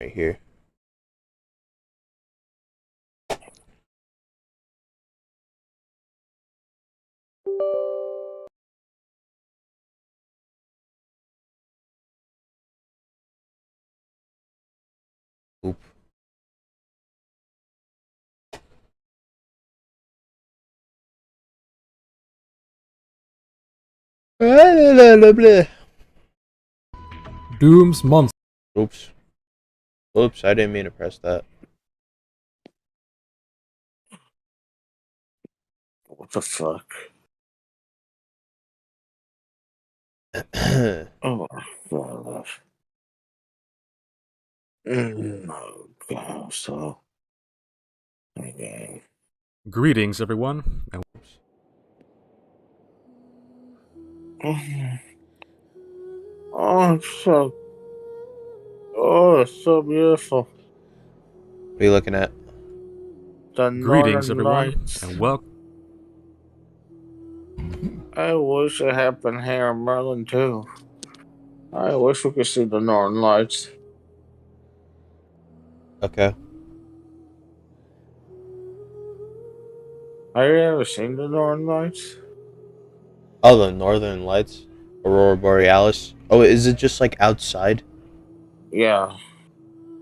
right here. Oop. Doom's monster. Oops. Oops, I didn't mean to press that. What the fuck? Oh, Oh, God. Oh, God. So, okay. Greetings, everyone. And Oh, it's so beautiful. what are you looking at? The greetings, Northern everyone, Lights. and welcome. I wish it happened here in Merlin, too. I wish we could see the Northern Lights. Okay. Have you ever seen the Northern Lights? Oh, the Northern Lights, Aurora Borealis. Oh, is it just like outside? Yeah.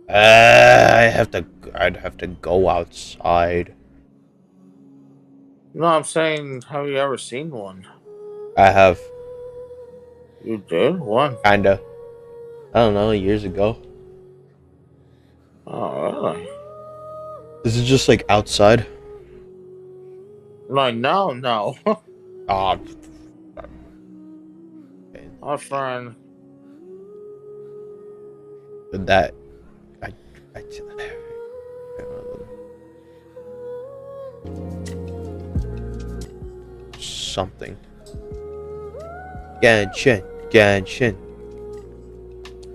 I'd have to go outside. No, I'm saying, have you ever seen one? I have, You did? One. kinda. I don't know, years ago. Oh, really? Is it just like outside? Like, no. Ah, My friend. that I, I something. Genshin, Genshin,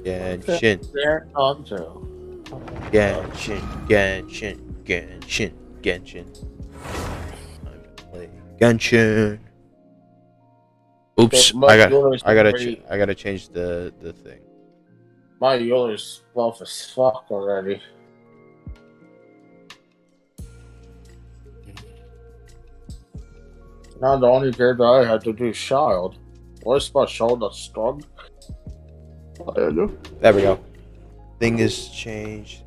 Genshin, They're on to. Genshin, Genshin, Genshin, Genshin. Time to play Genshin. Oops, My Euler's already. I gotta change the thing. My Euler's buff as fuck already. Now the only character I had to do is Child. What's about Child that's strong? I don't know. There we go. Thing is changed.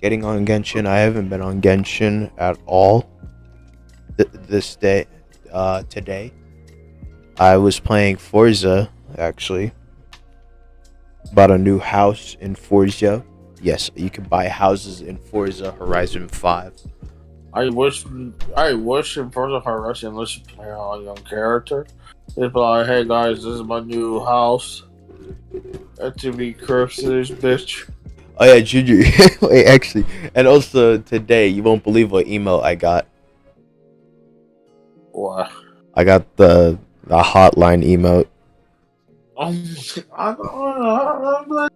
Getting on Genshin. I haven't been on Genshin at all. This day, today, I was playing Forza actually. Bought a new house in Forza. Yes, you can buy houses in Forza Horizon 5. I wish in Forza Horizon unless you play on a young character. They'd be like, hey guys, this is my new house. To be curves to this bitch. Oh yeah, Junior. Wait, actually, and also today, you won't believe what email I got. What? I got the hotline emote. I don't know.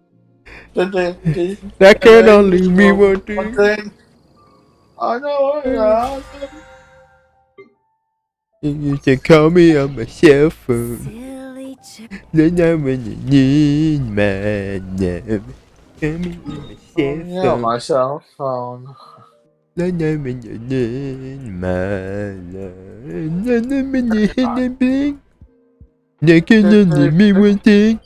That can only mean one thing. I know. You can call me on my cell phone. Then I'm when you need my name. Call me on my cell Yeah, phone. my cell phone. Then I'm when you need my love. Then I'm when you hit the bling. That can only mean one thing.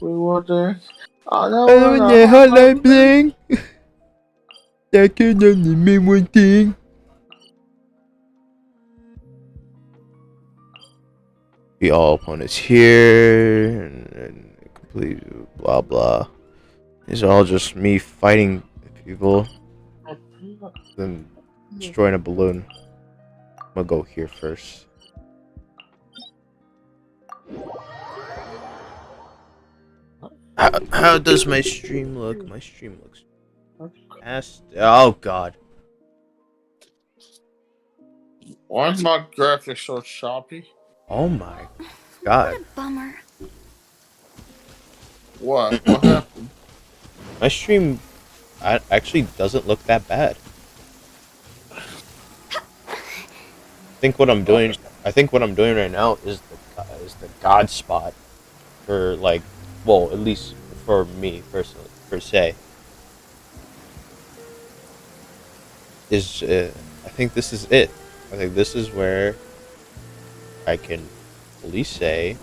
We wonder. I Oh, know. when the hotline bling. That can only mean one thing. Be all opponents here and complete blah blah. These are all just me fighting people, then destroying a balloon. I'm gonna go here first. How does my stream look? My stream looks fast. Oh god. Why is my graphics so choppy? Oh my god. What a bummer. What? What happened? My stream actually doesn't look that bad. I think what I'm doing right now is the god spot for like, well, at least for me personally. per se. Is I think this is it. I think this is where I can fully say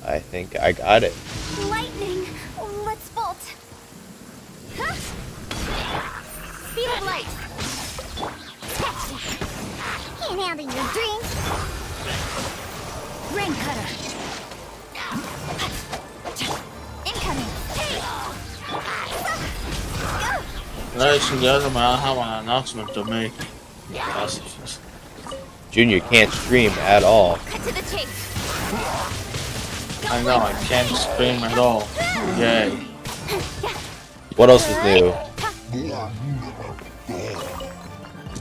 I think I got it. Lightning! Let's bolt! Huh? Speed of light! Can't handle your dreams! Rain cutter! Incoming! Ladies and gentlemen, I have an announcement to make. Junior can't stream at all. Cut to the chase! I know, I can't scream at all. Yay. What else is new?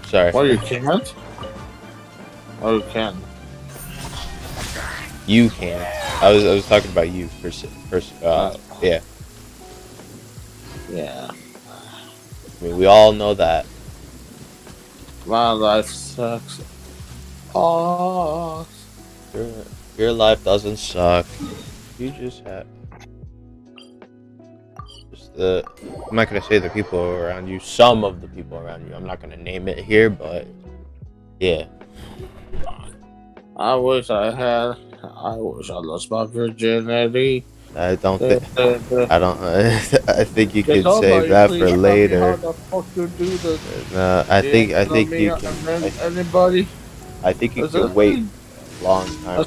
Sorry. What, you can't? Oh, you can. You can. I was talking about you. Yeah. Yeah. I mean, we all know that. My life sucks. Oh. Your life doesn't suck. You just have I'm not gonna say the people around you. Some of the people around you. I'm not gonna name it here, but yeah. I wish I lost my virginity. I don't think. I don't. I think you could Somebody save that please for tell me later. How the fuck you do this? I think you can. Anybody? I think you can wait long time.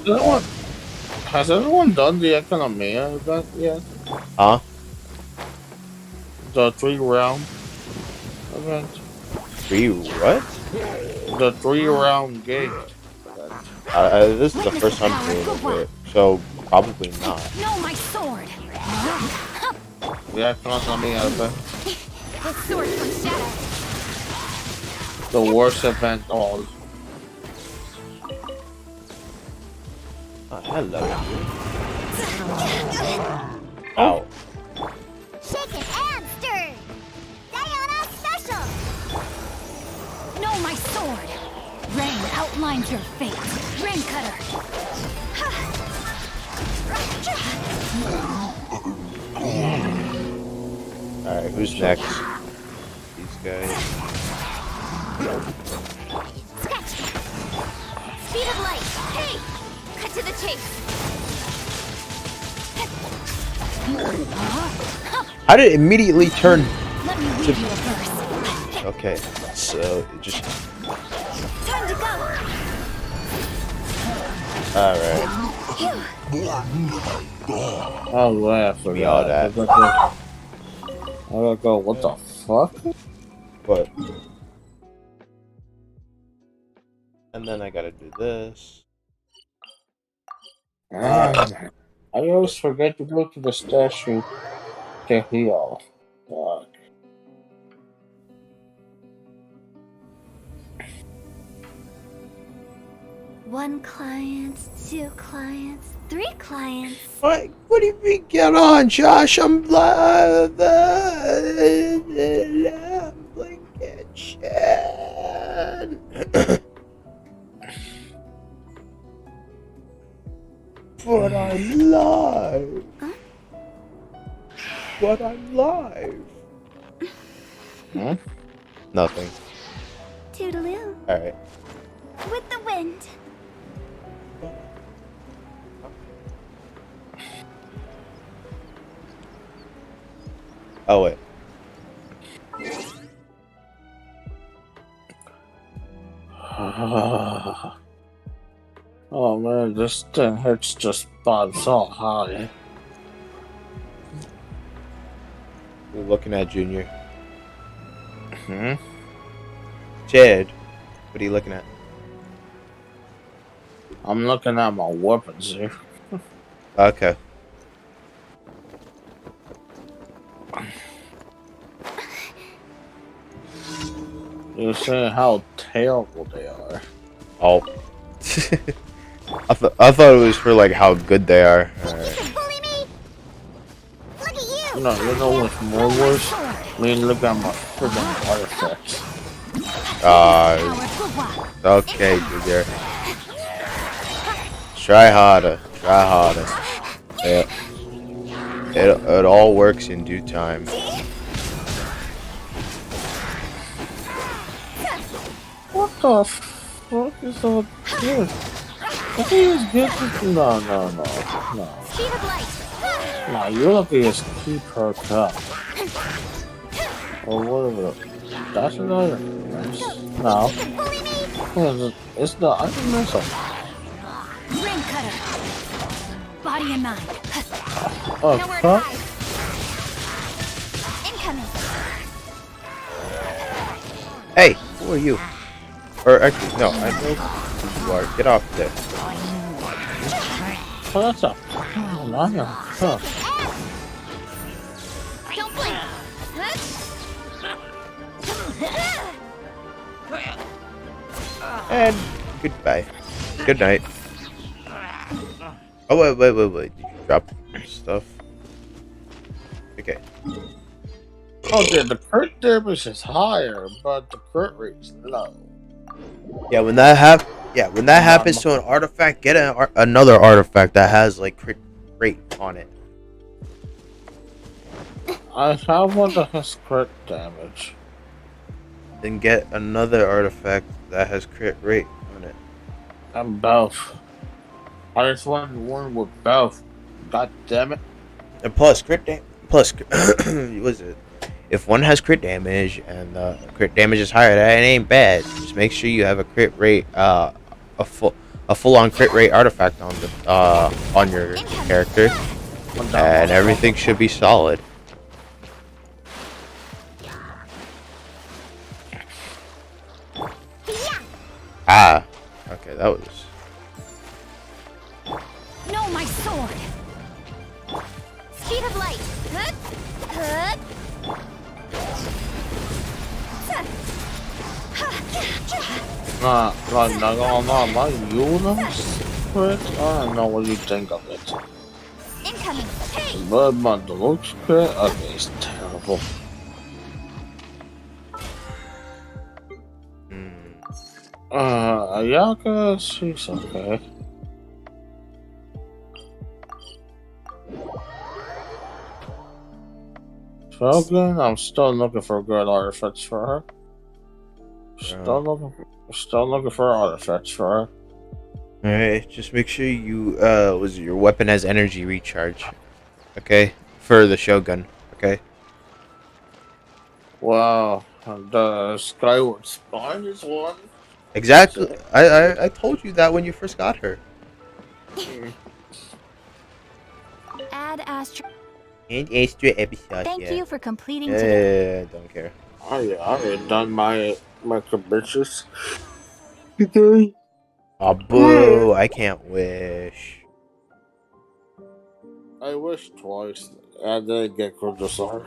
Has anyone done the economy event yet? Huh? The 3-round event. 3 what? The 3-round game. This is the first time doing it, so probably not. No, my sword! The economy event. The sword from shadow! The worst event all. Hello. Ow. Shaken and stirred! Diana special! No, my sword! Rain outlines your fate. Rain cutter! Alright, who's next? These guys. Sketch! Speed of light! Hey! Cut to the chase! How did it immediately turn? Let me read you a verse. Okay, so just. Time to go! Alright. Oh, yeah, I forgot. Me all that. I gotta go, what the fuck? But. And then I gotta do this. I always forget to go to the statue to heal. Fuck. One client, 2 clients, 3 clients. What do you mean? Get on, Josh. I'm blinking. But I'm live. Huh? But I'm live. Hmm? Nothing. Toodaloo. Alright. With the wind. Oh, wait. Oh man, this thing hurts just by so high. We're looking at Junior. Hmm? Chad, what are you looking at? I'm looking at my weapons here. Okay. You're saying how terrible they are. Oh. I thought it was for like how good they are. You can bully me? Look at you! You know what's more worse? I mean, look at my freaking artifacts. Okay, Junior. Try harder. Try harder. Yeah. It all works in due time. What the fuck is all this? I think it's good. No. Speed of light. No, you're lucky to keep her cup. Or whatever. That's another. No. Fully me. It's the iron missile. Ring cutter. Body in mind. Oh, Nowhere to fuck. hide. Incoming. Hey, who are you? Or actually, no, I know who you are. Get off there. Oh, that's a. Oh, no. Huh. Don't blink. And goodbye. Good night. Oh, wait. Did you drop stuff? Okay. Oh, dude, the crit damage is higher, but the crit rate is low. Yeah, when that happens to an artifact, get another artifact that has like crit rate on it. I have one that has crit damage. Then get another artifact that has crit rate on it. I'm both. I just wanted one with both. God damn it. And plus what is it? If one has crit damage and the crit damage is higher, that ain't bad. Just make sure you have a crit rate, a full on crit rate artifact on the on your character, and everything should be solid. Ah, okay, that was. No, my sword. Speed of light. My Una's crit? I don't know what you think of it. Incoming. Hey. But my deluxe crit? Okay, it's terrible. Ayaka, she's okay. Shogun, I'm still looking for good artifacts for her. Still looking for artifacts for her. Alright, just make sure you your weapon has energy recharge. Okay? For the Shogun, okay? Wow, the Skyward Spine is one. Exactly. I told you that when you first got her. Add Astro. And extra episode. Thank you for completing Yeah, today. don't care. Oh yeah, I already done my commissions. Okay. Oh boo! I can't wish. I wish twice, and then get Kurdasar.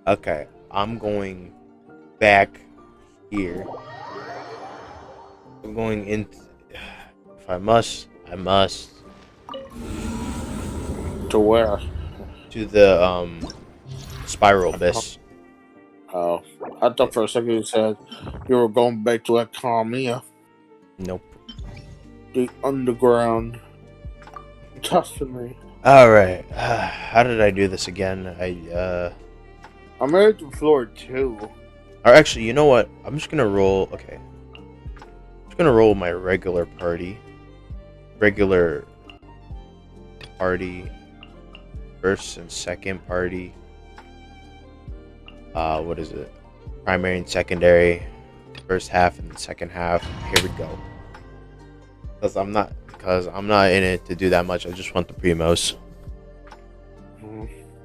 Okay, I'm going back here. I'm going in. If I must, I must. To where? To the spiral abyss. Oh, I thought for a second you said you were going back to Akamia, Nope. the underground. Destiny. All right. How did I do this again? I made it to floor 2. Or actually, you know what? I'm just gonna roll. Okay. I'm just gonna roll my regular party. First and second party. What is it? Primary and secondary. First half and the second half. Here we go. Because I'm not in it to do that much. I just want the primos.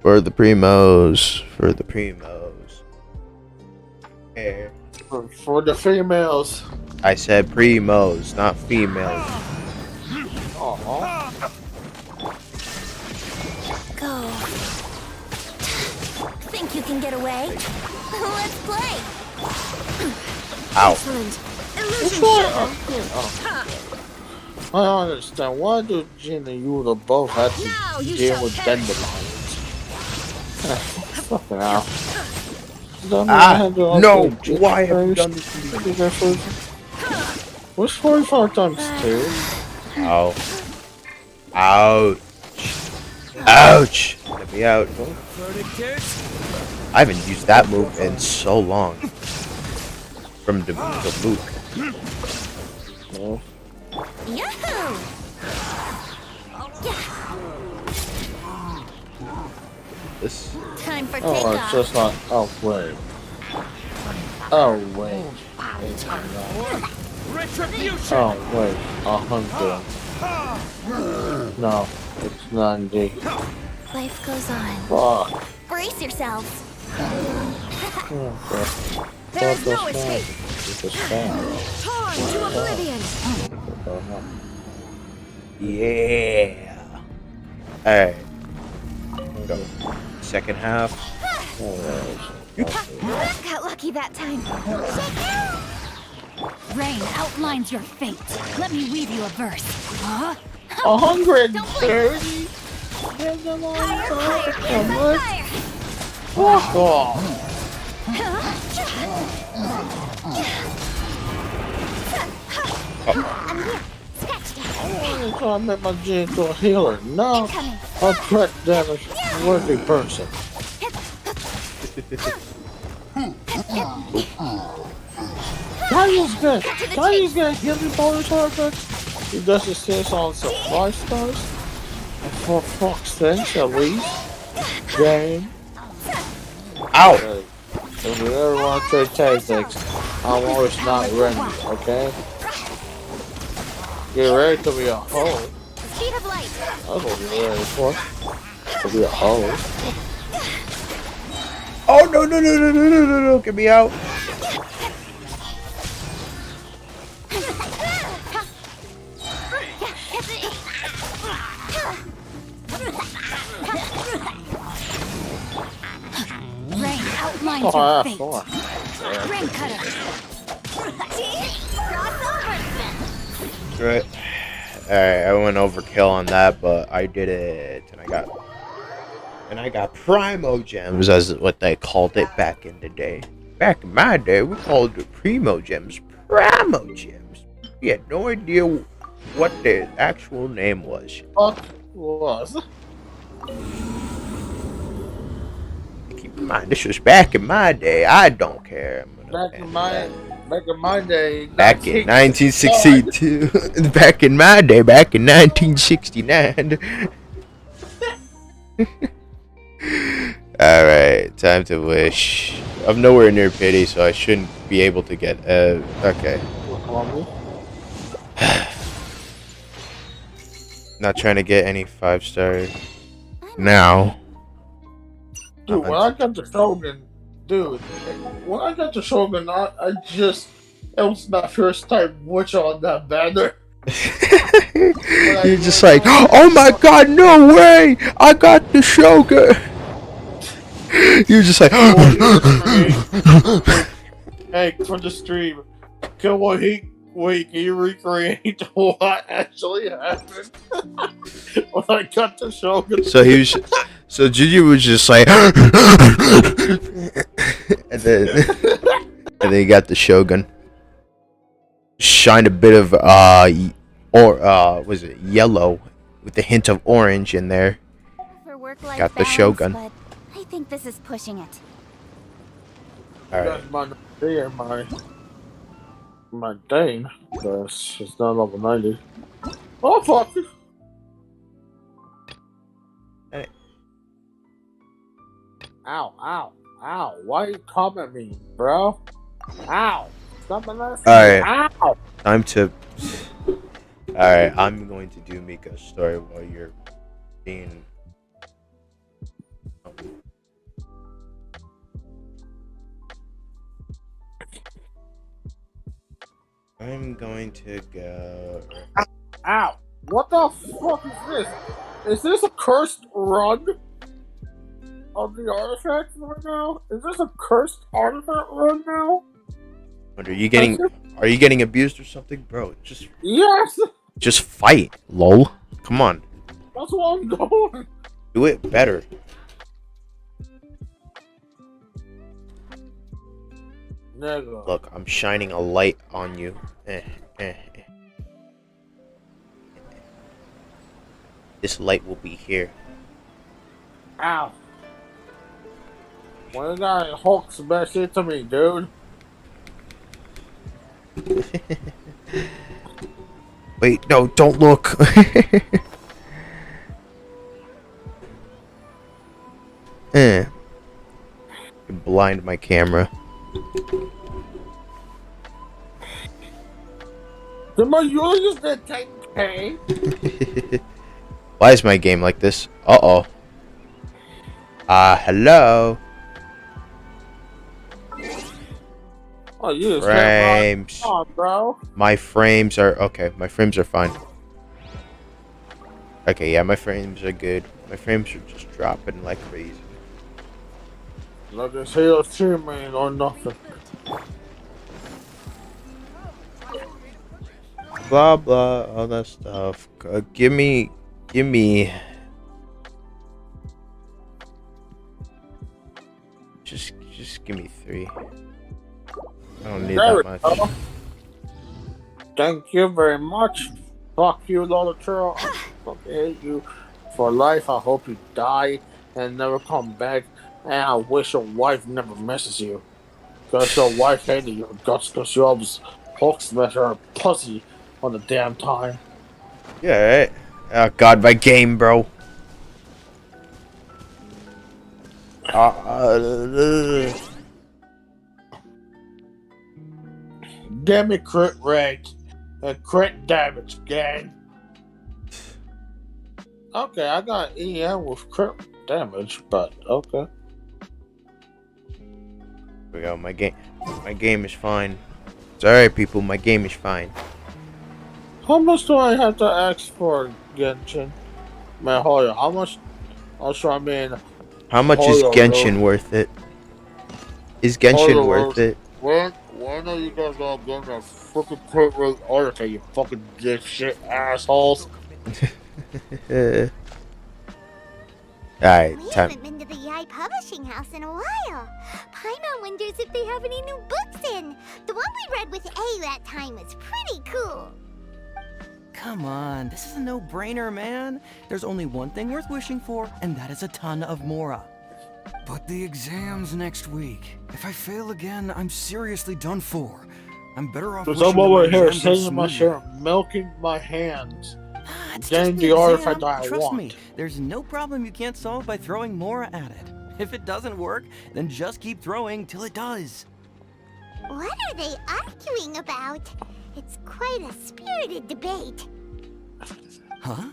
For the primos. Okay. For the females. I said primos, not females. Aww. Go. Think you can get away? Let's play. Ow. Excellent. Illusion shuffle. I don't understand. Why do Jin and Yuta both have to Now you deal shall with perish. dandelions? Fucking hell. No! Why have you done this to me? What's 45 times 2? Ow. Ouch. Ouch. Let me out. I haven't used that move in so long. From the Luke. No. Yahoo! This. Time for Oh, it's takeoff. just not. Oh, wait. Oh, wait. Oh, wait. 100. No, it's 90. Life goes on. Fuck. Brace yourselves. Okay. There is no That's escape. It's a spell. Torn to oblivion. Yeah. Alright. Go. Second half. Got lucky that time. Rain outlines your fate. Let me weave you a verse. Huh? 130? There's a long Higher, time. higher, How much? higher. Fuck off. I'm here. Scratch that. I want to try to make my G into a healer. No, Incoming. a crit damage worthy person. Kylie's gonna give me bonus perfect. He does his things on some 5 stars. For fuck's sake, at least. Game. Ow! Hey, if you ever want to trade tactics, I'm always not ready, okay? Get ready to be a hoe. Speed of light. That's what you're ready for. To be a hoe. Oh no no no no no no no no! Get me out! Rain outlines Oh, your yeah, fate. sure. Rain cutter. Right. Alright, I went overkill on that, but I did it, and I got Primo Gems, as what they called it back in the day. Back in my day, we called it Primo Gems, Primo Gems. We had no idea what the actual name was. Fuck was. Keep in mind, this was back in my day. I don't care. Back in my day. Back in 1962. Back in my day, back in 1969. Alright, time to wish. I'm nowhere near pity, so I shouldn't be able to get. Okay. Not trying to get any 5-star now. Dude, when I got the Shogun, it was my first time watching on that banner. You're just like, oh my god, no way! I got the Shogun! You're just like, Hey, for the stream, can you recreate what actually happened when I got the Shogun? so Juju was just like, and then he got the Shogun. Shined a bit of was it yellow with a hint of orange in there. For work-life Got the balance, Shogun. but I think this is pushing it. All right. That's my Dane, but it's not level 90. Oh fuck! Hey. Ow! Why you coming at me, bro? Ow! Stop molesting All me. right. Ow! Time to. Alright, I'm going to do Miko's story while you're being. I'm going to go. Ow! What the fuck is this? Is this a cursed run of the artifact right now? Is this a cursed artifact run now? Are you getting abused or something, bro? Yes! Just fight, lol. Come on, That's what I'm doing! do it better. Nigga. Look, I'm shining a light on you. this light will be here. Ow. When the guy Hulk smashed into me, dude. Wait, no, don't look. Blind my camera. Did my users that take pay? Why is my game like this? Uh-oh. Hello. Oh, you just Frames. on, bro. My frames are okay. My frames are fine. Okay, yeah, my frames are good. My frames are just dropping like crazy. Like this Halo 2 man or nothing. Blah blah, all that stuff. Give me. Just give me 3. I don't need There that we much. go. Thank you very much. Fuck you, Lola Churl. I fucking hate you for life. I hope you die and never come back. And I wish your wife never misses you. Because your wife hated your guts because you always Hulk smash her pussy on the damn time. Yeah, right. Oh god, my game, bro. Give me crit rate and crit damage, gang. Okay, I got EM with crit damage, but okay. Here we go. My game is fine. It's alright, people. My game is fine. How much do I have to ask for Genshin? Man, hold on. How much? Also, I mean, How much is Hold on, Genshin bro. worth it? Is Genshin Hold on, worth bro. it? When are you guys gonna give me a fucking crit rate order, you fucking dipshit assholes? Alright, We time. haven't been to the Yae Publishing House in a while. Paimon wonders if they have any new books in. The one we read with A that time was pretty cool. Come on, this is a no-brainer, man. There's only one thing worth wishing for, and that is a ton of Mora. But the exam's next week. If I fail again, I'm seriously done for. I'm better off Because wishing I'm over that my here exam goes saying my smoothly. shit, milking my hands. Ah, it's Getting just the the artifact exam. I Trust want. me, there's no problem you can't solve by throwing Mora at it. If it doesn't work, then just keep throwing till it does. What are they arguing about? It's quite a spirited debate. Huh?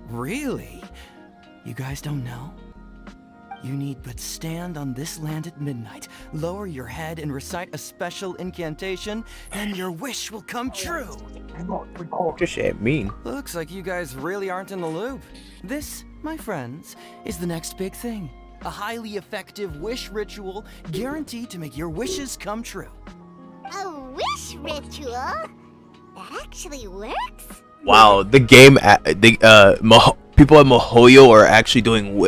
Really? You guys don't know? You need but stand on this land at midnight, lower your head and recite a special incantation, and your wish will come true. Just ain't mean. Looks like you guys really aren't in the loop. This, my friends, is the next big thing. A highly effective wish ritual guaranteed to make your wishes come true. A wish ritual? That actually works? Wow, the game, people at Mihoyo are actually doing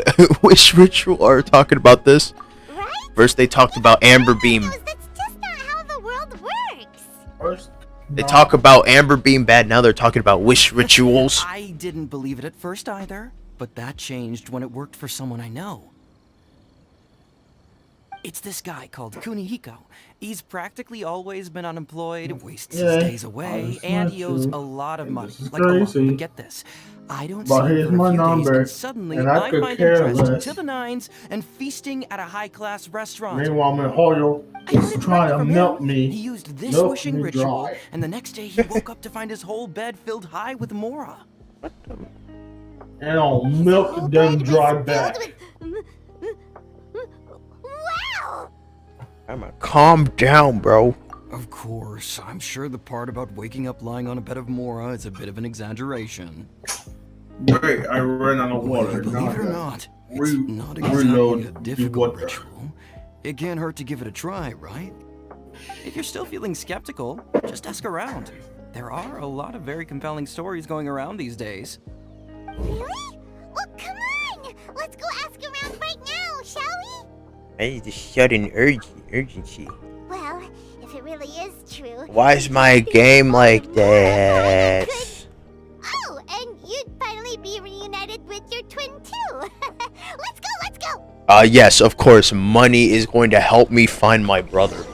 wish ritual or talking about this. Right? First, they talked about Amber Beam. That's just not how the world works. First, They talk about Amber Beam bad. Now they're talking about wish rituals. I didn't believe it at first either, but that changed when it worked for someone I know. It's this guy called Kunihiko. He's practically always been unemployed, wastes his days away, and he owes a lot of money. This is Like a lot. crazy. But get this. I don't But see him here's for a my few days, number, and suddenly and I I could find him care dressed less. to the nines and feasting at a high-class restaurant. Meanwhile, Mihoyo I got is it trying right to from milk him. me. He used this Milk wishing me ritual, dry. and the next day he woke up to find his whole bed filled high with Mora. And I'll milk them dry back. Wow! Calm down, bro. Of course, I'm sure the part about waking up lying on a bed of Mora is a bit of an exaggeration. Wait, I ran out of Well, water. believe it or Now not, it's not exactly reload a the difficult water. ritual. It can't hurt to give it a try, right? If you're still feeling skeptical, just ask around. There are a lot of very compelling stories going around these days. Really? Well, come on! Let's go ask around right now, shall we? I need a sudden urgency. Well, if it really is true... Why is my game like this? Oh, and you'd finally be reunited Yes, of course, money is going to help me find my brother.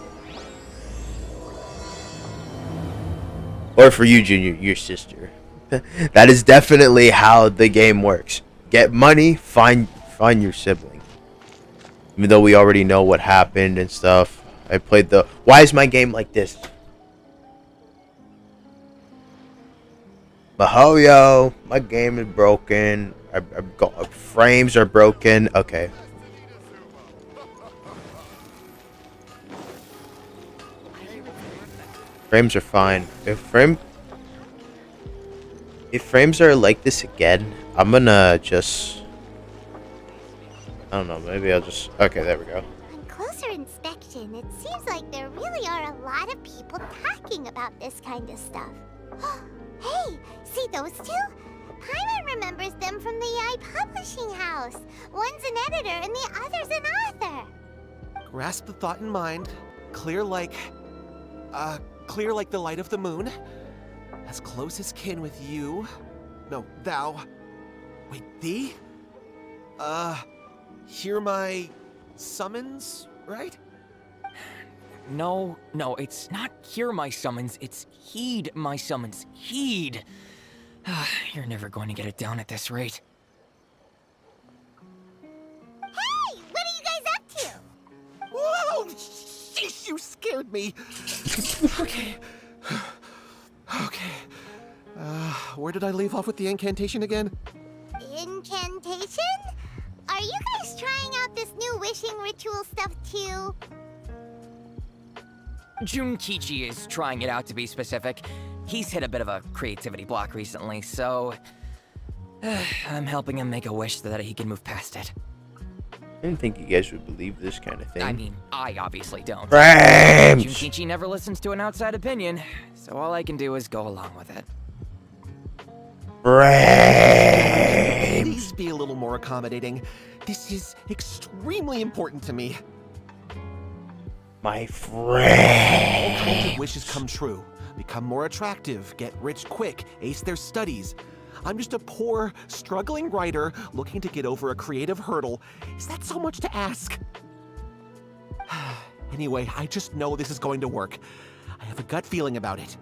Or for you, Junior, your sister. That is definitely how the game works. Get money, find your sibling. Even though we already know what happened and stuff. I played the... Why is my game like this? Mahoyo, my game is broken. Frames are broken. Okay. Frames are fine. If frames are like this again, I'm gonna just... I don't know, maybe I'll just... Okay, there we go. On closer inspection, it seems like there really are a lot of people talking about this kind of stuff. Hey, see those two? Paimon remembers them from the Yae Publishing House. One's an editor and the other's an author. Grasp the thought in mind. Clear like the light of the moon. As close as kin with you. No, thou. Wait, thee? Hear my summons, right? No, it's not hear my summons, it's heed my summons. Heed! You're never going to get it down at this rate. Hey, what are you guys up to? Whoa! Sheesh, you scared me! Okay. Okay. Where did I leave off with the incantation again? Incantation? Are you guys trying out this new wishing ritual stuff too? Junkichi is trying it out, to be specific. He's hit a bit of a creativity block recently, so... I'm helping him make a wish so that he can move past it. I didn't think you guys would believe this kind of thing. I mean, I obviously don't. Frames! Junkichi never listens to an outside opinion, so all I can do is go along with it. Frames! Please be a little more accommodating. This is extremely important to me. My friend. All kinds of wishes come true. Become more attractive, get rich quick, ace their studies. I'm just a poor, struggling writer looking to get over a creative hurdle. Is that so much to ask? Anyway, I just know this is going to work. I have a gut feeling about it.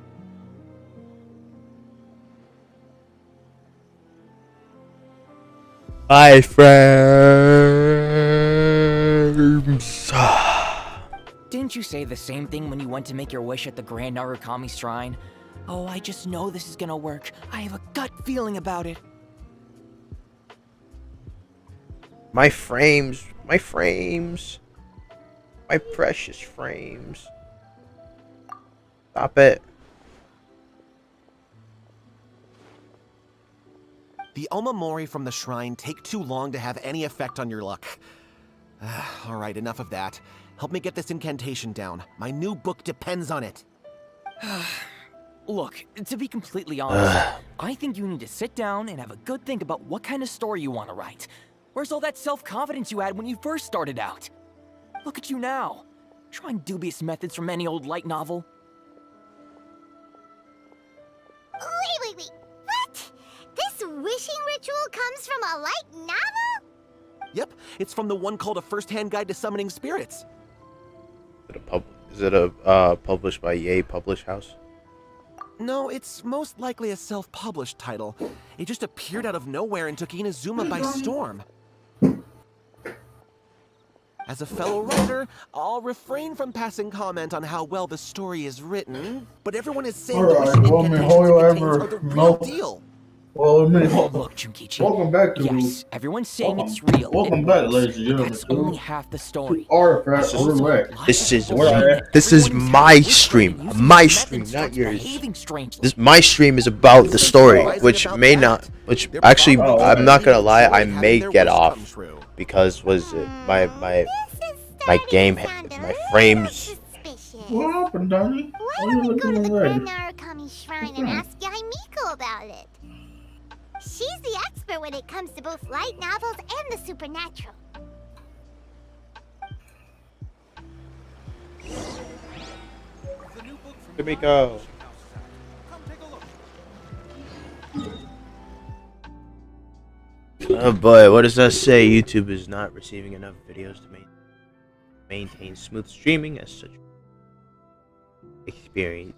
My frames. Didn't you say the same thing when you went to make your wish at the Grand Narukami Shrine? Oh, I just know this is gonna work. I have a gut feeling about it. My frames. My frames. My precious frames. Stop it. The Omamori from the shrine take too long to have any effect on your luck. Alright, enough of that. Help me get this incantation down. My new book depends on it. Look, to be completely honest, I think you need to sit down and have a good think about what kind of story you want to write. Where's all that self-confidence you had when you first started out? Look at you now, trying dubious methods from any old light novel. Wait. What? This wishing ritual comes from a light novel? Yep, it's from the one called A First-Hand Guide to Summoning Spirits. Is it published by Yae Publish House? No, it's most likely a self-published title. It just appeared out of nowhere and took Inazuma by storm. As a fellow writer, I'll refrain from passing comment on how well the story is written, but everyone is saying the wishing incantations it contains are the real deal. Well, Look, Junkichi. welcome back to Yes, everyone's saying it's real. Welcome it back, works, ladies and but gentlemen. that's only half the story. Artifact Roulette. This is Everyone my is stream. using My methods stream, not starts yours. behaving strangely. This my stream is about the story, which may not. Which actually, I'm not gonna lie. I may get off because was it my game my frames. What happened, Donnie? Why don't we go to the Grand Narukami Shrine and ask Yae Miko about it? She's the expert when it comes to both light novels and the supernatural. Yae Miko. Oh boy, what does that say? YouTube is not receiving enough videos to maintain smooth streaming as such experience.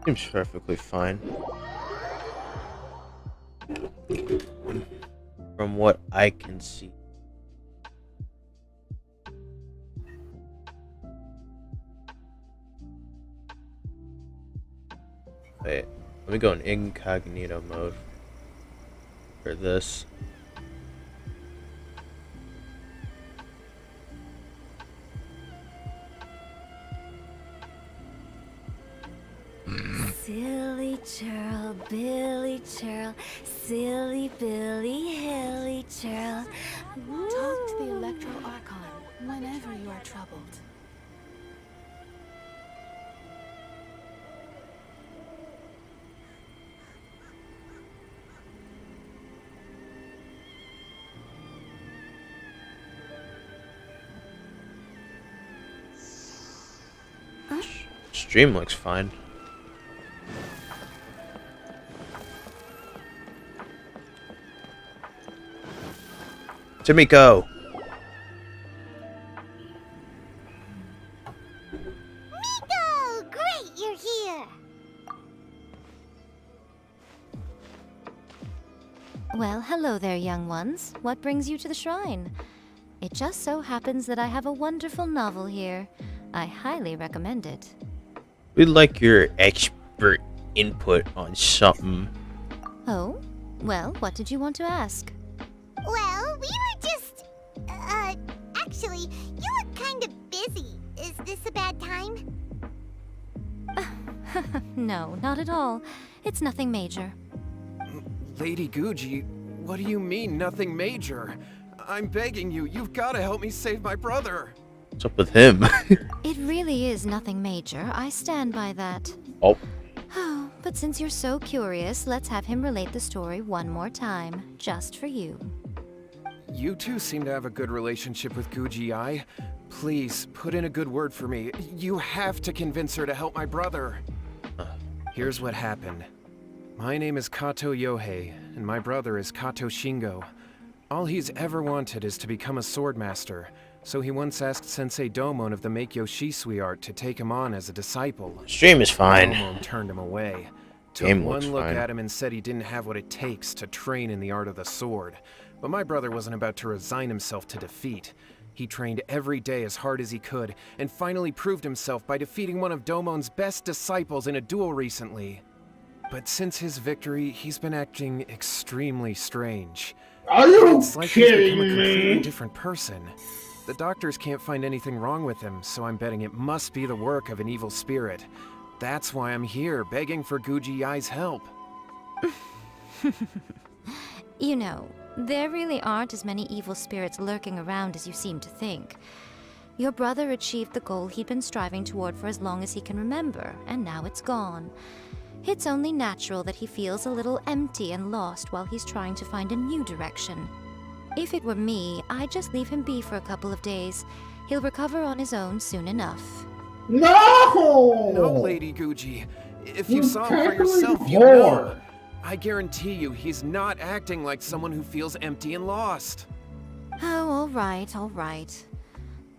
Seems perfectly fine. From what I can see. Wait, let me go in incognito mode for this. Silly churl, Billy churl, silly Billy, hilly churl. Talk to the Electro Archon whenever you are troubled. Stream looks fine. Yae Miko. Miko! Great, you're here! Well, hello there, young ones. What brings you to the shrine? It just so happens that I have a wonderful novel here. I highly recommend it. We'd like your expert input on something. Oh? Well, what did you want to ask? Well, we were just... actually, you look kind of busy. Is this a bad time? No, not at all. It's nothing major. Lady Guji, what do you mean, nothing major? I'm begging you, you've got to help me save my brother. What's up with him? It really is nothing major. I stand by that. Oh. Oh, but since you're so curious, let's have him relate the story one more time, just for you. You two seem to have a good relationship with Guji Yae. Please, put in a good word for me. You have to convince her to help my brother. Here's what happened. My name is Kato Yohei, and my brother is Kato Shingo. All he's ever wanted is to become a swordmaster, so he once asked Sensei Domon of the Meikyo Shisui art to take him on as a disciple. Stream is fine. Domon turned him away. Took Game one looks look fine. at him and said he didn't have what it takes to train in the art of the sword. But my brother wasn't about to resign himself to defeat. He trained every day as hard as he could, and finally proved himself by defeating one of Domon's best disciples in a duel recently. But since his victory, he's been acting extremely strange. Are you It's like he's kidding become a completely me? different person. The doctors can't find anything wrong with him, so I'm betting it must be the work of an evil spirit. That's why I'm here, begging for Guji Yae's help. You know, there really aren't as many evil spirits lurking around as you seem to think. Your brother achieved the goal he'd been striving toward for as long as he can remember, and now it's gone. It's only natural that he feels a little empty and lost while he's trying to find a new direction. If it were me, I'd just leave him be for a couple of days. He'll recover on his own soon enough. No! No, Lady Guji. If you You saw him for tackling yourself, you know. hard. I guarantee you, he's not acting like someone who feels empty and lost. Oh, all right, all right.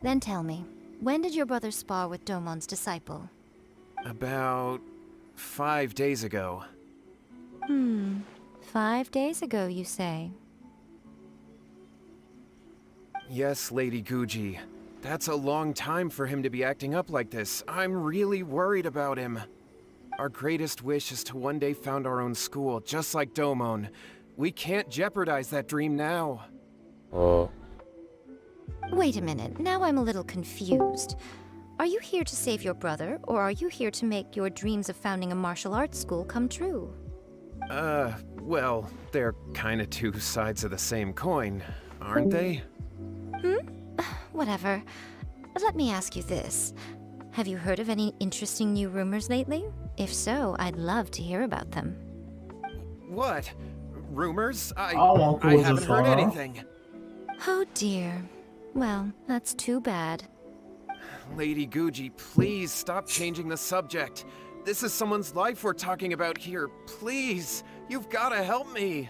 Then tell me, when did your brother spar with Domon's disciple? About 5 days ago. 5 days ago, you say? Yes, Lady Guji. That's a long time for him to be acting up like this. I'm really worried about him. Our greatest wish is to one day found our own school, just like Domon. We can't jeopardize that dream now. Oh. Wait a minute, now I'm a little confused. Are you here to save your brother, or are you here to make your dreams of founding a martial arts school come true? Well, they're kinda two sides of the same coin, aren't they? Whatever. Let me ask you this. Have you heard of any interesting new rumors lately? If so, I'd love to hear about them. What? Rumors? I want to haven't heard Zara. anything. Oh dear. Well, that's too bad. Lady Guji, please stop changing the subject. This is someone's life we're talking about here. Please, you've got to help me.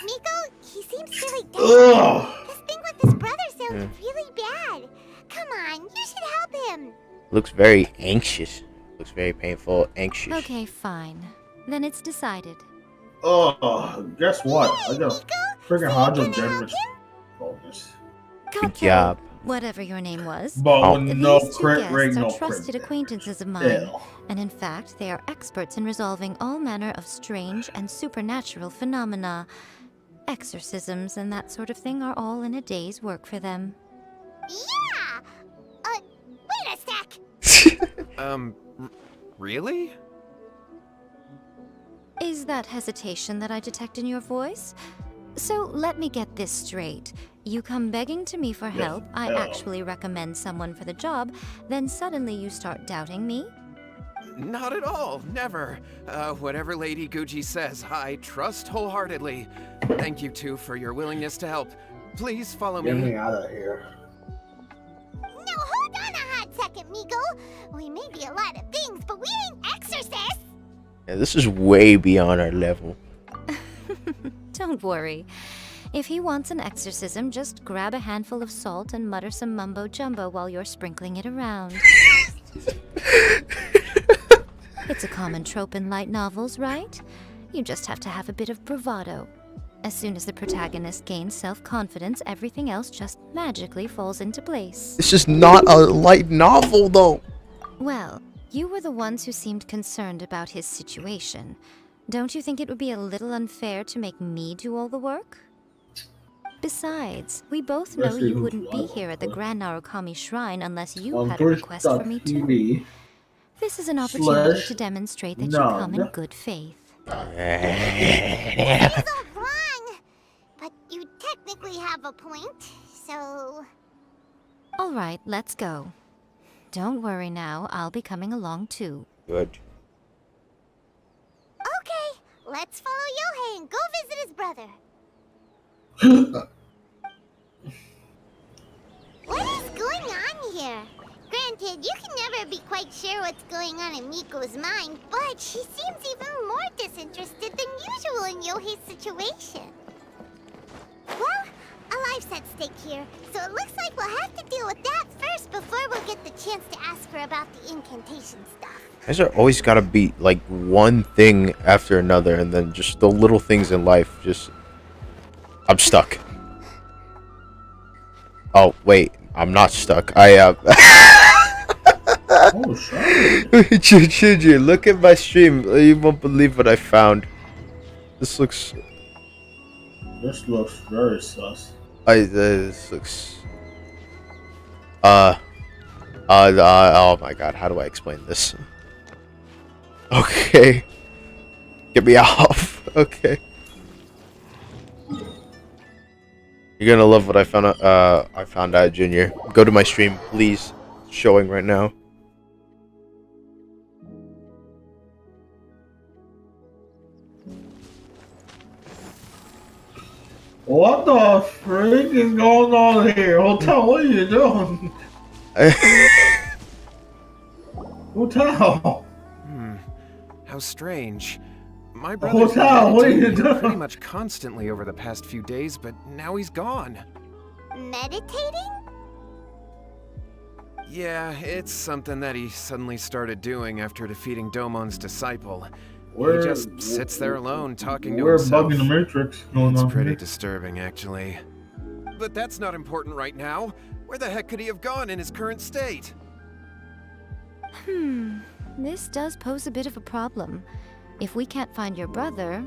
Miko, he seems really Ugh. desperate. This thing with his brother sounds really bad. Come on, you should help him. Looks very anxious. Looks very painful, anxious. Okay, fine. Then it's decided. Guess what? I got a freaking Hajo damage bonus. Good job. Whatever your name was. But with no These two crit guests rate, are no trusted crit. acquaintances of mine, Ew. and in fact, they are experts in resolving all manner of strange and supernatural phenomena. Exorcisms and that sort of thing are all in a day's work for them. Yeah! Wait a sec! Really? Is that hesitation that I detect in your voice? So let me get this straight. You come begging to me for help, I actually recommend someone for the job, then suddenly you start doubting me? Not at all. Never. Whatever Lady Guji says, I trust wholeheartedly. Thank you two for your willingness to help. Please follow me. Get me out of here. No, hold on a hot second, Miko. We may be a lot of things, but we ain't exorcists. Yeah, this is way beyond our level. Don't worry. If he wants an exorcism, just grab a handful of salt and mutter some mumbo-jumbo while you're sprinkling it around. It's a common trope in light novels, right? You just have to have a bit of bravado. As soon as the protagonist gains self-confidence, everything else just magically falls into place. This is not a light novel, though. Well, you were the ones who seemed concerned about his situation. Don't you think it would be a little unfair to make me do all the work? Besides, we both know you wouldn't be here at the Grand Narukami Shrine unless you had a request for me too. This is an opportunity to demonstrate that you come in good faith. He's all wrong, but you technically have a point, so... All right, let's go. Don't worry now, I'll be coming along too. Good. Okay, let's follow Yohei and go visit his brother. What is going on here? Granted, you can never be quite sure what's going on in Miko's mind, but she seems even more disinterested than usual in Yohei's situation. Well, a life's at stake here, so it looks like we'll have to deal with that first before we'll get the chance to ask her about the incantation stuff. Guys are always gotta be like one thing after another, and then just the little things in life. Just, I'm stuck. Oh wait, I'm not stuck. Oh, shit. Ginger, look at my stream. You won't believe what I found. This looks very sus. This looks. Oh my god, how do I explain this? Okay. Get me off. Okay. You're gonna love what I found out. I found out, Junior. Go to my stream, please. It's showing right now. What the freak is going on here? Hotel, what are you doing? Hotel. How strange. My brother's been Hotel, what are you meditating doing? pretty much constantly over the past few days, but now he's gone. Meditating? Yeah, it's something that he suddenly started doing after defeating Domon's disciple. He just sits there alone, talking to himself. We're bugging the Matrix going It's on pretty here. disturbing, actually. But that's not important right now. Where the heck could he have gone in his current state? This does pose a bit of a problem. If we can't find your brother,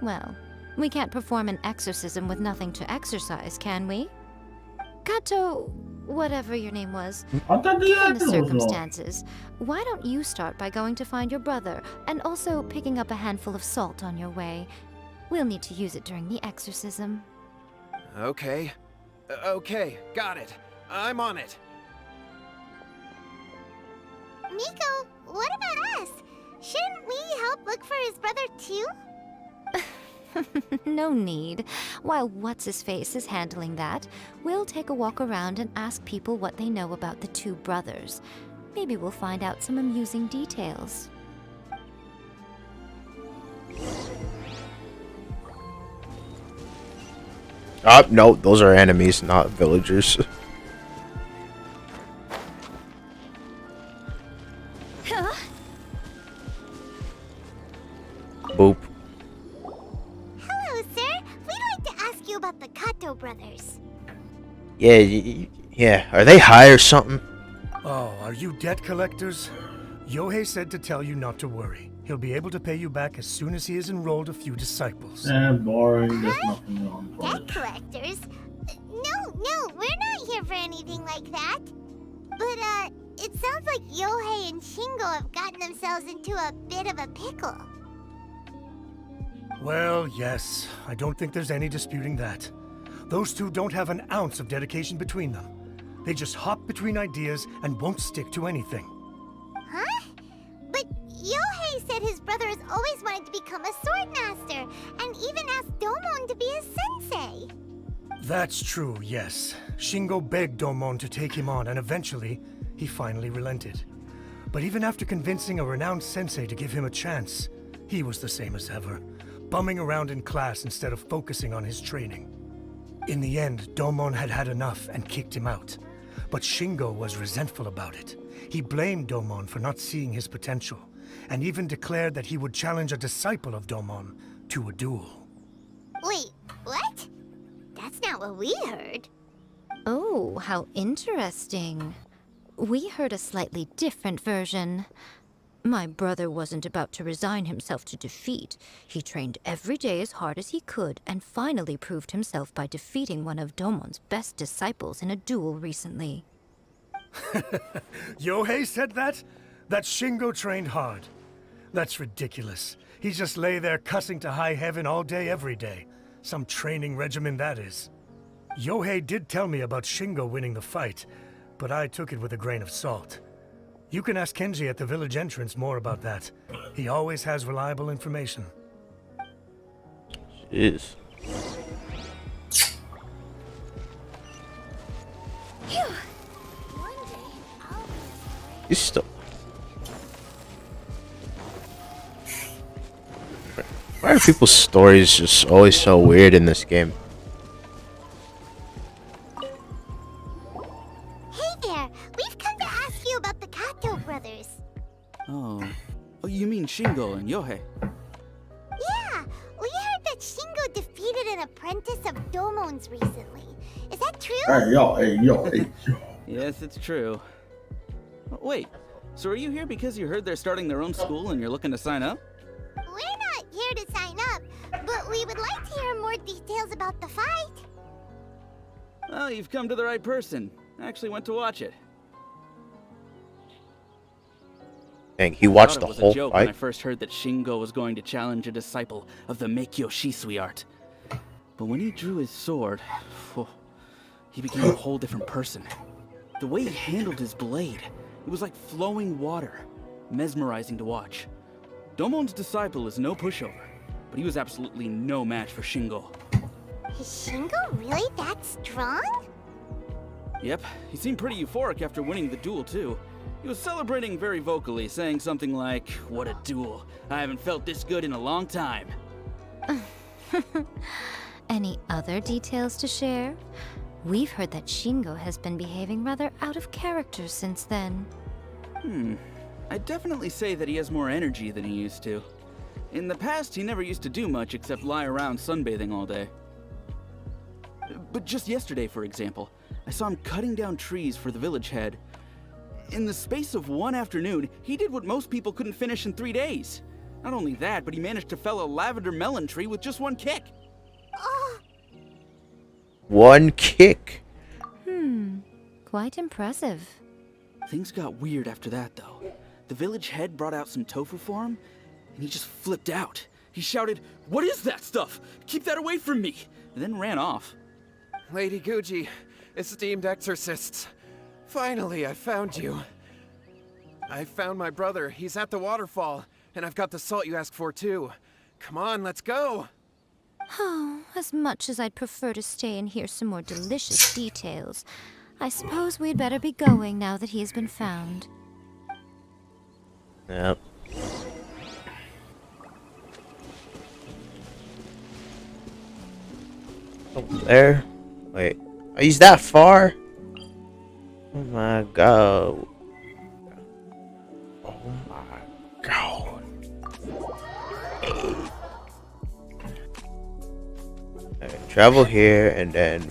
well, we can't perform an exorcism with nothing to exorcise, can we? Kato, whatever your name was, I thought the given actor the was wrong. circumstances, why don't you start by going to find your brother, and also picking up a handful of salt on your way? We'll need to use it during the exorcism. Okay. Okay, got it. I'm on it. Miko, what about us? Shouldn't we help look for his brother too? No need. While What's-His-Face is handling that, we'll take a walk around and ask people what they know about the two brothers. Maybe we'll find out some amusing details. No, those are enemies, not villagers. Boop. Hello, sir. We'd like to ask you about the Kato brothers. Yeah. Are they high or something? Oh, are you debt collectors? Yohei said to tell you not to worry. He'll be able to pay you back as soon as he has enrolled a few disciples. Boring. There's nothing wrong for Debt it. collectors? No, we're not here for anything like that. But, it sounds like Yohei and Shingo have gotten themselves into a bit of a pickle. Well, yes. I don't think there's any disputing that. Those two don't have an ounce of dedication between them. They just hop between ideas and won't stick to anything. Huh? But Yohei said his brother has always wanted to become a sword master, and even asked Domon to be his sensei. That's true, yes. Shingo begged Domon to take him on, and eventually, he finally relented. But even after convincing a renowned sensei to give him a chance, he was the same as ever, bumming around in class instead of focusing on his training. In the end, Domon had had enough and kicked him out. But Shingo was resentful about it. He blamed Domon for not seeing his potential, and even declared that he would challenge a disciple of Domon to a duel. Wait, what? That's not what we heard. Oh, how interesting. We heard a slightly different version. My brother wasn't about to resign himself to defeat. He trained every day as hard as he could and finally proved himself by defeating one of Domon's best disciples in a duel recently. Yohei said that? That Shingo trained hard. That's ridiculous. He just lay there cussing to high heaven all day every day. Some training regimen that is. Yohei did tell me about Shingo winning the fight, but I took it with a grain of salt. You can ask Kenji at the village entrance more about that. He always has reliable information. Jeez. You still. Why are people's stories just always so weird in this game? Hey there, we've come to ask you about the Kato brothers. Oh, you mean Shingo and Yohei? Yeah, we heard that Shingo defeated an apprentice of Domon's recently. Is that true? Hey, yo. Yes, it's true. Wait, so are you here because you heard they're starting their own school and you're looking to sign up? We're not here to sign up, but we would like to hear more details about the fight. Well, you've come to the right person. I actually went to watch it. Dang, he watched the I thought it was whole a joke when I fight? first heard that Shingo was going to challenge a disciple of the Meikyo Shisui art. But when he drew his sword, he became a whole different person. The way he handled his blade, it was like flowing water, mesmerizing to watch. Domon's disciple is no pushover, but he was absolutely no match for Shingo. Is Shingo really that strong? Yep, he seemed pretty euphoric after winning the duel too. He was celebrating very vocally, saying something like, "What a duel. I haven't felt this good in a long time." Any other details to share? We've heard that Shingo has been behaving rather out of character since then. I'd definitely say that he has more energy than he used to. In the past, he never used to do much except lie around sunbathing all day. But just yesterday, for example, I saw him cutting down trees for the village head. In the space of one afternoon, he did what most people couldn't finish in 3 days. Not only that, but he managed to fell a lavender melon tree with just one kick. One kick. Quite impressive. Things got weird after that, though. The village head brought out some tofu for him, and he just flipped out. He shouted, "What is that stuff? Keep that away from me!" and then ran off. Lady Guji, esteemed exorcists. Finally, I found you. I found my brother. He's at the waterfall, and I've got the salt you asked for, too. Come on, let's go! Oh, as much as I'd prefer to stay and hear some more delicious details, I suppose we'd better be going now that he has been found. Yep. Over there? Wait. Oh, he's that far? Oh my god. Oh my god. Alright, travel here and then.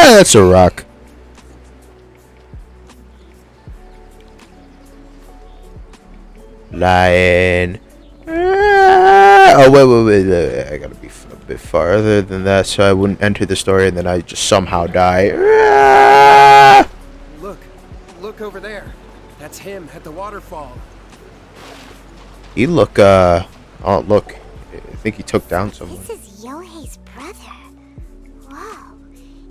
That's a rock. Lion. Oh, wait. I gotta be a bit farther than that so I wouldn't enter the story and then I just somehow die. Look over there. That's him at the waterfall. He look, oh, look. I think he took down someone. This is Yohei's brother. Whoa.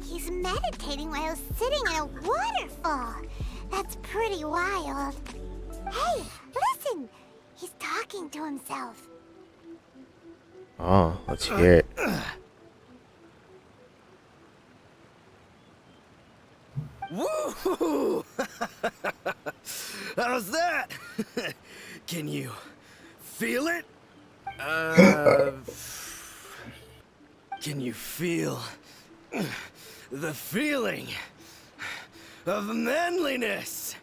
He's meditating while sitting in a waterfall. That's pretty wild. Hey, listen. He's talking to himself. Oh, let's hear it. Woo! How's that? Can you feel it? Can you feel the feeling of manliness?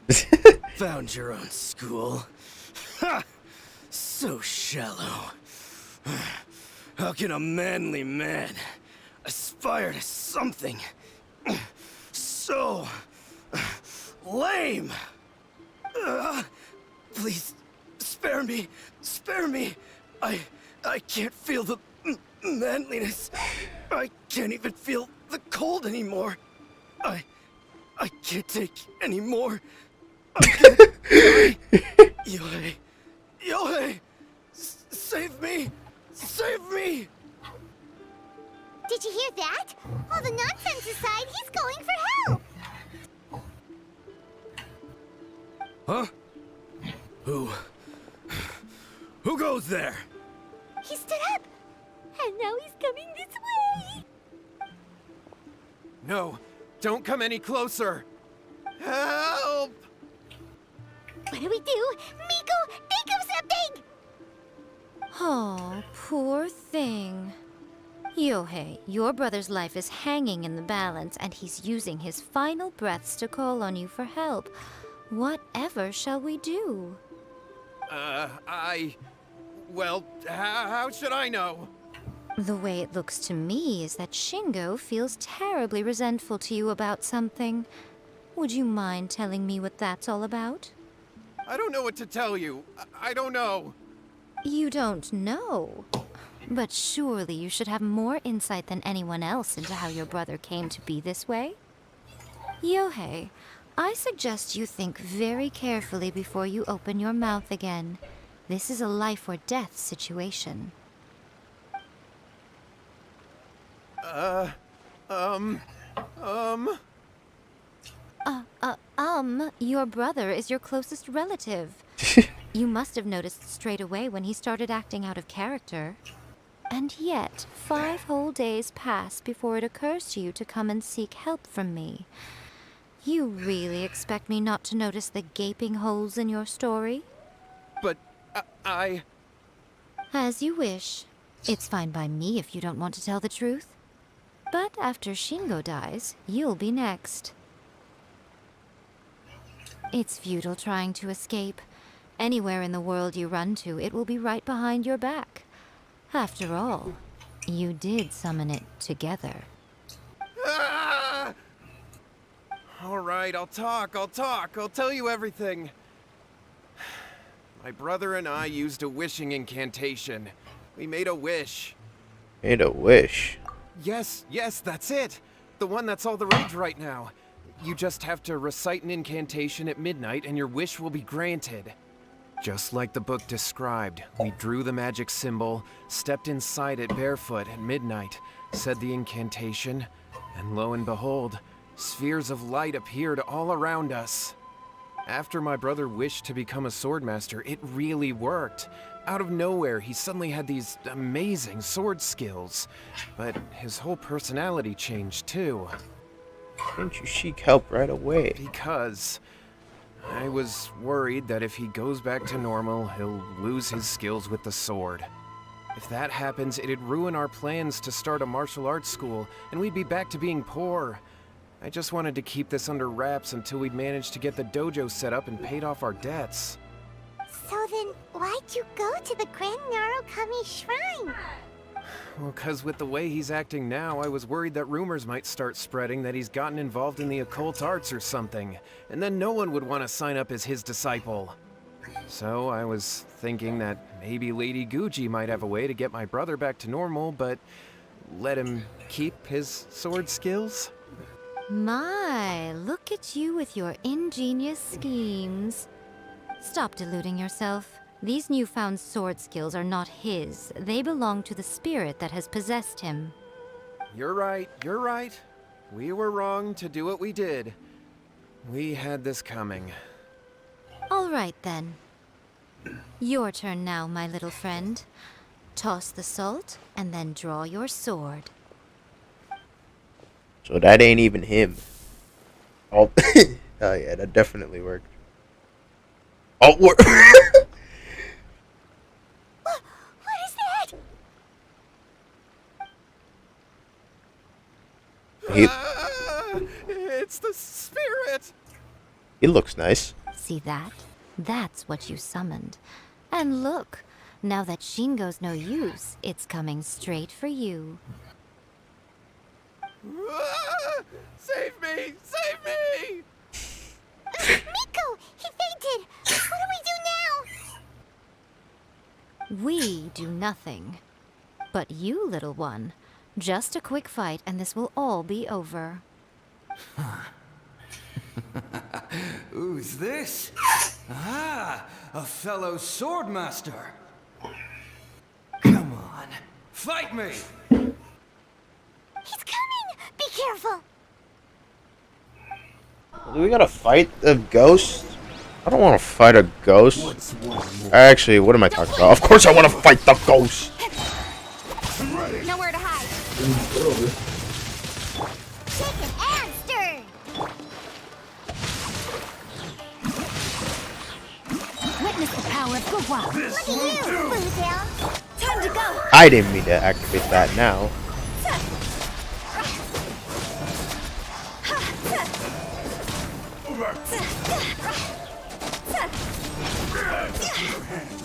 Found your own school. Ha! So shallow. How can a manly man aspire to something so lame? Please, spare me. Spare me. I can't feel the manliness. I can't even feel the cold anymore. I can't take any more. I'm gonna die. Yohei, save me. Save me! Did you hear that? All the nonsense aside, he's going for help! Huh? Who goes there? He stood up! And now he's coming this way! No, don't come any closer! Help! What do we do? Miko, think of something! Oh, poor thing. Yohei, your brother's life is hanging in the balance, and he's using his final breaths to call on you for help. Whatever shall we do? Well, how should I know? The way it looks to me is that Shingo feels terribly resentful to you about something. Would you mind telling me what that's all about? I don't know what to tell you. I don't know. You don't know? But surely you should have more insight than anyone else into how your brother came to be this way? Yohei, I suggest you think very carefully before you open your mouth again. This is a life or death situation. Your brother is your closest relative. You must have noticed straight away when he started acting out of character. And yet, 5 whole days pass before it occurs to you to come and seek help from me. You really expect me not to notice the gaping holes in your story? But, I... As you wish. It's fine by me if you don't want to tell the truth. But after Shingo dies, you'll be next. It's futile trying to escape. Anywhere in the world you run to, it will be right behind your back. After all, you did summon it together. Ah! All right, I'll talk. I'll tell you everything. My brother and I used a wishing incantation. We made a wish. Made a wish? Yes, that's it. The one that's all the rage right now. You just have to recite an incantation at midnight and your wish will be granted. Just like the book described, we drew the magic symbol, stepped inside it barefoot at midnight, said the incantation, and lo and behold, spheres of light appeared all around us. After my brother wished to become a swordmaster, it really worked. Out of nowhere, he suddenly had these amazing sword skills, but his whole personality changed too. Didn't you seek help right away? Because I was worried that if he goes back to normal, he'll lose his skills with the sword. If that happens, it'd ruin our plans to start a martial arts school, and we'd be back to being poor. I just wanted to keep this under wraps until we'd managed to get the dojo set up and paid off our debts. So then, why'd you go to the Grand Narukami Shrine? Well, 'cause with the way he's acting now, I was worried that rumors might start spreading that he's gotten involved in the occult arts or something, and then no one would want to sign up as his disciple. So I was thinking that maybe Lady Guji might have a way to get my brother back to normal, but let him keep his sword skills? My, look at you with your ingenious schemes. Stop deluding yourself. These newfound sword skills are not his. They belong to the spirit that has possessed him. You're right, you're right. We were wrong to do what we did. We had this coming. All right, then. Your turn now, my little friend. Toss the salt, and then draw your sword. So that ain't even him. Oh, oh yeah, that definitely worked. Oh, What is that? It's the spirit! He looks nice. See that? That's what you summoned. And look, now that Shingo's no use, it's coming straight for you. Save me! Save me! Miko! He fainted! What do we do now? We do nothing. But you, little one, just a quick fight and this will all be over. Who's this? Ah, a fellow swordmaster. Come on, fight me! He's coming! Be careful! Do we gotta fight the ghost? I don't want to fight a ghost. Actually, what am I talking about? Of course I want to fight the ghost! Nowhere to hide. Shaken and stirred. Witness the power of Gugwa. Look at you, Bluetail. Time to go. I didn't mean to activate that now.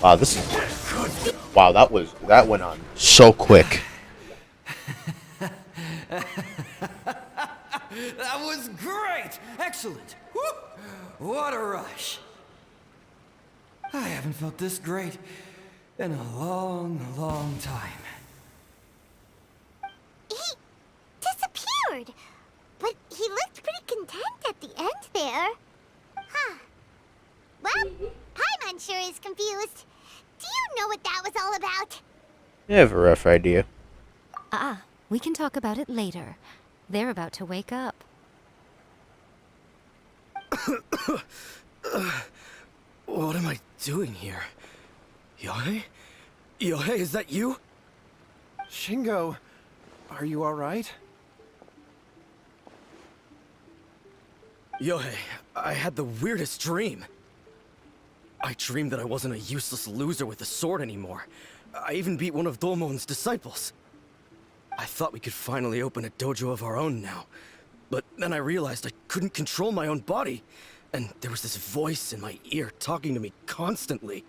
Wow, this is... Wow, that went on so quick. That was great! Excellent! Woo! What a rush! I haven't felt this great in a long, long time. He disappeared. But he looked pretty content at the end there. Huh. Well, Paimon sure is confused. Do you know what that was all about? I have a rough idea. We can talk about it later. They're about to wake up. What am I doing here? Yae? Yae, is that you? Shingo, are you alright? Yae, I had the weirdest dream. I dreamed that I wasn't a useless loser with a sword anymore. I even beat one of Domon's disciples. I thought we could finally open a dojo of our own now. But then I realized I couldn't control my own body. And there was this voice in my ear talking to me constantly.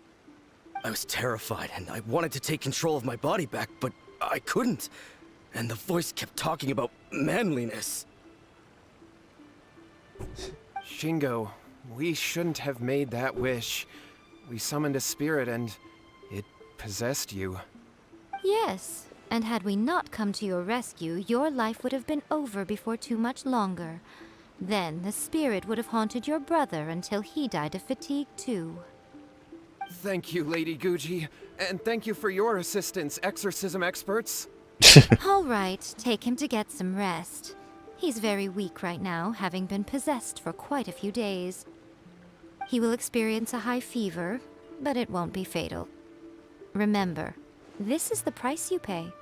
I was terrified and I wanted to take control of my body back, but I couldn't. And the voice kept talking about manliness. Shingo, we shouldn't have made that wish. We summoned a spirit and it possessed you. Yes, and had we not come to your rescue, your life would have been over before too much longer. Then the spirit would have haunted your brother until he died of fatigue too. Thank you, Lady Guji. And thank you for your assistance, exorcism experts. All right, take him to get some rest. He's very weak right now, having been possessed for quite a few days. He will experience a high fever, but it won't be fatal. Remember, this is the price you pay.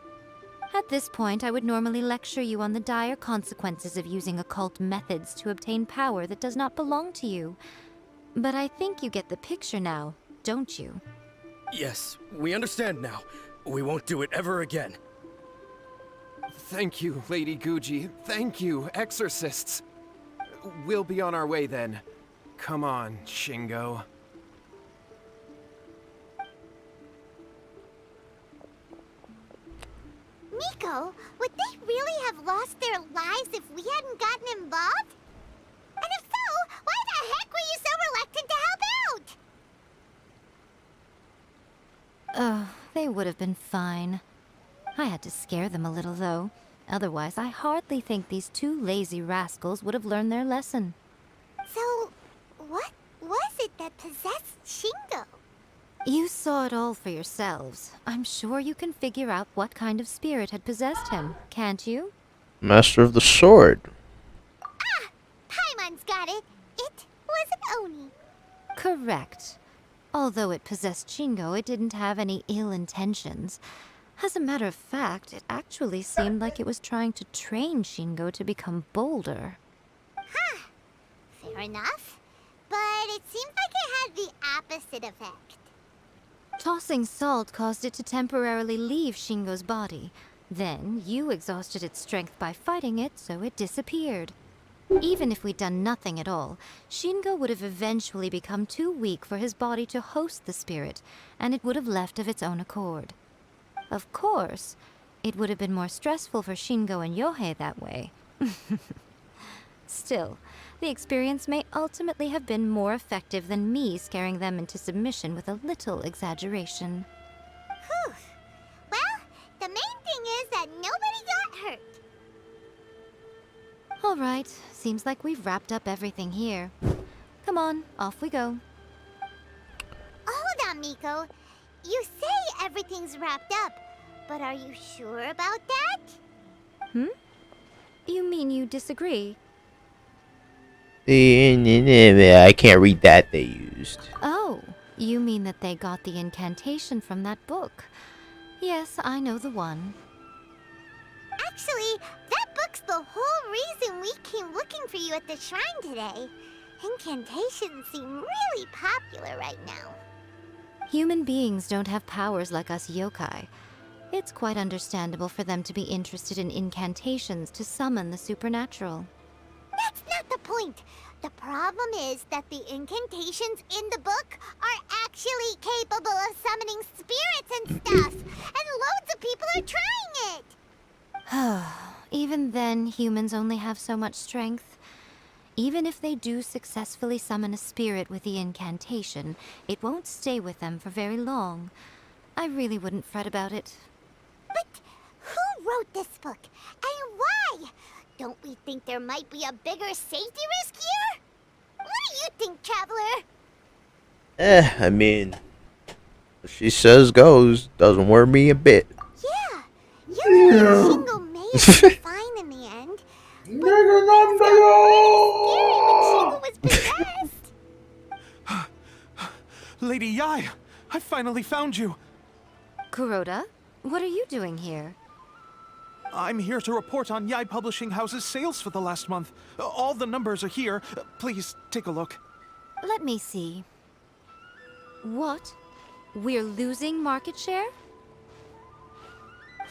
At this point, I would normally lecture you on the dire consequences of using occult methods to obtain power that does not belong to you. But I think you get the picture now, don't you? Yes, we understand now. We won't do it ever again. Thank you, Lady Guji. Thank you, exorcists. We'll be on our way then. Come on, Shingo. Miko, would they really have lost their lives if we hadn't gotten involved? And if so, why the heck were you so reluctant to help out? Oh, they would have been fine. I had to scare them a little, though. Otherwise, I hardly think these two lazy rascals would have learned their lesson. So, what was it that possessed Shingo? You saw it all for yourselves. I'm sure you can figure out what kind of spirit had possessed him, can't you? Master of the Sword. Ah! Paimon's got it. It was an Oni. Correct. Although it possessed Shingo, it didn't have any ill intentions. As a matter of fact, it actually seemed like it was trying to train Shingo to become bolder. Huh. Fair enough. But it seems like it had the opposite effect. Tossing salt caused it to temporarily leave Shingo's body. Then, you exhausted its strength by fighting it, so it disappeared. Even if we'd done nothing at all, Shingo would have eventually become too weak for his body to host the spirit, and it would have left of its own accord. Of course, it would have been more stressful for Shingo and Yohei that way. Still, the experience may ultimately have been more effective than me scaring them into submission with a little exaggeration. Whew. Well, the main thing is that nobody got hurt. All right, seems like we've wrapped up everything here. Come on, off we go. Hold on, Miko. You say everything's wrapped up, but are you sure about that? You mean you disagree? I can't read that they used. Oh, you mean that they got the incantation from that book. Yes, I know the one. Actually, that book's the whole reason we came looking for you at the shrine today. Incantations seem really popular right now. Human beings don't have powers like us yokai. It's quite understandable for them to be interested in incantations to summon the supernatural. That's not the point. The problem is that the incantations in the book are actually capable of summoning spirits and stuff. And loads of people are trying it. Even then, humans only have so much strength. Even if they do successfully summon a spirit with the incantation, it won't stay with them for very long. I really wouldn't fret about it. But who wrote this book? And why? Don't we think there might be a bigger safety risk here? What do you think, Traveler? I mean, what she says goes. Doesn't worry me a bit. Yeah, you and Shingo may have been fine in the end. But it got pretty scary when Shingo was possessed. Lady Yae, I finally found you. Kuroda, what are you doing here? I'm here to report on Yae Publishing House's sales for the last month. All the numbers are here. Please, take a look. Let me see. What? We're losing market share?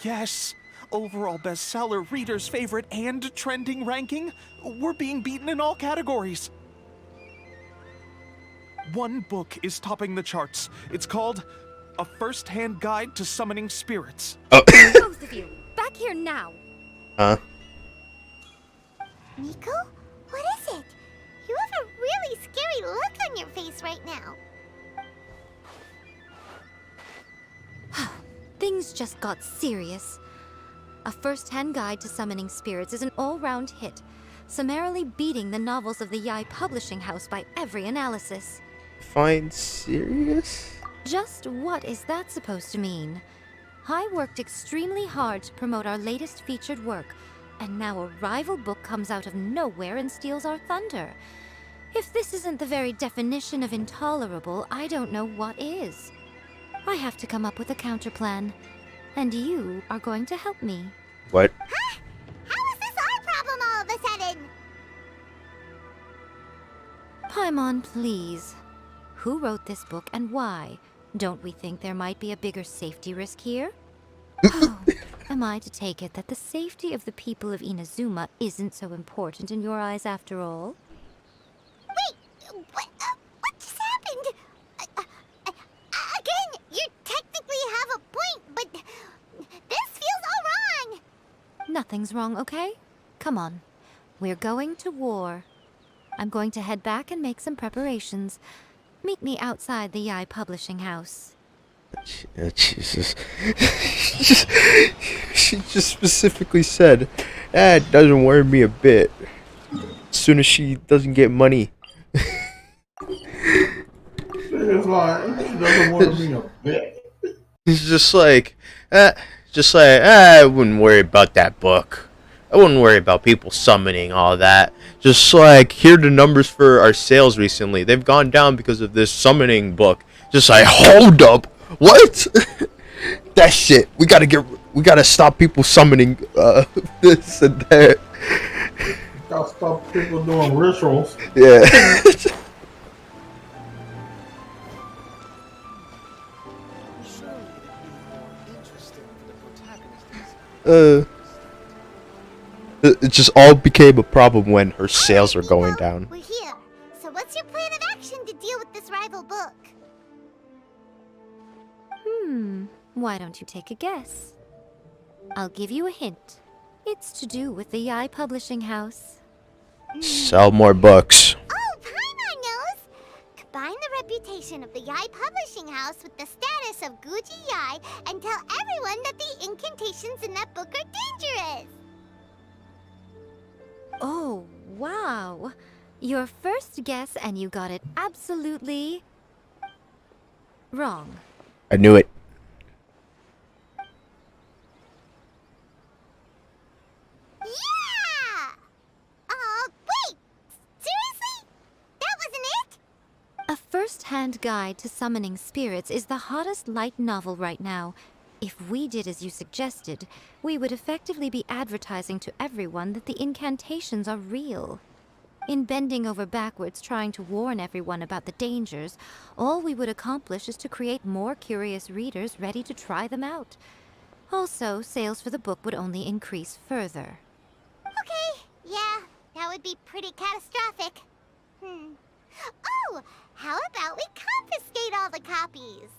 Yes. Overall bestseller, reader's favorite, and trending ranking. We're being beaten in all categories. One book is topping the charts. It's called A First-Hand Guide to Summoning Spirits. Oh. Both of you, back here now. Huh? Miko? What is it? You have a really scary look on your face right now. Things just got serious. A First-Hand Guide to Summoning Spirits is an all-round hit, summarily beating the novels of the Yae Publishing House by every analysis. Fine, serious? Just what is that supposed to mean? I worked extremely hard to promote our latest featured work, and now a rival book comes out of nowhere and steals our thunder. If this isn't the very definition of intolerable, I don't know what is. I have to come up with a counterplan, and you are going to help me. What? Huh? How is this our problem all of a sudden? Paimon, please. Who wrote this book and why? Don't we think there might be a bigger safety risk here? Oh, am I to take it that the safety of the people of Inazuma isn't so important in your eyes after all? Wait, what just happened? Again, you technically have a point, but this feels all wrong. Nothing's wrong, okay? Come on. We're going to war. I'm going to head back and make some preparations. Meet me outside the Yae publishing house. Jesus. She just specifically said, it doesn't worry me a bit. As soon as she doesn't get money. It's like, she doesn't want me a bit. It's just like, I wouldn't worry about that book. I wouldn't worry about people summoning all that. Just like, here are the numbers for our sales recently. They've gone down because of this summoning book. Just like, hold up. What? That shit. We gotta stop people summoning this and that. Gotta stop people doing rituals. Yeah. It just all became a problem when her sales were going down. We're here. So what's your plan of action to deal with this rival book? Why don't you take a guess? I'll give you a hint. It's to do with the Yae publishing house. Sell more books. Oh, Paimon knows! Combine the reputation of the Yae publishing house with the status of Guji Yae and tell everyone that the incantations in that book are dangerous! Oh, wow. Your first guess and you got it absolutely wrong. I knew it. Yeah! Wait! Seriously? That wasn't it? A first-hand guide to summoning spirits is the hottest light novel right now. If we did as you suggested, we would effectively be advertising to everyone that the incantations are real. In bending over backwards trying to warn everyone about the dangers, all we would accomplish is to create more curious readers ready to try them out. Also, sales for the book would only increase further. Okay, yeah, that would be pretty catastrophic. Oh, how about we confiscate all the copies?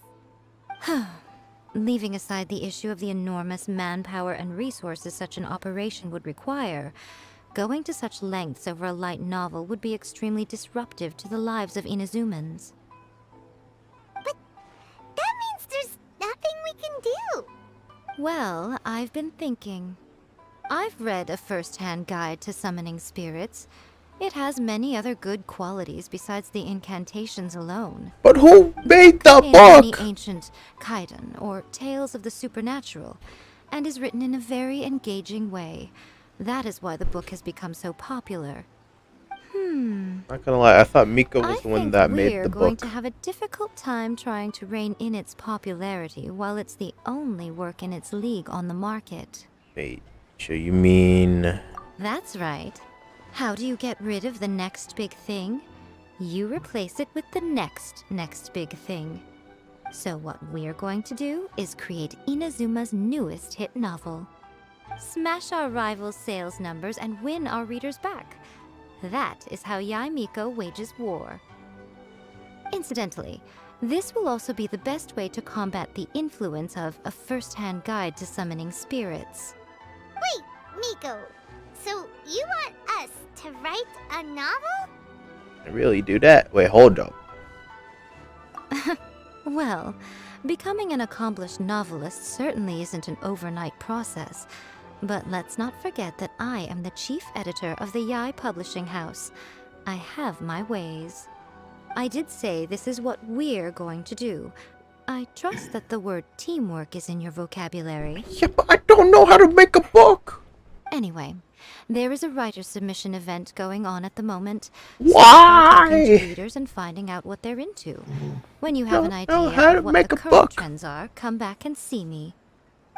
Leaving aside the issue of the enormous manpower and resources such an operation would require, going to such lengths over a light novel would be extremely disruptive to the lives of Inazumans. But that means there's nothing we can do. Well, I've been thinking. I've read a first-hand guide to summoning spirits. It has many other good qualities besides the incantations alone. But who made the Many book? ancient kaiden, or tales of the supernatural, and is written in a very engaging way. That is why the book has become so popular. Not gonna lie, I thought Miko was the one that made the We're going book. to have a difficult time trying to rein in its popularity while it's the only work in its league on the market. Wait, so you mean... That's right. How do you get rid of the next big thing? You replace it with the next big thing. So what we're going to do is create Inazuma's newest hit novel. Smash our rival's sales numbers and win our readers back. That is how Yae Miko wages war. Incidentally, this will also be the best way to combat the influence of a first-hand guide to summoning spirits. Wait, Miko, so you want us to write a novel? I really do that? Wait, hold up. Well, becoming an accomplished novelist certainly isn't an overnight process. But let's not forget that I am the chief editor of the Yae publishing house. I have my ways. I did say this is what we're going to do, I trust that the word teamwork is in your vocabulary. Yeah, but I don't know how to make a book. Anyway, there is a writer submission event going on at the moment. Why? So talking to readers and finding out what they're into. When you have an idea of what the current trends are, come back and see me.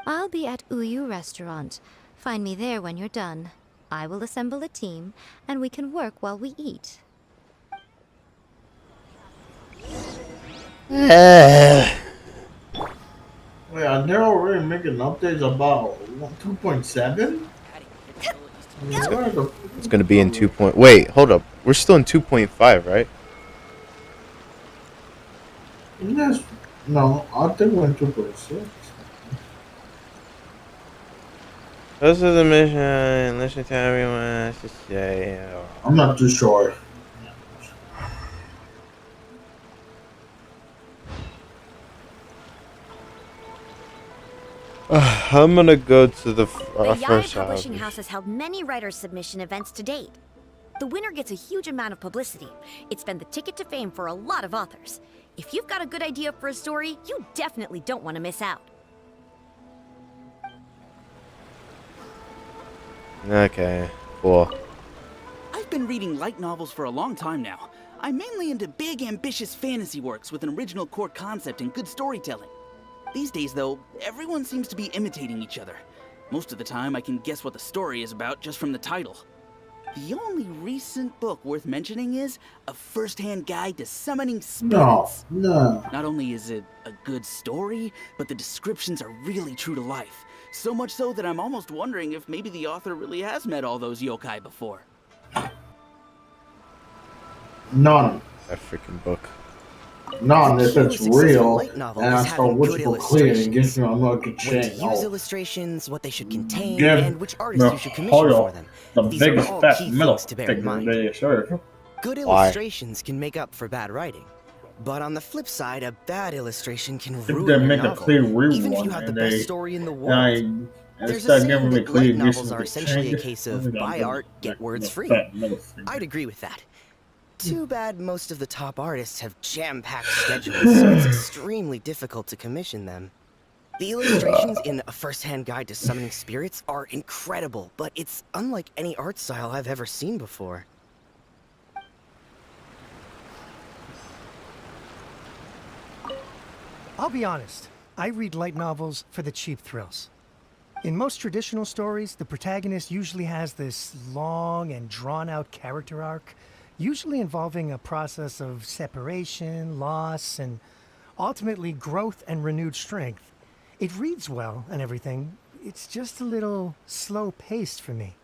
I'll be at Uyu Restaurant. Find me there when you're done. I will assemble a team, and we can work while we eat. Wait, are they already making updates about 2.7? It's gonna be in 2. Wait, hold up. We're still in 2.5, right? Yes. No, I think we're in 2.6. This is the mission. Listen to everyone has to say. I'm not too sure. I'm gonna go to the The Yae first Publishing house. House has held many writer submission events to date. The winner gets a huge amount of publicity. It's been the ticket to fame for a lot of authors. If you've got a good idea for a story, you definitely don't want to miss out. Okay, cool. I've been reading light novels for a long time now. I'm mainly into big, ambitious fantasy works with an original core concept and good storytelling. These days, though, everyone seems to be imitating each other. Most of the time, I can guess what the story is about just from the title. The only recent book worth mentioning is A First-Hand Guide to Summoning Spirits. No. Not only is it a good story, but the descriptions are really true to life. So much so that I'm almost wondering if maybe the author really has met all those yokai before. None. That freaking book. None, if it's real, and I is saw having which good book clear and gives me a look at When to change. use illustrations, what they should contain, Give and which artist you should commission for them. the These are biggest all fat key middle things to bear in finger mind. they serve. Good Why? illustrations can make up for bad writing. But on the flip side, a bad illustration can If ruin they your make a novel, clear real even if one you have the and best they, story in the and world. There's a instead of saying giving me that clear light novels additions are to essentially a change, case I'm of gonna buy do art, like get words the free. fat middle finger. I'd agree with that. Too bad most of the top artists have jam-packed schedules, so it's extremely difficult to commission them. The illustrations in A First-Hand Guide to Summoning Spirits are incredible, but it's unlike any art style I've ever seen before. I'll be honest, I read light novels for the cheap thrills. In most traditional stories, the protagonist usually has this long and drawn-out character arc, usually involving a process of separation, loss, and ultimately growth and renewed strength. It reads well and everything, it's just a little slow-paced for me.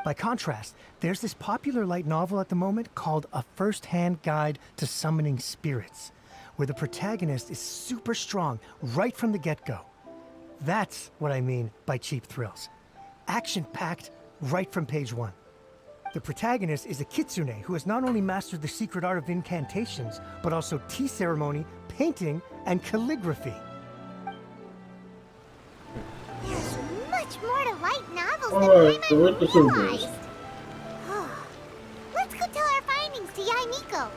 By contrast, there's this popular light novel at the moment called A First-Hand Guide to Summoning Spirits, where the protagonist is super strong right from the get-go. That's what I mean by cheap thrills. Action-packed right from page one. The protagonist is a kitsune who has not only mastered the secret art of incantations, but also tea ceremony, painting, and calligraphy. There's much more to light novels Alright, than so I what the might soup realize. is? Let's go tell our findings to Yae Miko.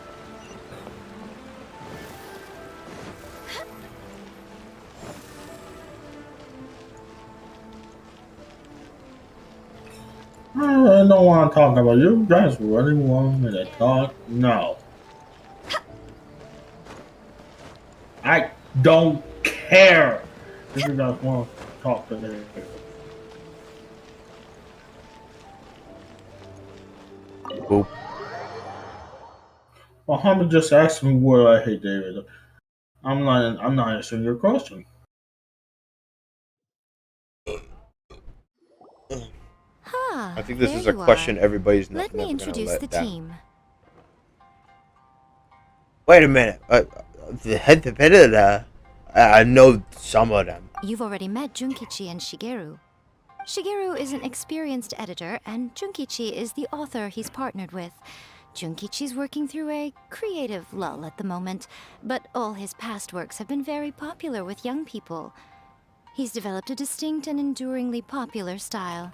I don't want to talk about you guys really want me to talk? No. I don't care if you guys want to talk to me. Boop. Muhammad just asked me what I hate, David. I'm not answering your question. I think this there is a you question are. everybody's Let me never gonna introduce let the down. team. Wait a minute. I know some of them. You've already met Junkichi and Shigeru. Shigeru is an experienced editor, and Junkichi is the author he's partnered with. Junkichi's working through a creative lull at the moment, but all his past works have been very popular with young people. He's developed a distinct and enduringly popular style.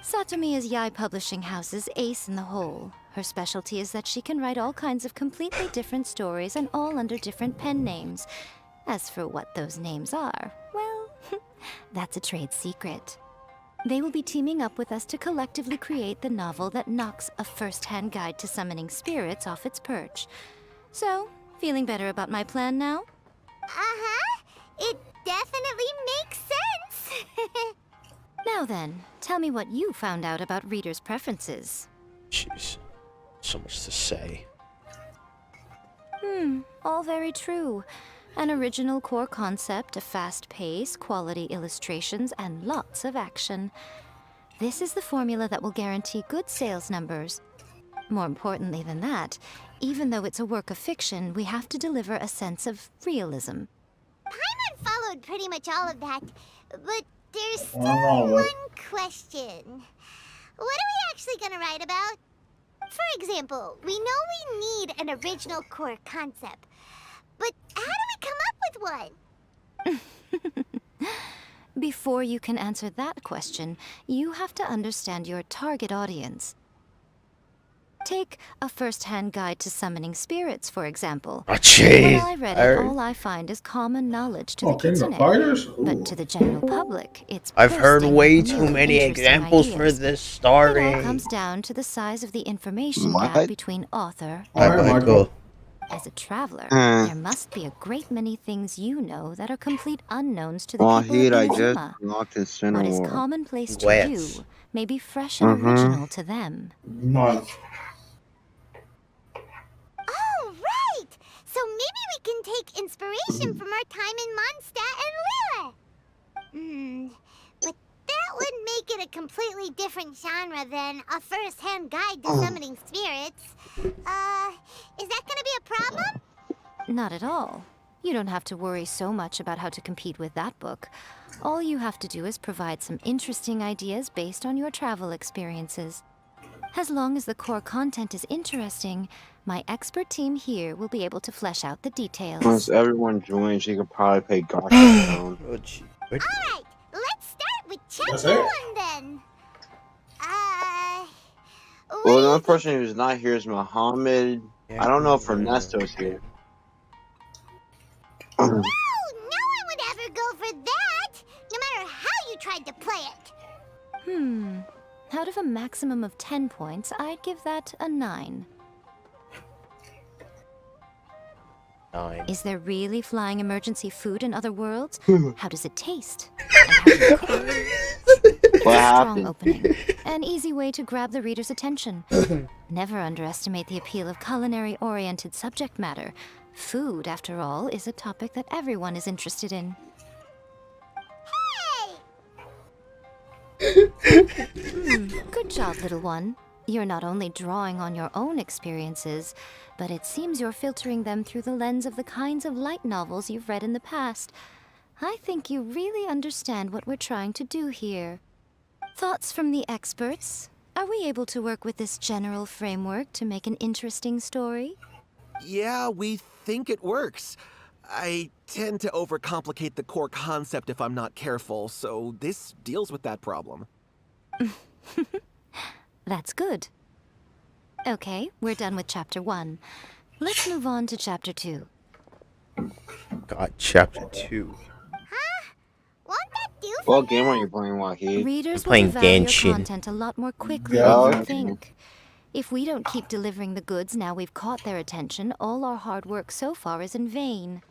Satomi is Yae Publishing House's ace in the hole. Her specialty is that she can write all kinds of completely different stories and all under different pen names. As for what those names are, well, that's a trade secret. They will be teaming up with us to collectively create the novel that knocks a first-hand guide to summoning spirits off its perch. So, feeling better about my plan now? Uh-huh. It definitely makes sense. Now then, tell me what you found out about readers' preferences. Jeez. So much to say. All very true. An original core concept, a fast pace, quality illustrations, and lots of action. This is the formula that will guarantee good sales numbers. More importantly than that, even though it's a work of fiction, we have to deliver a sense of realism. Paimon followed pretty much all of that, but there's still one question. What are we actually gonna write about? For example, we know we need an original core concept, but how do we come up with one? Before you can answer that question, you have to understand your target audience. Take a first-hand guide to summoning spirits, for example. Oh, jeez. When I read it, all I find is common knowledge to the kitsune. But to the general public, it's I've heard bursting way with too new, many interesting examples for ideas. this It story. all comes down to the size of the information What? gap between author Hi, and reader. Michael. As a traveler, there must be a great many things you know that are complete unknowns to the people of Inazuma. Locked in What is Cinewar. commonplace to Wet. you may be fresh and original to them. Nice. Oh, right! So maybe we can take inspiration from our time in Mondstadt and Lille. But that would make it a completely different genre than a first-hand guide to summoning spirits. Is that gonna be a problem? Not at all. You don't have to worry so much about how to compete with that book. All you have to do is provide some interesting ideas based on your travel experiences. As long as the core content is interesting, my expert team here will be able to flesh out the details. Once everyone joins, you could probably pay Gotcha down. Alright, let's start with That's chapter it? 1 then. Well, the only person who's not here is Muhammad. I don't know if Ernesto's here. No one would ever go for that, no matter how you tried to play it. Out of a maximum of 10 points, I'd give that a 9. 9. Is there really flying emergency food in other worlds? How does it taste? And how do you cook it? It's What a strong happened? opening. An easy way to grab the reader's attention. Never underestimate the appeal of culinary-oriented subject matter. Food, after all, is a topic that everyone is interested in. Good job, little one. You're not only drawing on your own experiences, but it seems you're filtering them through the lens of the kinds of light novels you've read in the past. I think you really understand what we're trying to do here. Thoughts from the experts? Are we able to work with this general framework to make an interesting story? Yeah, we think it works. I tend to overcomplicate the core concept if I'm not careful, so this deals with that problem. That's good. Okay, we're done with chapter 1. Let's move on to chapter 2. God, chapter 2. What game are you playing, Wahid? Readers will playing devour your Genshin. content a lot more quickly Yeah, than you okay. think. If we don't keep delivering the goods now we've caught their attention, all our hard work so far is in vain.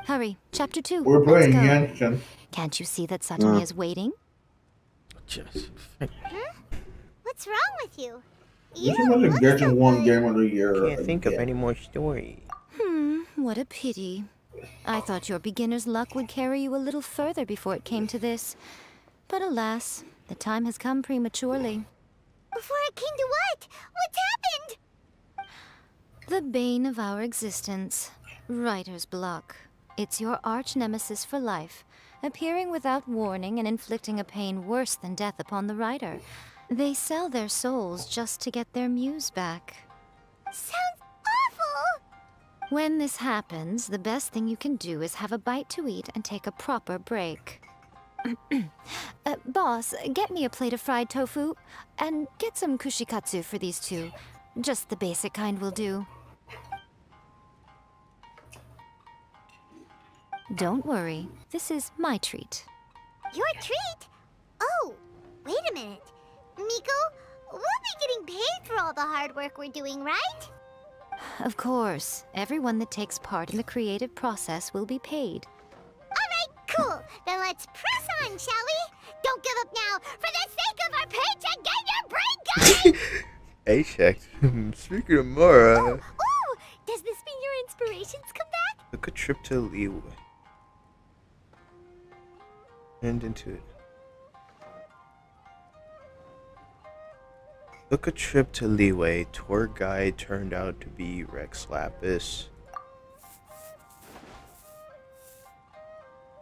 Hurry, chapter 2. We're let's playing go. Genshin. Can't you see that Satomi Yeah. is waiting? What's wrong with you? This is the Genshin 1 game of the year. Can't think of any more story. What a pity. I thought your beginner's luck would carry you a little further before it came to this. But alas, the time has come prematurely. Before it came to what? What's happened? The bane of our existence. Writer's block. It's your arch nemesis for life, appearing without warning and inflicting a pain worse than death upon the writer. They sell their souls just to get their muse back. Sounds awful! When this happens, the best thing you can do is have a bite to eat and take a proper break. Boss, get me a plate of fried tofu, and get some kushikatsu for these two. Just the basic kind will do. Don't worry, this is my treat. Your treat? Oh, wait a minute. Miko, we'll be getting paid for all the hard work we're doing, right? Of course, everyone that takes part in the creative process will be paid. Alright, cool. Then let's press on, shall we? Don't give up now. For the sake of our paycheck, get your brain going! Paycheck. Speaking of Mora, Ooh, does this mean your inspirations come back? took a trip to Leeway. And into it. Took a trip to Leeway. Tour guide turned out to be Rex Lapis.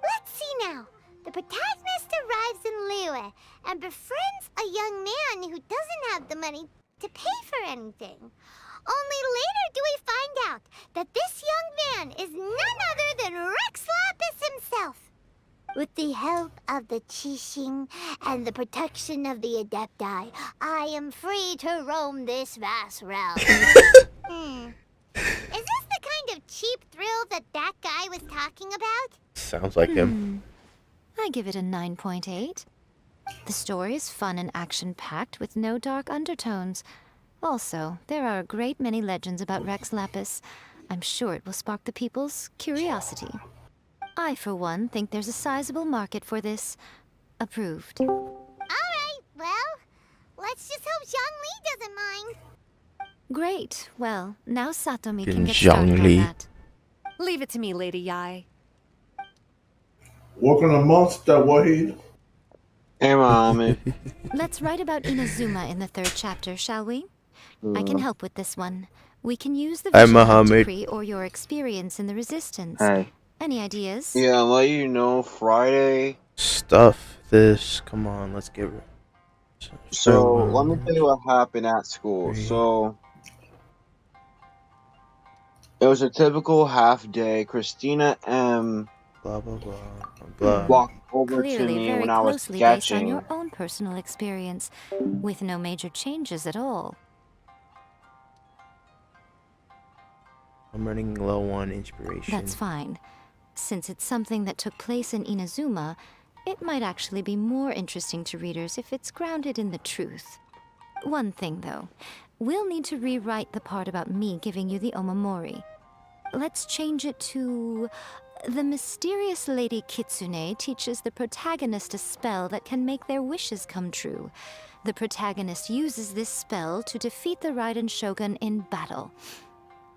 Let's see now. The protagonist arrives in Liyue and befriends a young man who doesn't have the money to pay for anything. Only later do we find out that this young man is none other than Rex Lapis himself. With the help of the Qixing and the protection of the Adepti, I am free to roam this vast realm. Is this the kind of cheap thrill that guy was talking about? Sounds like him. I give it a 9.8. The story is fun and action-packed with no dark undertones. Also, there are a great many legends about Rex Lapis. I'm sure it will spark the people's curiosity. I, for one, think there's a sizable market for this. Approved. Alright, well, let's just hope Zhongli doesn't mind. Great. Well, now Satomi Fucking can get started Zhongli. on that. Leave it to me, Lady Yae. Working amongst that Wahid. Hey, Mommy. Let's write about Inazuma in the 3rd chapter, shall we? I can help with this one. We can use the Hi, vision of Muhammad. decree or your experience in the resistance. Hey. Any ideas? Yeah, I'll let you know Friday. Stuff this. Come on, let's get rid. So, let me tell you what happened at school. So, it was a typical half day. Christina M. Blah blah blah blah. walked over to Clearly me very when I was closely based on sketching. your own personal experience, with no major changes at all. I'm running low on inspiration. That's fine. Since it's something that took place in Inazuma, it might actually be more interesting to readers if it's grounded in the truth. One thing, though. We'll need to rewrite the part about me giving you the Omamori. Let's change it to... The mysterious Lady Kitsune teaches the protagonist a spell that can make their wishes come true. The protagonist uses this spell to defeat the Raiden Shogun in battle.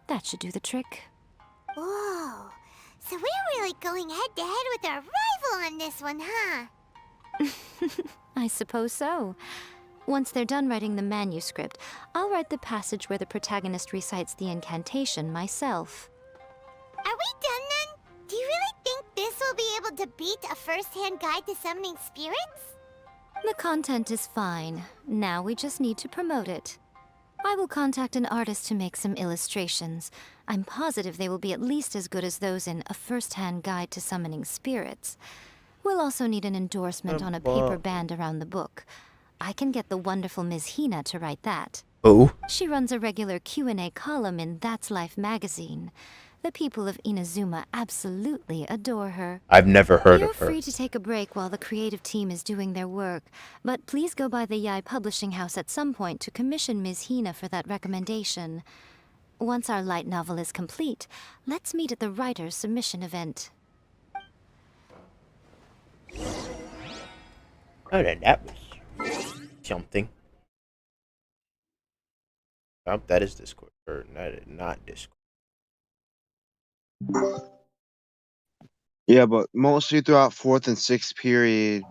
That should do the trick. Whoa, so we're really going head-to-head with our rival on this one, huh? I suppose so. Once they're done writing the manuscript, I'll write the passage where the protagonist recites the incantation myself. Are we done then? Do you really think this will be able to beat a first-hand guide to summoning spirits? The content is fine. Now we just need to promote it. I will contact an artist to make some illustrations. I'm positive they will be at least as good as those in A First-Hand Guide to Summoning Spirits. We'll also need an endorsement on a paper band around the book. I can get the wonderful Ms. Hina to write that. Oh? She runs a regular Q&A column in That's Life magazine. The people of Inazuma absolutely adore her. I've never heard You're of her. free to take a break while the creative team is doing their work, but please go by the Yae Publishing House at some point to commission Ms. Hina for that recommendation. Once our light novel is complete, let's meet at the writer's submission event. Oh, then that was something. Oh, that is Discord. Or not Discord. Yeah, but mostly throughout 4th and 6th period.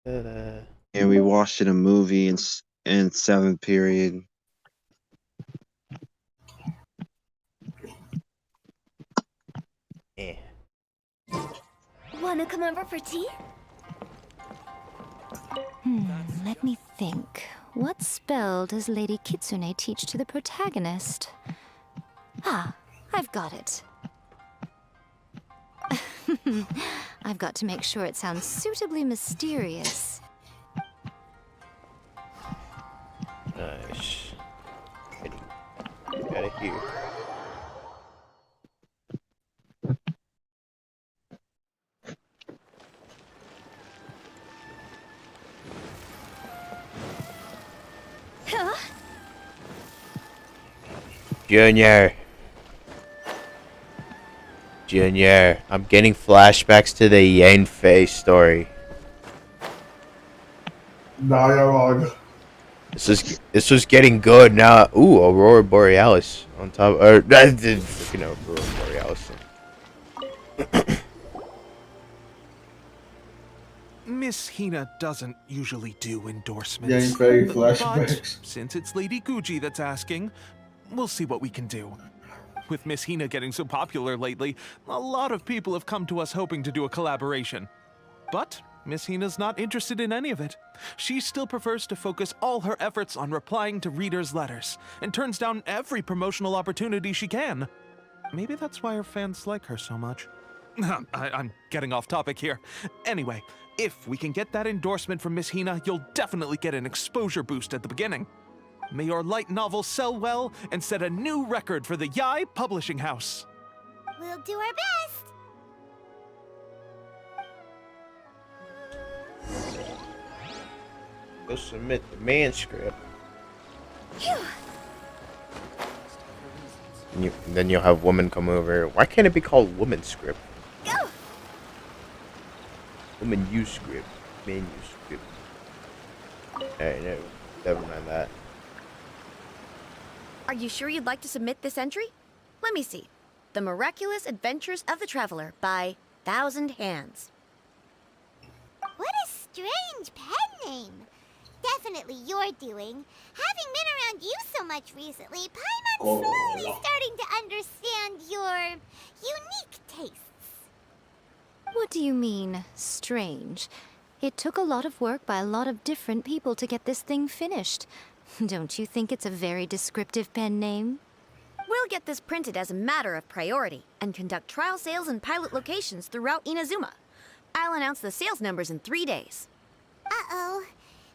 Yeah, we watched it a movie in 7th period. Yeah. Wanna come over for tea? Let me think. What spell does Lady Kitsune teach to the protagonist? Ah, I've got it. I've got to make sure it sounds suitably mysterious. Nice. out of here. Huh? Junior, I'm getting flashbacks to the Yae story. Nah, you're wrong. This was getting good now. Ooh, Aurora Borealis on top. Or freaking Aurora Borealis. Miss Hina doesn't usually do endorsements. Yeah, he's very But flashbacks. since it's Lady Gucci that's asking, we'll see what we can do. With Miss Hina getting so popular lately, a lot of people have come to us hoping to do a collaboration. But Miss Hina's not interested in any of it. She still prefers to focus all her efforts on replying to readers' letters, and turns down every promotional opportunity she can. Maybe that's why her fans like her so much. I'm getting off topic here. Anyway, if we can get that endorsement from Miss Hina, you'll definitely get an exposure boost at the beginning. May your light novel sell well and set a new record for the Yae Publishing House. We'll do our best. Go submit the manuscript. Phew. And then you'll have woman come over. Why can't it be called woman script? Go. Woman U script. Manuscript. Alright, no. Never mind that. Are you sure you'd like to submit this entry? Let me see. The Miraculous Adventures of the Traveler by Thousand Hands. What a strange pen name. Definitely your doing. Having been around you so much recently, Paimon's slowly starting to understand your unique tastes. What do you mean, strange? It took a lot of work by a lot of different people to get this thing finished. Don't you think it's a very descriptive pen name? We'll get this printed as a matter of priority and conduct trial sales in pilot locations throughout Inazuma. I'll announce the sales numbers in 3 days. Uh-oh.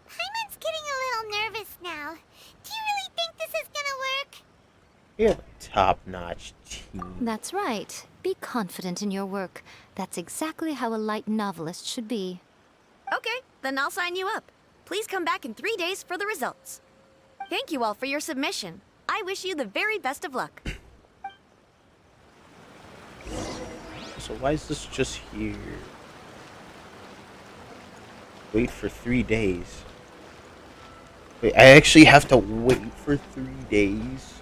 Paimon's getting a little nervous now. Do you really think this is gonna work? You have a top-notch team. That's right. Be confident in your work. That's exactly how a light novelist should be. Okay, then I'll sign you up. Please come back in 3 days for the results. Thank you all for your submission. I wish you the very best of luck. So why is this just here? Wait for 3 days. Wait, I actually have to wait for 3 days?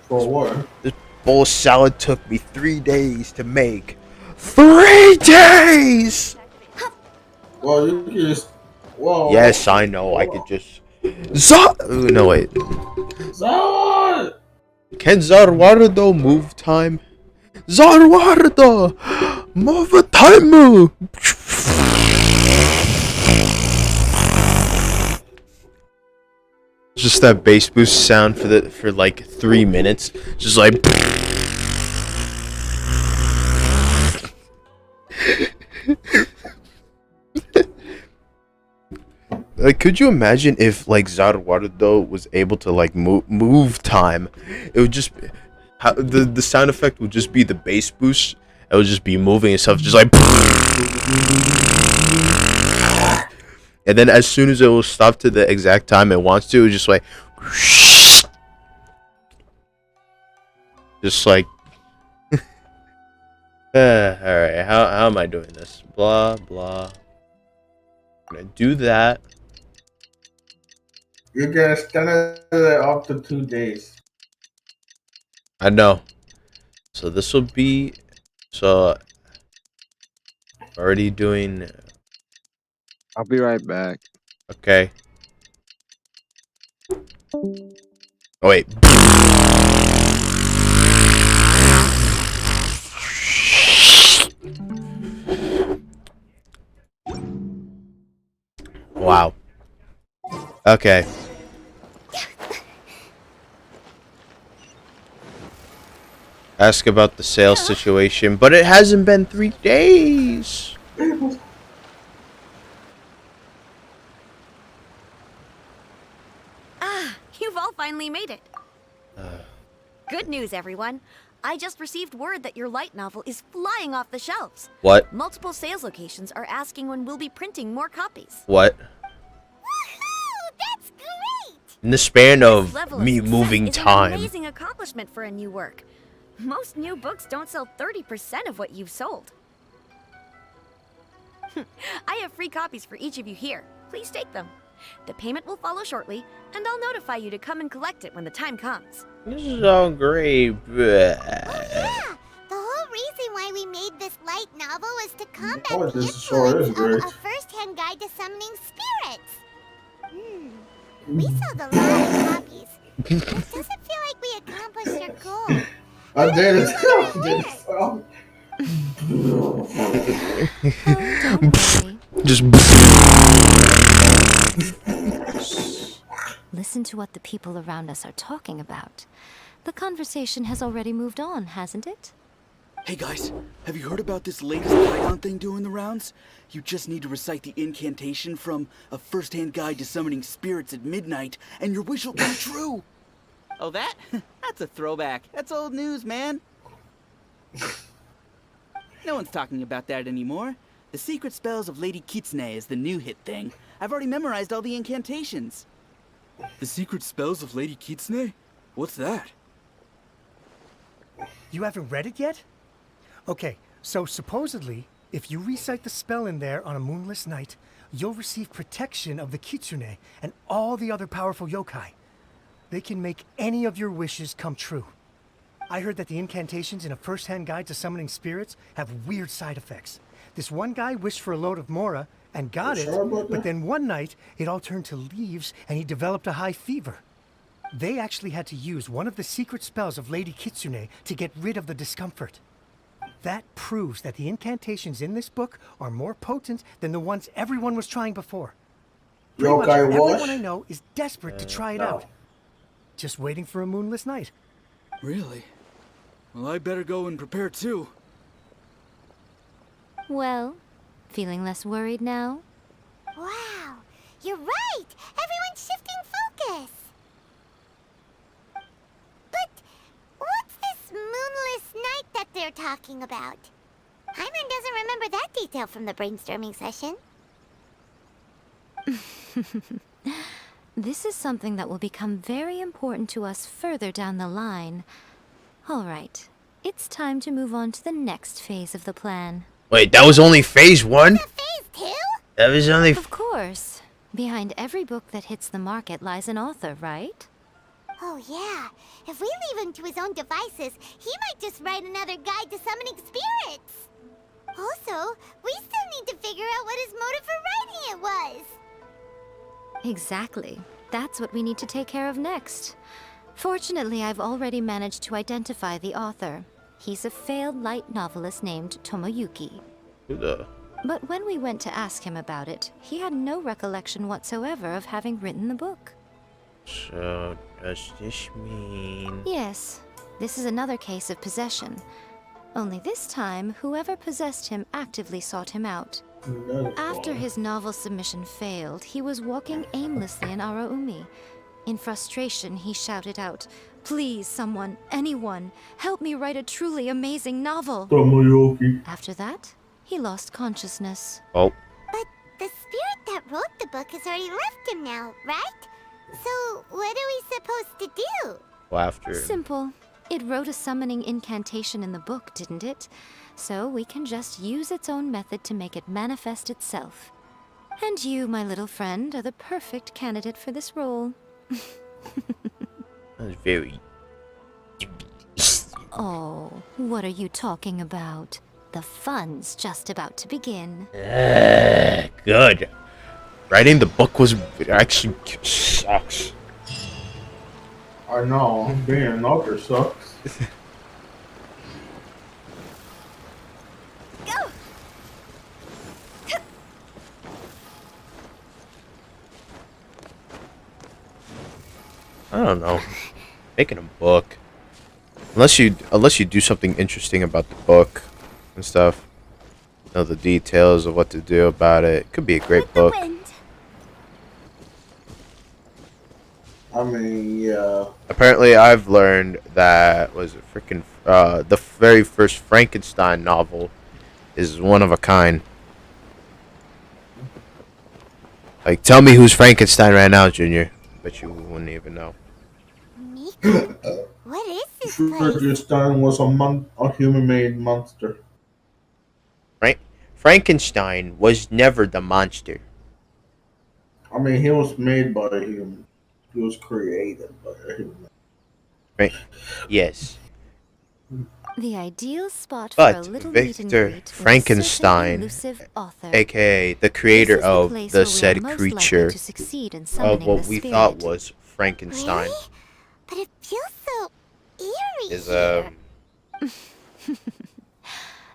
For what? This bowl of salad took me 3 days to make. 3 days! Well, you can just... Whoa. Yes, I know. I could just... No, wait. Zawad! Can Zarwardo move time? Zarwardo! Move time! Just that bass boost sound for like 3 minutes. Just like... Like, could you imagine if, like, Zarwardo was able to, like, move time? It would just... the sound effect would just be the bass boost. It would just be moving itself, just like... And then as soon as it will stop to the exact time it wants to, it would just, like... Just, like... Alright, how am I doing this? Blah, blah. I'm gonna do that. You're gonna stand it up to 2 days. I know. So this will be... So... Already doing... I'll be right back. Okay. Oh, wait. Wow. Okay. Ask about the sales situation, but it hasn't been 3 days. Ah, you've all finally made it. Good news, everyone. I just received word that your light novel is flying off the shelves. What? Multiple sales locations are asking when we'll be printing more copies. What? Woohoo! That's great! In the span of Level me success moving is time. An amazing accomplishment for a new work. Most new books don't sell 30% of what you've sold. I have free copies for each of you here. Please take them. The payment will follow shortly, and I'll notify you to come and collect it when the time comes. This is all great. Yeah, the whole reason why we made this light novel was to combat the influence of a first-hand guide to summoning spirits. We sold a lot of copies. It doesn't feel like we accomplished our goal. I did it. Just. Listen to what the people around us are talking about. The conversation has already moved on, hasn't it? Hey guys, have you heard about this latest Ion thing doing the rounds? You just need to recite the incantation from A First-Hand Guide to Summoning Spirits at Midnight, and your wish will come true! Oh, that? That's a throwback. That's old news, man. No one's talking about that anymore. The Secret Spells of Lady Kitsune is the new hit thing. I've already memorized all the incantations. The Secret Spells of Lady Kitsune? What's that? You haven't read it yet? Okay, so supposedly, if you recite the spell in there on a moonless night, you'll receive protection of the Kitsune and all the other powerful yokai. They can make any of your wishes come true. I heard that the incantations in A First-Hand Guide to Summoning Spirits have weird side effects. This one guy wished for a load of Mora and got it, but then one night it all turned to leaves and he developed a high fever. They actually had to use one of the secret spells of Lady Kitsune to get rid of the discomfort. That proves that the incantations in this book are more potent than the ones everyone was trying before. Pretty much everyone I know is desperate to try it out. Just waiting for a moonless night. Really? Well, I better go and prepare too. Well, feeling less worried now? Wow, you're right! Everyone's shifting focus! But what's this moonless night that they're talking about? Hyman doesn't remember that detail from the brainstorming session. This is something that will become very important to us further down the line. All right, it's time to move on to the next phase of the plan. Wait, that was only phase 1? Phase 2? That was only. Of course. Behind every book that hits the market lies an author, right? Oh yeah, if we leave him to his own devices, he might just write another guide to summoning spirits. Also, we still need to figure out what his motive for writing it was. Exactly. That's what we need to take care of next. Fortunately, I've already managed to identify the author. He's a failed light novelist named Tomoyuki. But when we went to ask him about it, he had no recollection whatsoever of having written the book. So, does this mean... Yes, this is another case of possession. Only this time, whoever possessed him actively sought him out. After his novel submission failed, he was walking aimlessly in Araumi. In frustration, he shouted out, "Please, someone, anyone, help me write a truly amazing novel." Tomoyuki. After that, he lost consciousness. Oh. But the spirit that wrote the book has already left him now, right? So what are we supposed to do? Laughter. Simple. It wrote a summoning incantation in the book, didn't it? So we can just use its own method to make it manifest itself. And you, my little friend, are the perfect candidate for this role. That's very... Oh, what are you talking about? The fun's just about to begin. Good. Writing the book was actually sucks. I know, being an author sucks. Go! I don't know. Making a book. Unless you do something interesting about the book and stuff. Know the details of what to do about it. It could be a great book. I mean, yeah. Apparently, I've learned that was it freaking the very first Frankenstein novel is one of a kind. Like, tell me who's Frankenstein right now, Junior. Bet you wouldn't even know. What is this place? Frankenstein was a human-made monster. Frankenstein was never the monster. I mean, he was made by a human. He was created by a human. Right? Yes. The ideal spot for a But little meet and Victor greet with a certain Frankenstein, elusive author. aka the creator This is the of place the where we are said most likely creature to succeed in of summoning what the we spirit. thought was Frankenstein, Really? But it feels so eerie is here.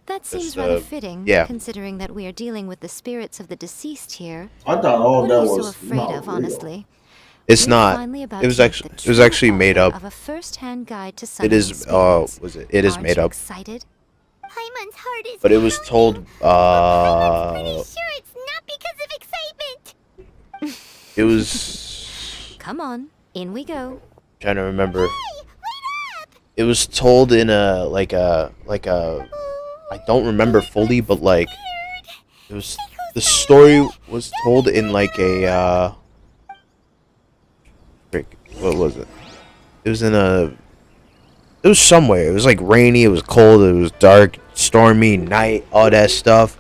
That seems Just, rather fitting, yeah. considering that we are dealing with the spirits of the deceased here. I thought all What that are you so was afraid not of, real. honestly? It's We're not. finally about It was to meet actually the it was true actually made author up. of a first-hand guide to It summoning is spirits. was it? It is Aren't made you up. excited? Paimon's heart is But it was told pretty sure it's not because of excitement. it was Come on, in we go. trying to remember. It was told in a like a I don't remember fully, but like it was the story was told in like a what was it? It was in a it was somewhere. It was like rainy, it was cold, it was dark, stormy, night, all that stuff.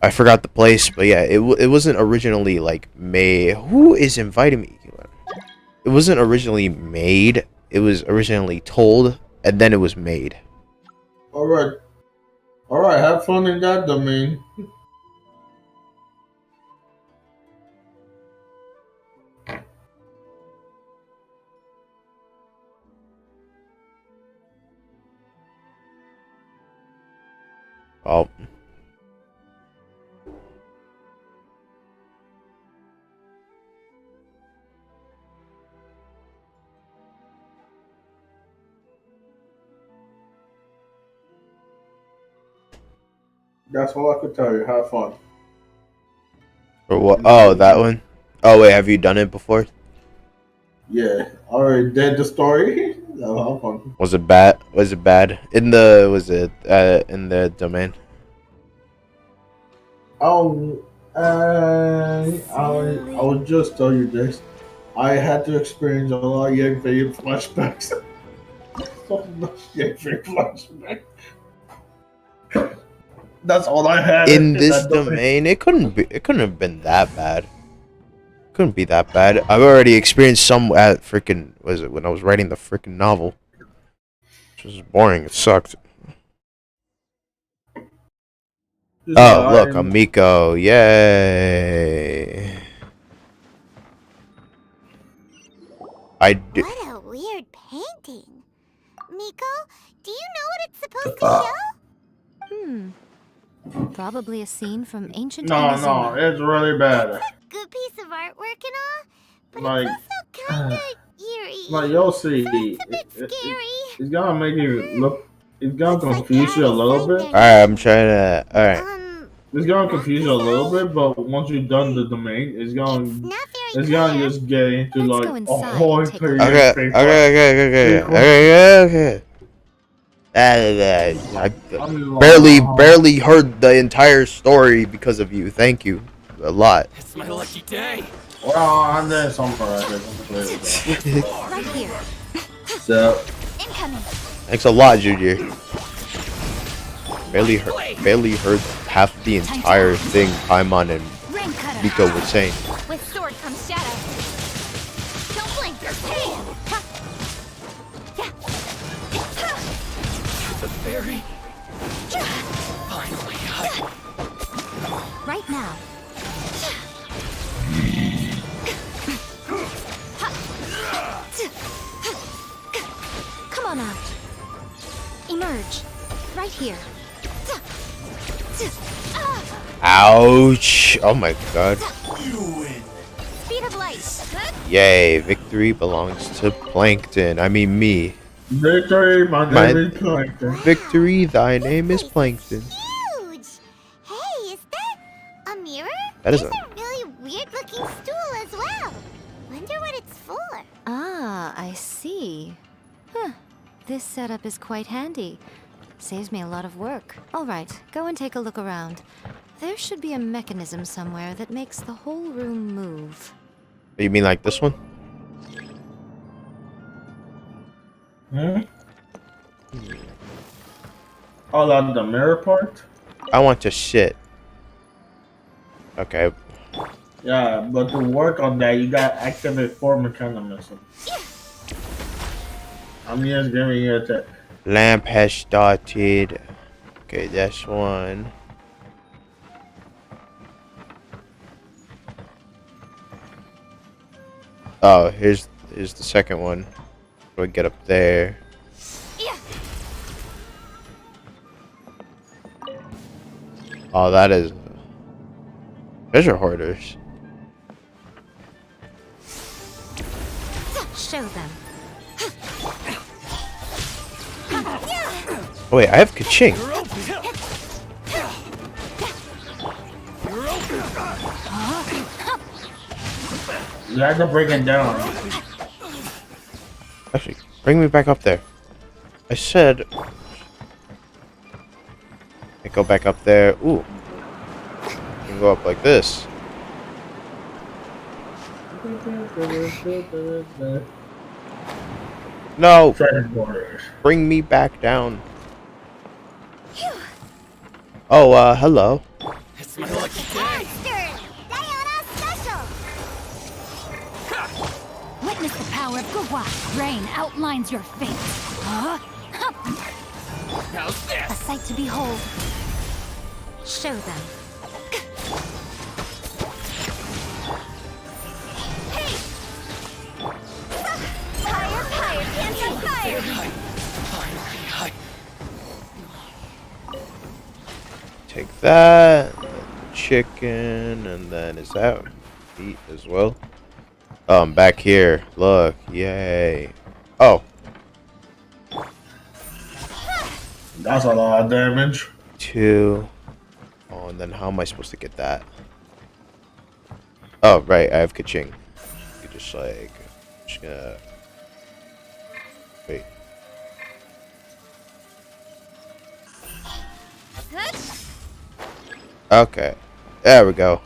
I forgot the place, but yeah, it wasn't originally like made. Who is inviting me? It wasn't originally made. It was originally told, and then it was made. All right. Have fun in that domain. Oh. That's all I could tell you. Have fun. Or what? Oh, that one. Oh wait, have you done it before? Yeah. All right. Did the story? No, have fun. Was it bad? Was it bad? In the domain? I will just tell you this. I had to experience a lot of Yae Miko flashbacks. So much Yae Miko flashbacks. That's all I had. In this that domain, it couldn't have been that bad. Couldn't be that bad. I've already experienced some at freaking when I was writing the freaking novel. Which was boring. It sucked. Oh, look, a Miko. Yay. What a weird painting. Miko, do you know what it's supposed to show? Probably a scene from ancient No, Amazon. it's really bad. It's a good piece of artwork and all, but Like, it's also kind of eerie. like you'll see, it's gonna make you look. It's gonna confuse you a little bit. Alright, I'm trying to. Alright. It's gonna confuse you a little bit, but once you've done the domain, it's gonna just get into like a whole entire Okay. I barely heard the entire story because of you. Thank you a lot. It's my lucky day. Well, I'm there somewhere. Right here. So, Thanks a lot, Junior. Barely heard half the entire thing Paimon and Miko were saying. With sword comes shadow. Don't blink. Hey. The fairy. Finally. Right now. Come on out. Emerge. Right here. Ouch! Oh my god. Speed of light. Yay, victory belongs to Plankton. I mean me. Victory, my name is Plankton. Victory, thy name is Plankton. Huge. Hey, is that a mirror? That is It's a really weird looking stool as well. Wonder what it's for. Ah, I see. Huh. This setup is quite handy. Saves me a lot of work. All right, go and take a look around. There should be a mechanism somewhere that makes the whole room move. You mean like this one? Oh, like the mirror part? I want to shit. Okay. Yeah, but to work on that, you gotta activate 4 mechanisms. I'm just giving you a tip. Lamp has started. Okay, that's one. Oh, here's the second one. We get up there. Oh, that is treasure hoarders. Show them. Oh wait, I have Kaching. You have to bring it down. Actually, bring me back up there. I said... I go back up there. Ooh. You can go up like this. No! Bring me back down. Oh, hello. It's my lucky day. Witness the power of Gua. Rain outlines your fate. Huh? How's this? A sight to behold. Show them. Fire, dance on fire! Take that. Chicken. And then is that meat as well? Oh, I'm back here. Look. Yay. Oh. That's a lot of damage. 2. Oh, and then how am I supposed to get that? Oh, right. I have Kaching. You just like... Just gonna... Wait. Okay. There we go.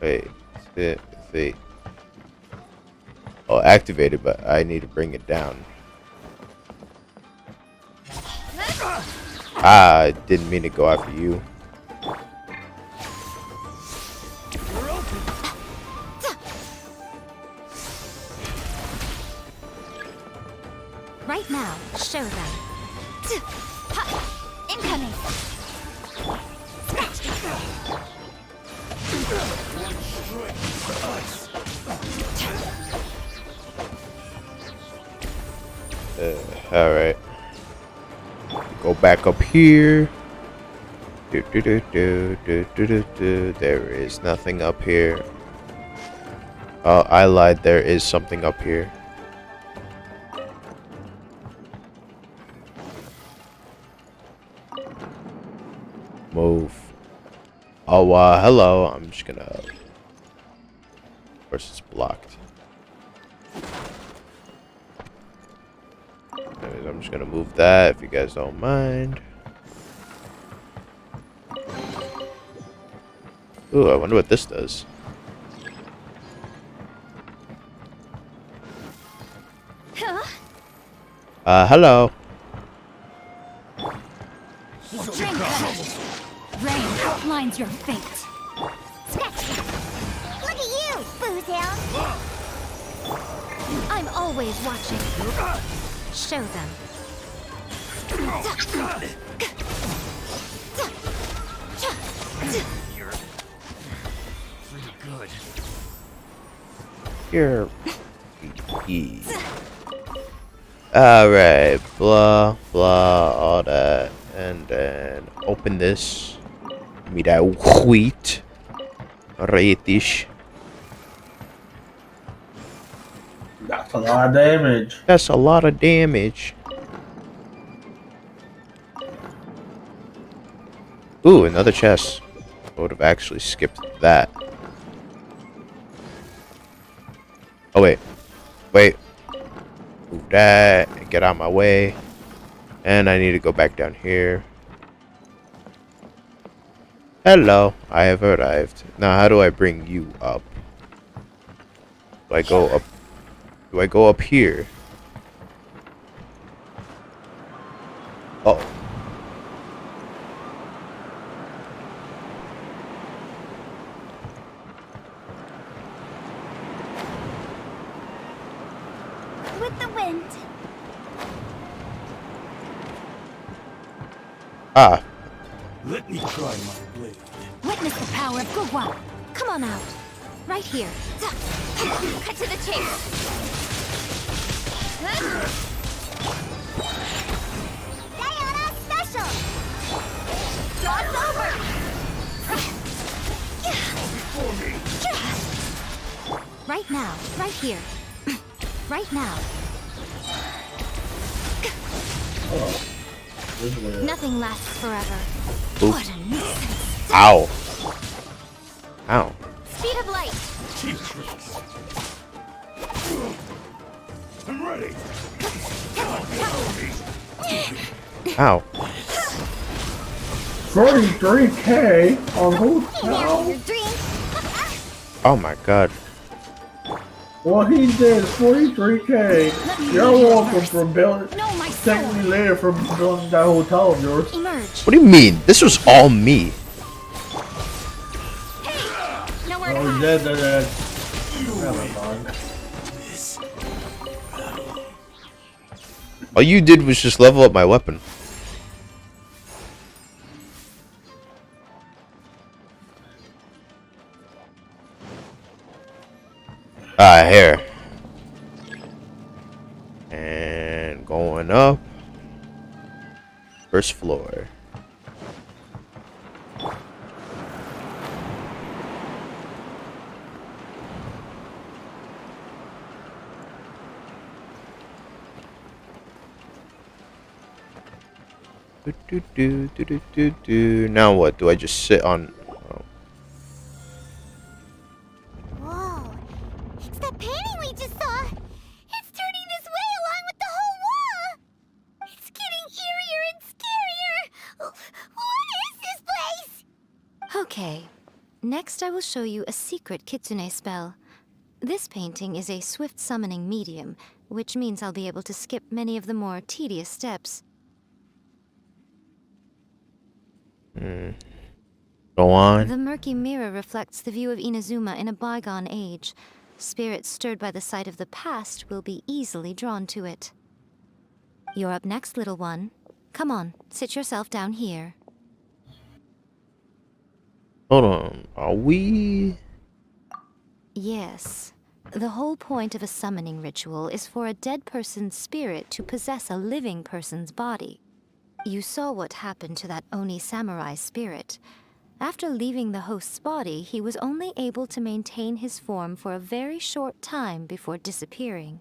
Wait. See. Oh, activated, but I need to bring it down. Ah, I didn't mean to go after you. Right now, show them. Incoming. Alright. Go back up here. There is nothing up here. Oh, I lied. There is something up here. Move. Oh, hello. I'm just gonna... Of course, it's blocked. Anyways, I'm just gonna move that if you guys don't mind. Ooh, I wonder what this does. Hello. Drink that. Rain outlines your fate. Look at you, Boozhound! I'm always watching. Show them. Pretty good. You're... Alright, blah, blah, all that. And then open this. Give me that wheat. Retish. That's a lot of damage. That's a lot of damage. Ooh, another chest. I would have actually skipped that. Oh, wait. Wait. Move that and get out of my way. And I need to go back down here. Hello. I have arrived. Now, how do I bring you up? Do I go up? Do I go up here? Oh. With the wind. Ah. Let me try my blade. Witness the power of Gwa. Come on out. Right here. Cut to the chase. Diana special. Job's over. Right now. Right here. Right now. Nothing lasts forever. Oop. What a nuisance. Ow. Ow. Speed of light. I'm ready. Ow. 43K on hotel. Your drink. Oh my god. Well, he did 43K. You're welcome for building. Taking me later for building that hotel of yours. What do you mean? This was all me. Oh, dead. All you did was just level up my weapon. Here. And going up. First floor. Now what? Do I just sit on? Oh. Whoa. It's that painting we just saw. It's turning this way along with the whole wall. It's getting eerier and scarier. What is this place? Okay. Next, I will show you a secret kitsune spell. This painting is a swift summoning medium, which means I'll be able to skip many of the more tedious steps. Go on. The murky mirror reflects the view of Inazuma in a bygone age. Spirits stirred by the sight of the past will be easily drawn to it. You're up next, little one. Come on, sit yourself down here. Hold on. Are we? Yes. The whole point of a summoning ritual is for a dead person's spirit to possess a living person's body. You saw what happened to that Oni samurai spirit. After leaving the host's body, he was only able to maintain his form for a very short time before disappearing.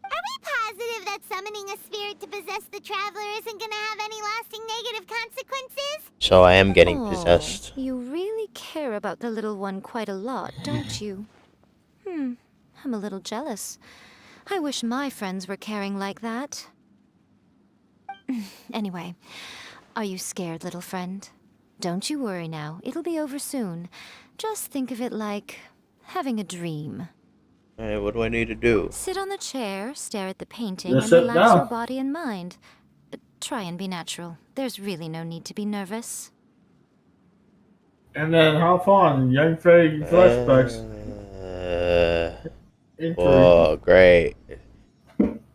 Are we positive that summoning a spirit to possess the traveler isn't gonna have any lasting negative consequences? So I am getting possessed. You really care about the little one quite a lot, don't you? I'm a little jealous. I wish my friends were caring like that. Anyway, are you scared, little friend? Don't you worry now, it'll be over soon. Just think of it like having a dream. Hey, what do I need to do? Sit on the chair, stare at the painting, Just and sit relax down. your body and mind. Try and be natural. There's really no need to be nervous. And then have fun. Young Fairy flashbacks. Oh, great.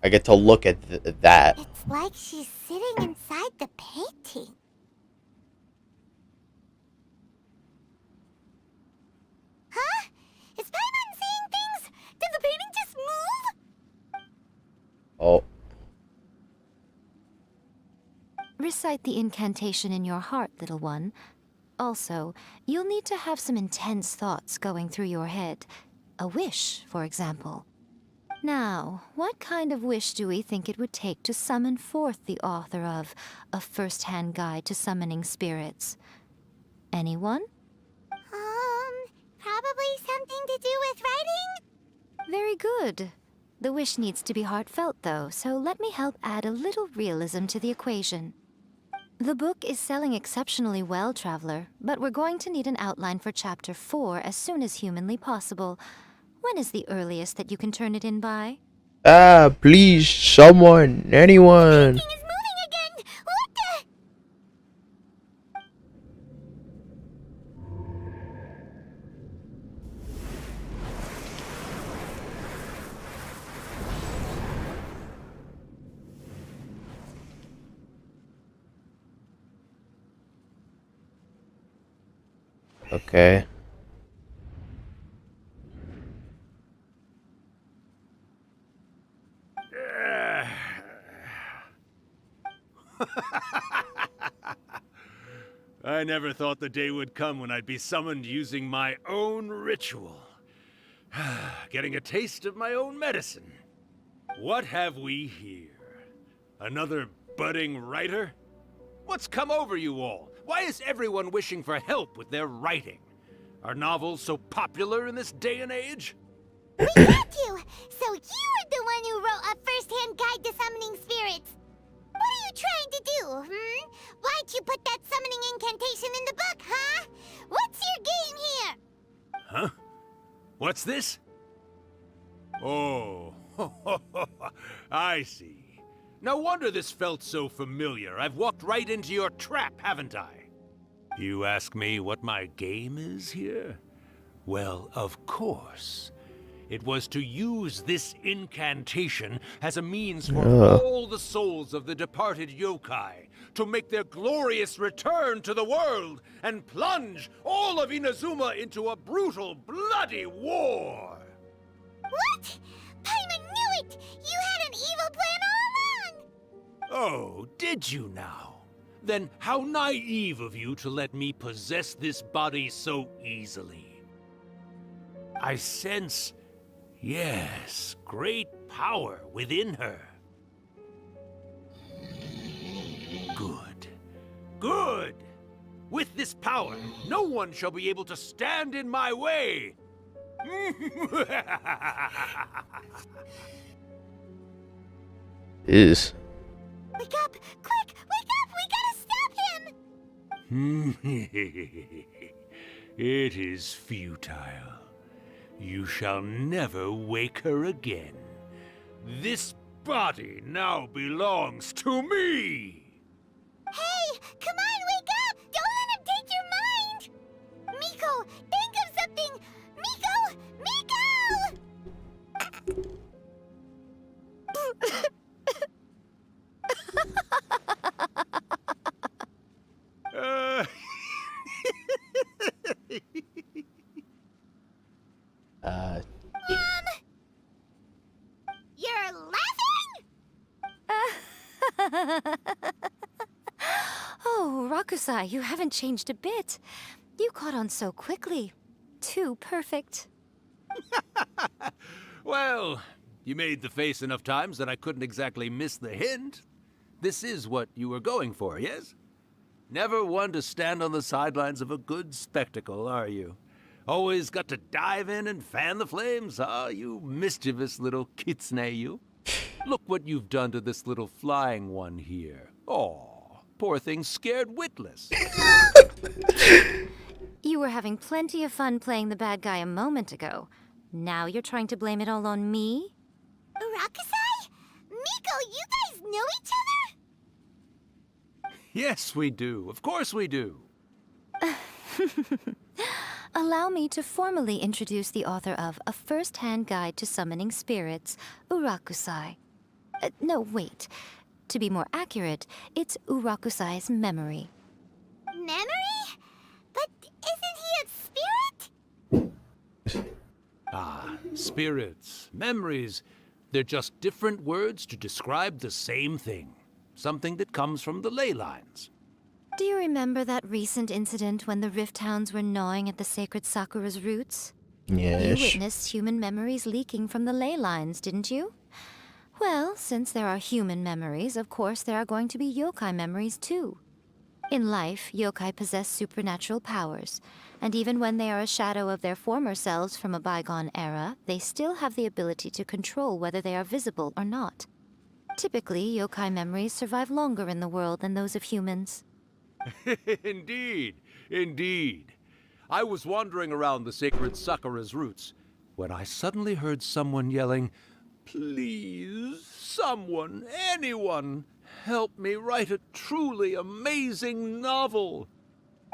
I get to look at that. It's like she's sitting inside the painting. Huh? Is Paimon seeing things? Did the painting just move? Oh. Recite the incantation in your heart, little one. Also, you'll need to have some intense thoughts going through your head. A wish, for example. Now, what kind of wish do we think it would take to summon forth the author of A First-Hand Guide to Summoning Spirits? Anyone? Probably something to do with writing? Very good. The wish needs to be heartfelt, though, so let me help add a little realism to the equation. The book is selling exceptionally well, Traveler, but we're going to need an outline for Chapter 4 as soon as humanly possible. When is the earliest that you can turn it in by? Please, someone, anyone. Okay. I never thought the day would come when I'd be summoned using my own ritual. Getting a taste of my own medicine. What have we here? Another budding writer? What's come over you all? Why is everyone wishing for help with their writing? Are novels so popular in this day and age? We got you! So you were the one who wrote a first-hand guide to summoning spirits. What are you trying to do, Why'd you put that summoning incantation in the book, huh? What's your game here? Huh? What's this? Oh, I see. No wonder this felt so familiar. I've walked right into your trap, haven't I? You ask me what my game is here? Well, of course. It was to use this incantation as a means for all the souls of the departed yokai to make their glorious return to the world and plunge all of Inazuma into a brutal, bloody war. What? Paimon knew it! You had an evil plan all along! Oh, did you now? Then how naive of you to let me possess this body so easily. I sense, yes, great power within her. Good. Good! With this power, no one shall be able to stand in my way! Is. Wake up! Quick! Wake up! We gotta stop him! It is futile. You shall never wake her again. This body now belongs to me! Hey! Come on, wake up! Don't let him take your mind! Miko, think of something! Miko! Miko! You're laughing? Oh, Rakusai, you haven't changed a bit. You caught on so quickly. Too perfect. Well, you made the face enough times that I couldn't exactly miss the hint. This is what you were going for, yes? Never one to stand on the sidelines of a good spectacle, are you? Always got to dive in and fan the flames, huh? You mischievous little kitsune, you. Look what you've done to this little flying one here. Aw, poor thing scared witless. You were having plenty of fun playing the bad guy a moment ago. Now you're trying to blame it all on me? Rakusai? Miko, you guys know each other? Yes, we do. Of course we do. Allow me to formally introduce the author of A First-Hand Guide to Summoning Spirits, Urakusai. No, wait. To be more accurate, it's Urakusai's memory. Memory? But isn't he a spirit? Ah, spirits, memories. They're just different words to describe the same thing. Something that comes from the ley lines. Do you remember that recent incident when the Rift Hounds were gnawing at the sacred Sakura's roots? Yes. You witnessed human memories leaking from the ley lines, didn't you? Well, since there are human memories, of course there are going to be yokai memories too. In life, yokai possess supernatural powers, and even when they are a shadow of their former selves from a bygone era, they still have the ability to control whether they are visible or not. Typically, yokai memories survive longer in the world than those of humans. Indeed, indeed. I was wandering around the sacred Sakura's roots when I suddenly heard someone yelling, "Please, someone, anyone, help me write a truly amazing novel."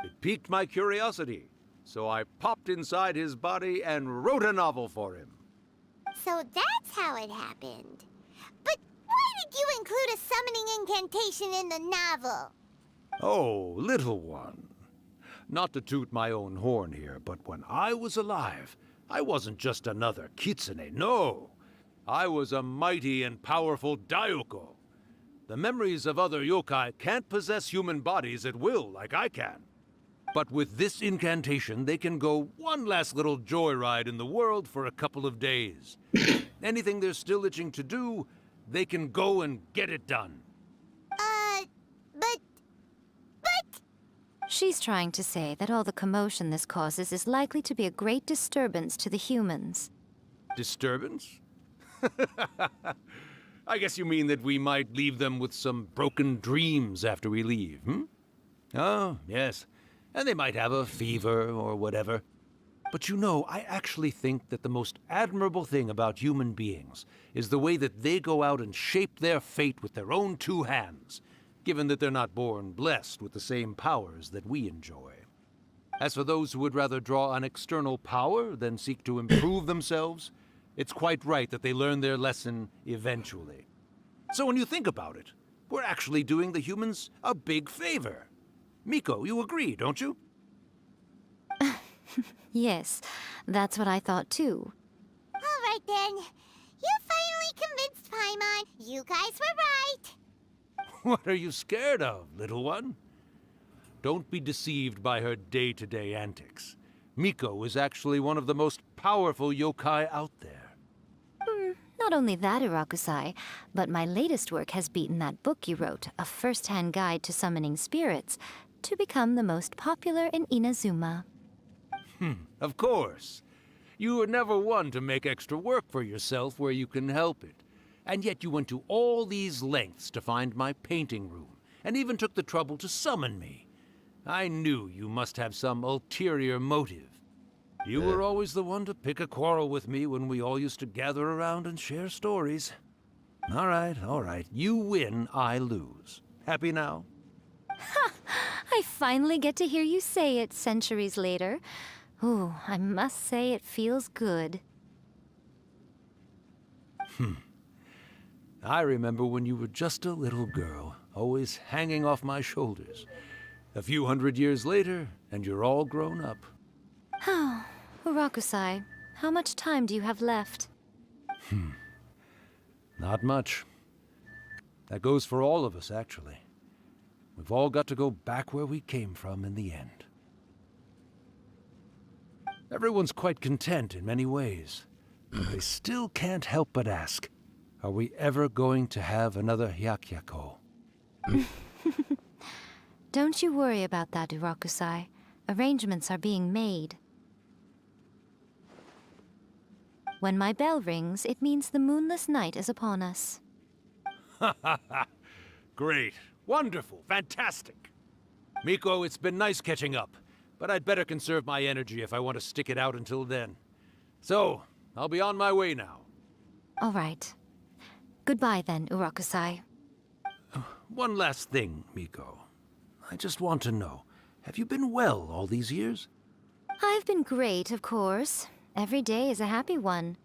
It piqued my curiosity, so I popped inside his body and wrote a novel for him. So that's how it happened. But why did you include a summoning incantation in the novel? Oh, little one. Not to toot my own horn here, but when I was alive, I wasn't just another kitsune, no. I was a mighty and powerful Daiuko. The memories of other yokai can't possess human bodies at will like I can. But with this incantation, they can go one last little joyride in the world for a couple of days. Anything they're still itching to do, they can go and get it done. But... She's trying to say that all the commotion this causes is likely to be a great disturbance to the humans. Disturbance? I guess you mean that we might leave them with some broken dreams after we leave, hmm? Oh, yes. And they might have a fever or whatever. But you know, I actually think that the most admirable thing about human beings is the way that they go out and shape their fate with their own two hands, given that they're not born blessed with the same powers that we enjoy. As for those who would rather draw on external power than seek to improve themselves, it's quite right that they learn their lesson eventually. So when you think about it, we're actually doing the humans a big favor. Miko, you agree, don't you? Yes, that's what I thought too. All right then. You finally convinced Paimon. You guys were right. What are you scared of, little one? Don't be deceived by her day-to-day antics. Miko is actually one of the most powerful yokai out there. Not only that, Irakusai, but my latest work has beaten that book you wrote, A First-Hand Guide to Summoning Spirits, to become the most popular in Inazuma. Of course. You were never one to make extra work for yourself where you can help it. And yet you went to all these lengths to find my painting room, and even took the trouble to summon me. I knew you must have some ulterior motive. You were always the one to pick a quarrel with me when we all used to gather around and share stories. All right. You win, I lose. Happy now? Ha! I finally get to hear you say it centuries later. Ooh, I must say it feels good. I remember when you were just a little girl, always hanging off my shoulders. A few hundred years later, and you're all grown up. Oh, Urakusai, how much time do you have left? Not much. That goes for all of us, actually. We've all got to go back where we came from in the end. Everyone's quite content in many ways, but they still can't help but ask, are we ever going to have another Hyakyako? Don't you worry about that, Urakusai. Arrangements are being made. When my bell rings, it means the moonless night is upon us. Great. Wonderful. Fantastic. Miko, it's been nice catching up, but I'd better conserve my energy if I want to stick it out until then. So, I'll be on my way now. All right. Goodbye then, Urakusai. One last thing, Miko. I just want to know, have you been well all these years? I've been great, of course. Every day is a happy one.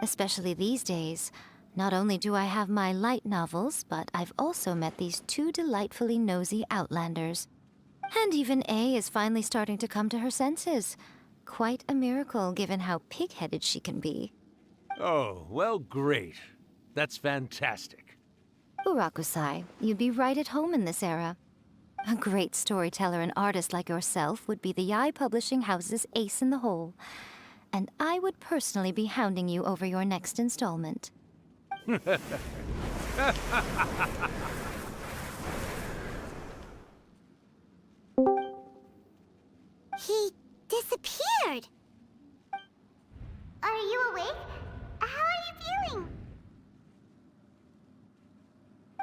Especially these days. Not only do I have my light novels, but I've also met these two delightfully nosy outlanders. And even A is finally starting to come to her senses. Quite a miracle, given how pig-headed she can be. Oh, well, great. That's fantastic. Urakusai, you'd be right at home in this era. A great storyteller and artist like yourself would be the Yae Publishing House's ace in the hole. And I would personally be hounding you over your next installment. Huh? 」bored. Are you awake? How are you feeling?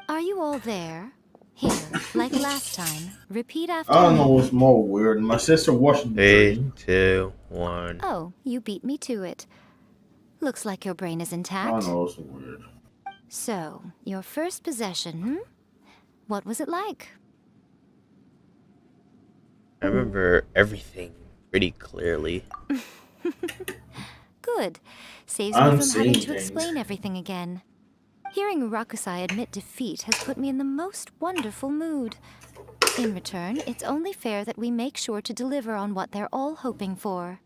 Are you all there? Here, like last time. Repeat after I don't know me. what's more weird. My sister watched the 3, dream. 2, 1. Oh, you beat me to it. Looks like your brain is I intact. don't know what's weird. So, your first possession, What was it like? I remember everything pretty clearly. Good. Saves I'm me from having seeing to things. explain everything again. Hearing Rakusai admit defeat has put me in the most wonderful mood. In return, it's only fair that we make sure to deliver on what they're all hoping for.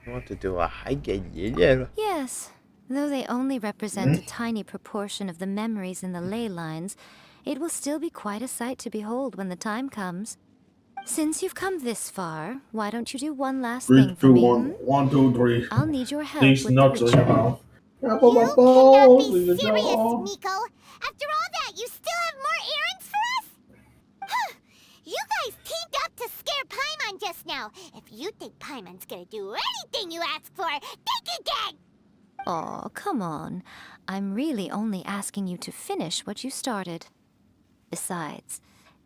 I want to do a hike. Yeah. Yes, though they only represent a tiny proportion of the memories in the ley lines, it will still be quite a sight to behold when the time comes. Since you've come this far, why don't you do one last 3, thing for 2, me? 1. 1, 2, 3. I'll need your help These with the nuts are your ritual. mouth. Yeah, You cannot be in the serious, jaw. Miko. After all that, you still have more errands for us? Huh. You guys teamed up to scare Paimon just now. If you think Paimon's gonna do anything you ask for, think again! Aw, come on. I'm really only asking you to finish what you started. Besides,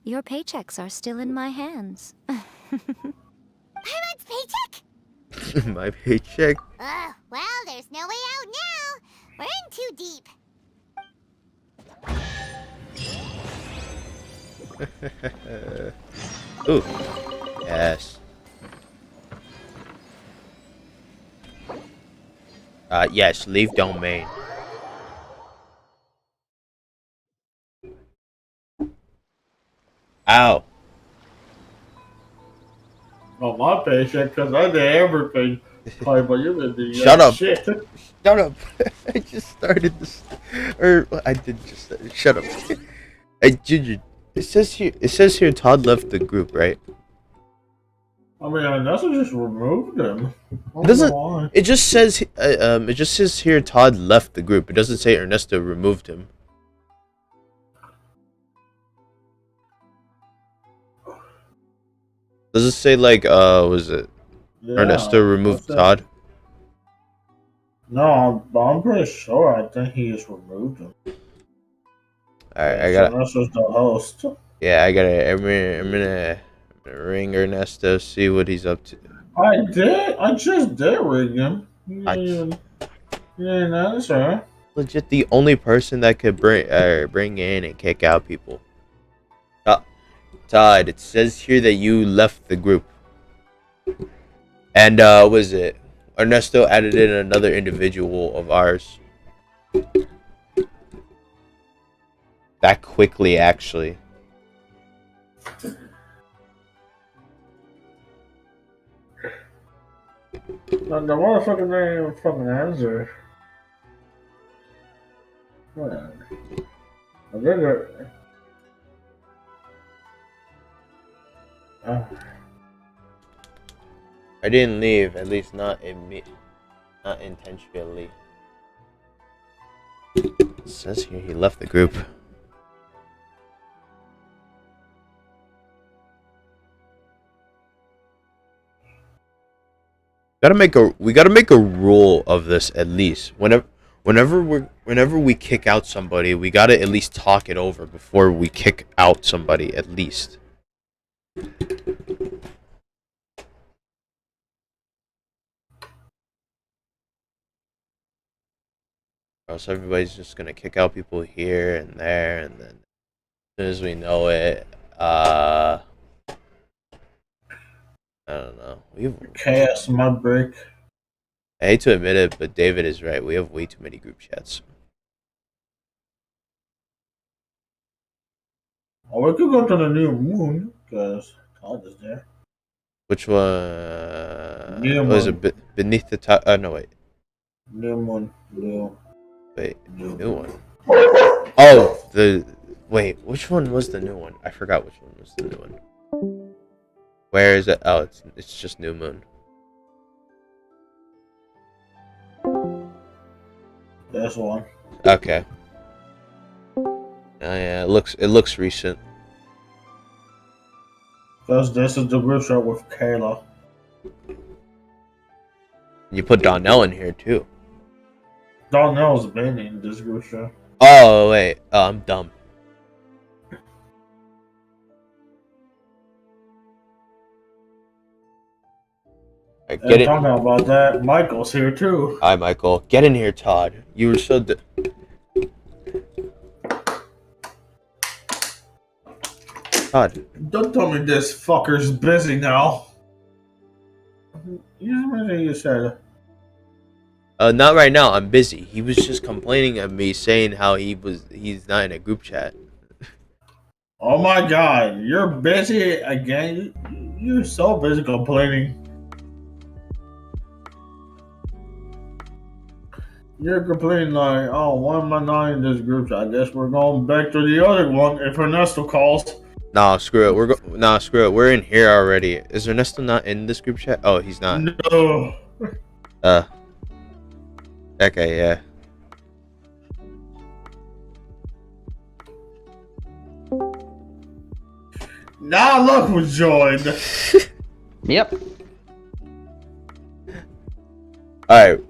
your paychecks are still in my hands. Paimon's paycheck? My paycheck. Well, there's no way out now. We're in too deep. Ooh. Yes. Yes, leave domain. Ow. Oh, my paycheck, because I did everything. Like, but you did the Shut up. shit. Shut up. I just started this. Or, I did just. Shut up. Hey, Ginger. It says here Todd left the group, right? I mean, Ernesto just removed him. It doesn't. It just says here Todd left the group. It doesn't say Ernesto removed him. Does it say like was it Ernesto removed Todd? No, I'm pretty sure. I think he just removed him. Alright, I got. Ernesto's the host. Yeah, I gotta. I'm gonna ring Ernesto, see what he's up to. I did. I just did ring him. He didn't answer. Legit, the only person that could bring in and kick out people. Todd, it says here that you left the group. And was it Ernesto added in another individual of ours? That quickly, actually. The motherfucker didn't even fucking answer. Whatever. I did it. I didn't leave, at least not intentionally. It says here he left the group. We gotta make a rule of this at least. Whenever we kick out somebody, we gotta at least talk it over before we kick out somebody at least. Or else everybody's just gonna kick out people here and there, and then as soon as we know it, I don't know. Chaos, my brick. I hate to admit it, but David is right. We have way too many group chats. Oh, we could go to the new moon because Todd is there. Which one? New Was moon. it beneath the top? Oh no, wait. New moon. New. Wait, new one. Oh, wait. Which one was the new one? I forgot which one was the new one. Where is it? Oh, it's just new moon. That's one. Okay. Oh yeah, it looks recent. Because this is the group shot with Kayla. You put Donnell in here too. Donnell's been in this group chat. Oh wait, I'm dumb. Right, And talking about that, Michael's here too. Hi, Michael. Get in here, Todd. You were so. Todd. Don't tell me this fucker's busy now. You said. Not right now. I'm busy. He was just complaining at me, saying how he's not in a group chat. Oh my god, you're busy again. You're so busy complaining. You're complaining like, oh, why am I not in this group chat? I guess we're going back to the other one if Ernesto calls. Nah, screw it. Nah, screw it. We're in here already. Is Ernesto not in this group chat? Oh, he's not. No. Okay, yeah. Now look who's joined. Yep. Alright.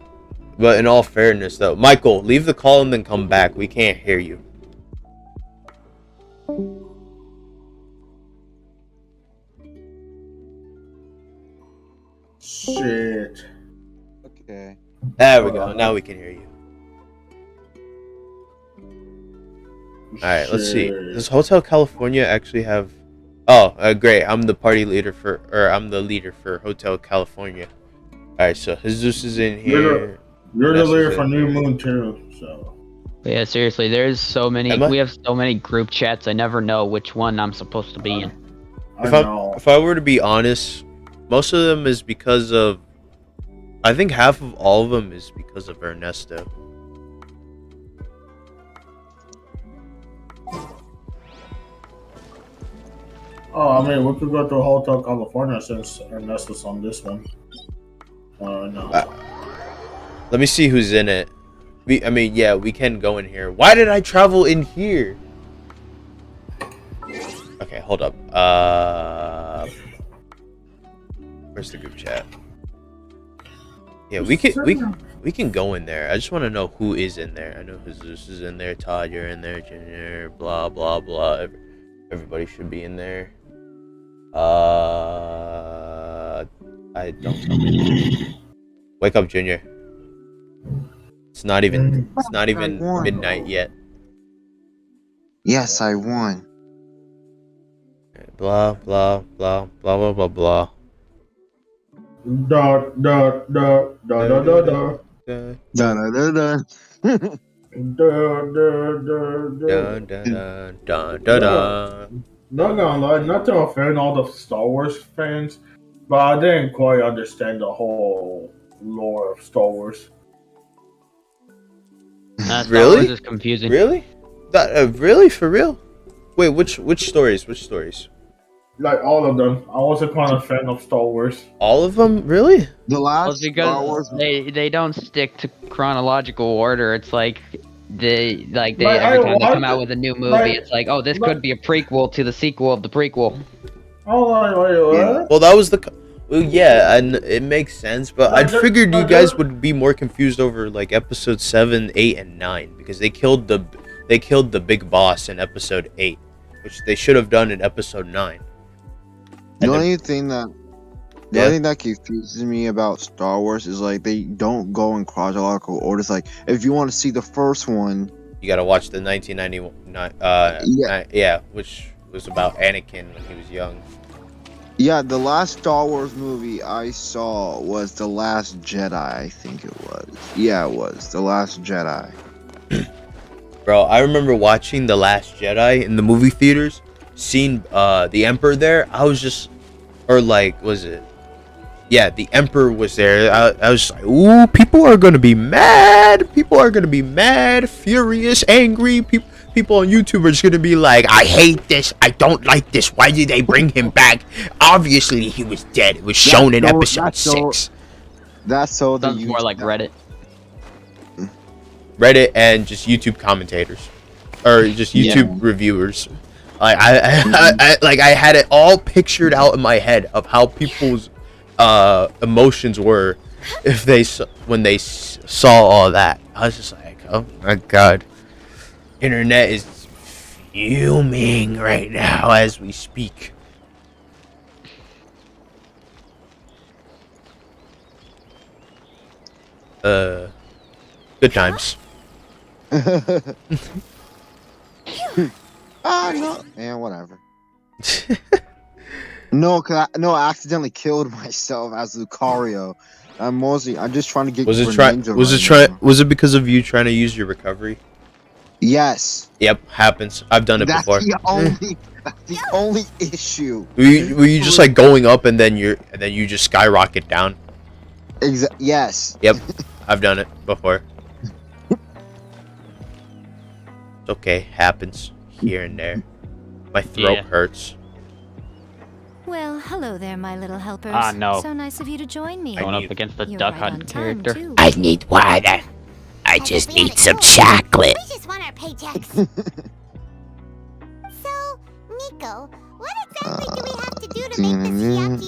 But in all fairness, though, Michael, leave the call and then come back. We can't hear you. Shit. Okay. There we go. Now we can hear you. Alright, let's see. Does Hotel California actually have... Oh, great. I'm the leader for Hotel California. Alright, so Jesus is in here. You're the leader for New Moon too, so... Yeah, seriously, there's so many... We have so many group chats, I never know which one I'm supposed to be in. If I were to be honest, most of them is because of... I think half of all of them is because of Ernesto. Oh, I mean, we could go to Hotel California since Ernesto's on this one. No. Let me see who's in it. I mean, yeah, we can go in here. Why did I travel in here? Okay, hold up. Where's the group chat? Yeah, we can go in there. I just want to know who is in there. I know Jesus is in there. Todd, you're in there. Junior, blah blah blah. Everybody should be in there. I don't tell me. Wake up, Junior. It's not even midnight yet. Yes, I won. Blah blah blah blah blah blah blah. Da da da da da da da. Da da da da. Not gonna lie, not to offend all the Star Wars fans, but I didn't quite understand the whole lore of Star Wars. Star Really? Wars is confusing. Really? Really? For real? Wait, which stories? Which stories? Like all of them. I wasn't quite a fan of Star Wars. All of them? Really? The last Well, because they don't stick to chronological order. It's like every time they come out with a new movie, it's like, oh, this could be a prequel to the sequel of the prequel. Oh, what? Well, that was well, yeah, and it makes sense, but I figured you guys would be more confused over like episode 7, 8, and 9 because they killed the big boss in episode 8, which they should have done in episode 9. The only thing that confuses me about Star Wars is like they don't go in chronological order. It's like if you want to see the first one, you gotta watch the 1991, which was about Anakin when he was young. Yeah, the last Star Wars movie I saw was The Last Jedi, I think it was. Yeah, it was The Last Jedi. Bro, I remember watching The Last Jedi in the movie theaters, seeing the Emperor there. I was just, yeah, the Emperor was there. I was like, ooh, people are gonna be mad. People are gonna be mad, furious, angry. People on YouTube are just gonna be like, I hate this. I don't like this. Why did they bring him back? Obviously, he was dead. It was shown in episode 6. That's so. Sounds more like Reddit. Reddit and just YouTube commentators, or just YouTube reviewers. I had it all pictured out in my head of how people's emotions were if they when they saw all that. I was just like, oh my god, internet is fuming right now as we speak. Good times. No, man, whatever. No, I accidentally killed myself as Lucario. I'm just trying to get. Was it because of you trying to use your recovery? Yes. Yep, happens. I've done it before. That's the only issue. Were you just like going up and then you just skyrocket down? Yes. Yep, I've done it before. It's okay, happens here and there. My throat hurts. Well, hello there, my little helpers. Ah, no. So nice of you to join me. Going up against the You're Duck right Hunt on time, character. too. I need water. I just need some chocolate. We just want our paychecks. So, Miko, what exactly do we have to do to make this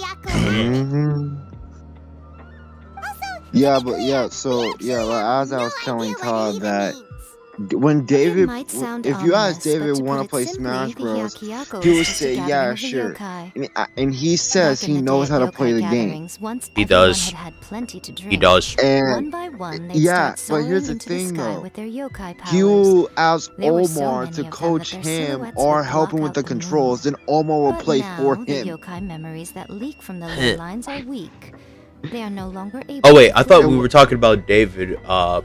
Yakiako as I was telling Todd that when David, if you ask David want to play Smash Bros, he would say, yeah, sure. And he says he knows how to play the game. He does. He does. And but here's the thing though. He will ask Omar to coach him or help him with the controls, then Omar will play for him. The yokai memories that leak from the ley lines are weak. They are no longer able. Oh wait, I thought we were talking about David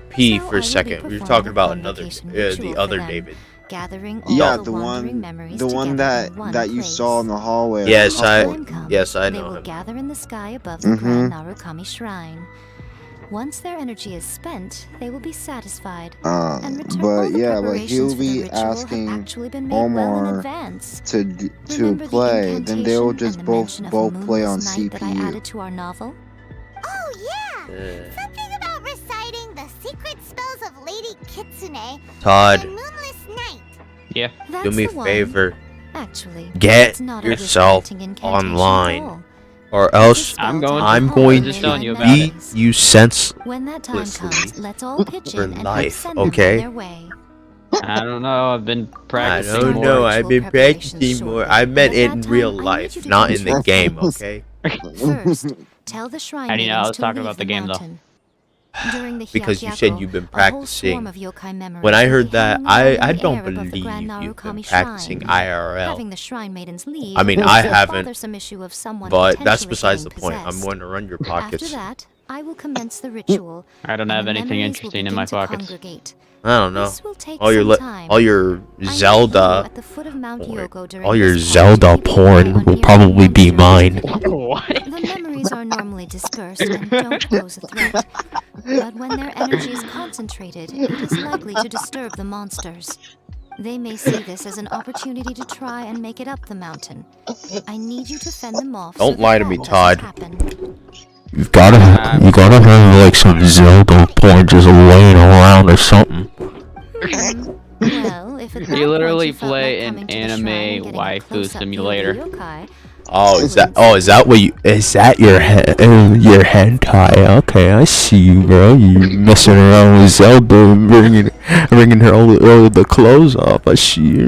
P for a second. We were talking about the other David. Gathering the one that you saw in the hallway. Yes, I know They will him. gather in the sky above the Grand Narukami Shrine. Once their energy is spent, they will be satisfied and return. But he'll be asking Omar to play. Then they will just both play on That I CPU. added to our novel. Oh yeah! Something about reciting the secret spells of Lady Kitsune Todd. on a moonless night. Yeah. Do me a favor. Actually, get yourself online, or else I'm going to beat you senselessly When that time comes, let's all pitch for in and life. send them on Okay. their way. I don't know. I've been practicing. I don't more. know. I've been practicing more. I meant it in real life, not in the game. Okay. First, tell the shrine How do you know I maidens was to talking leave about the game though? mountain. During the Because you Hyakyako, said you've been a whole swarm practicing. of yokai memories When I will heard be that, hanging around I in the don't air above the believe Grand you've been Narukami practicing Shrine. IRL. Having the shrine maidens leave I mean, is I a haven't, bothersome issue of someone but that's potentially besides the being point. I'm possessed. going to run your After pockets. that, I will commence the ritual. I don't and have the anything memories will interesting in my begin to pockets. congregate. I don't know. This will take All your some time. all your I know you Zelda at the foot of Mount porn. Yoko during All your this time Zelda to keep an eye porn on will nearby probably be monsters. mine. The memories are normally dispersed and don't pose a threat. But when their energy is concentrated, it is likely to disturb the monsters. They may see this as an opportunity to try and make it up the mountain. I need you to fend them off. Don't so lie that to me, doesn't Todd. happen. You gotta have like some Zelda porn just laying around or something. Well, if at that You literally point you felt play like an coming to the shrine and anime getting a waifu close-up view of the simulator. yokai, Is that what you? Is that your your hentai? Okay, I see you, bro. You messing around with Zelda and bringing her all the clothes off. I see you.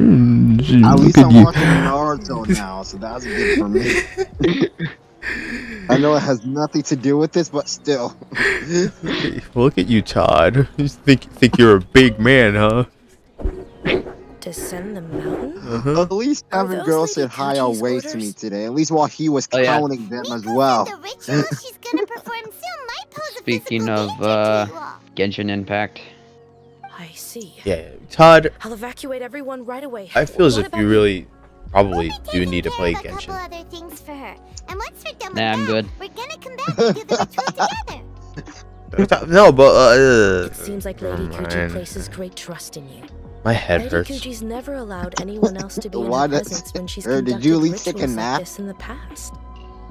At least Look I'm at you. watching Naruto now, so that's good for me. I know it has nothing to do with this, but still. Look at you, Todd. You think you're a big man, huh? Descend the mountain? At least having girls said hi or wave to me today. At least while he was counting them as well. Speaking of Genshin Impact. I see. Yeah, Todd. I'll evacuate everyone right away. I feel as What if about you really probably do need to play Couple Genshin. other things for her. And once we're done Nah, I'm good. we're gonna come back and do the ritual together. No, but It seems like Lady never Kuji mind. places great trust in you. My head Lady hurts. Kuji's never allowed anyone else to be in Why her does- presence when she's did conducted you at least take a rituals nap? like this in the past.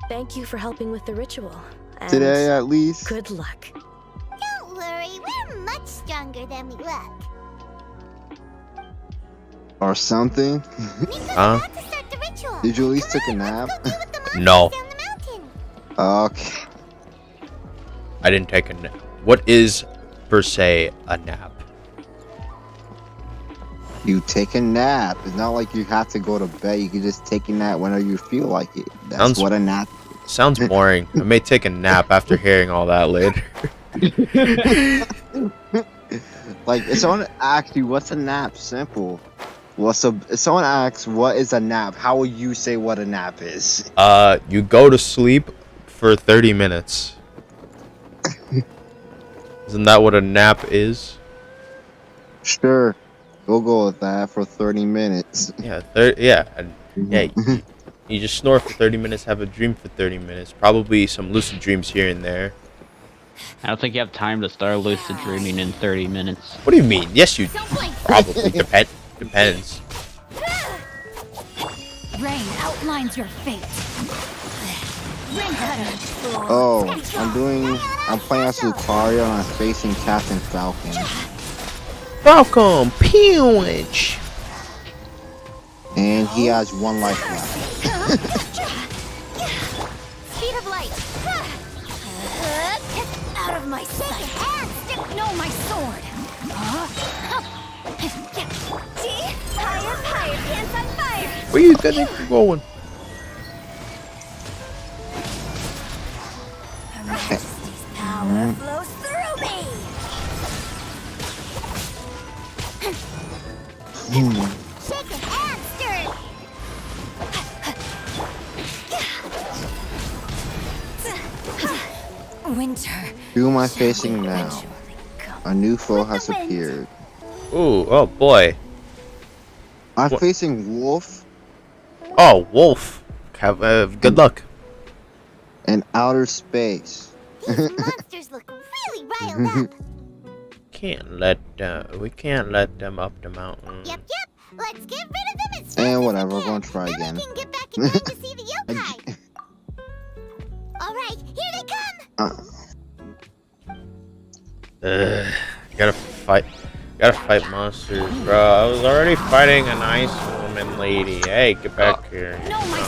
Thank you for helping with the ritual. And Today, at least. Good luck. Don't worry, we're much stronger than we look. Or something. Huh? Did you at least take a nap? No. Okay. I didn't take a nap. What is, per se, a nap? You take a nap. It's not like you have to go to bed. You can just take a nap whenever you feel like it. That's what a nap is. Sounds boring. I may take a nap after hearing all that later. Like, if someone asks you, what's a nap? Simple. Well, so if someone asks, what is a nap? How will you say what a nap is? You go to sleep for 30 minutes. Isn't that what a nap is? Sure. We'll go with that for 30 minutes. Yeah, you just snore for 30 minutes, have a dream for 30 minutes. Probably some lucid dreams here and there. I don't think you have time to start lucid dreaming in 30 minutes. What do you mean? Yes, you do. Probably. Depends. Rain outlines your fate. Oh, I'm playing as Lucario and I'm facing Captain Falcon. Falcon Punch! And he has 1 life left. Speed of light. Out of my sight. No, my sword. See? Higher, pants on fire. Where you think you're going? Her Majesty's power flows through me. Shaken and stirred. Winter. Who am I facing now? A new foe has appeared. Ooh, oh boy. I'm facing Wolf. Oh, Wolf. Have good luck. And outer space. Monsters look really riled up. We can't let them up the mountain. Yep. Let's get rid of them as And whatever, we're gonna try again. we can get back in time to see the yokai. All right, here they come. Gotta fight monsters, bro. I was already fighting a nice woman lady. Hey, get back here.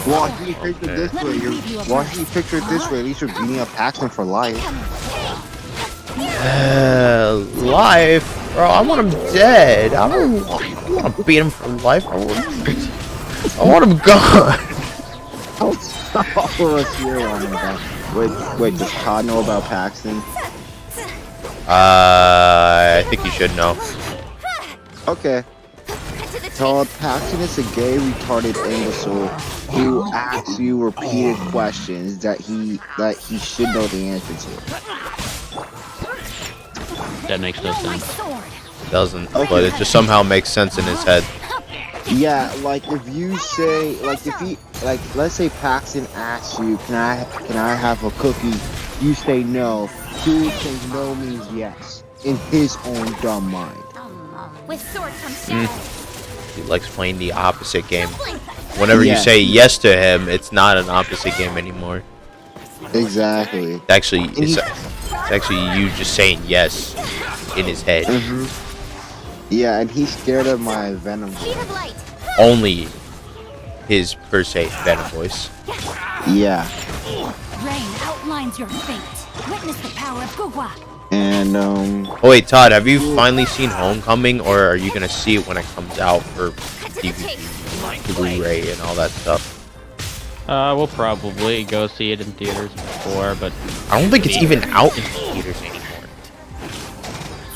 Well, he pictured this way. He pictured this way. At least you're beating up Paxton for life. Life? Bro, I want him dead. I don't want to beat him for life. I want him gone. All of us here want him gone. Wait, does Todd know about Paxton? I think you should know. Okay. Todd, Paxton is a gay, retarded imbecile who asks you repeated questions that he should know the answer to. That makes no sense. It doesn't, but it just somehow makes sense in his head. Yeah, like if you say, let's say Paxton asks you, can I have a cookie? You say no. He thinks no means yes in his own dumb mind. With sword comes shadow. He likes playing the opposite game. Whenever you say yes to him, it's not an opposite game anymore. Exactly. It's actually you just saying yes in his head. Yeah, and he's scared of my Venom voice. Only his per se Venom voice. Yeah. Rain outlines your fate. Witness the power of Gugwa. And Oh wait, Todd, have you finally seen Homecoming, or are you gonna see it when it comes out for DVD, Blu-ray, and all that stuff? We'll probably go see it in theaters before, but I don't think it's even out in theaters anymore.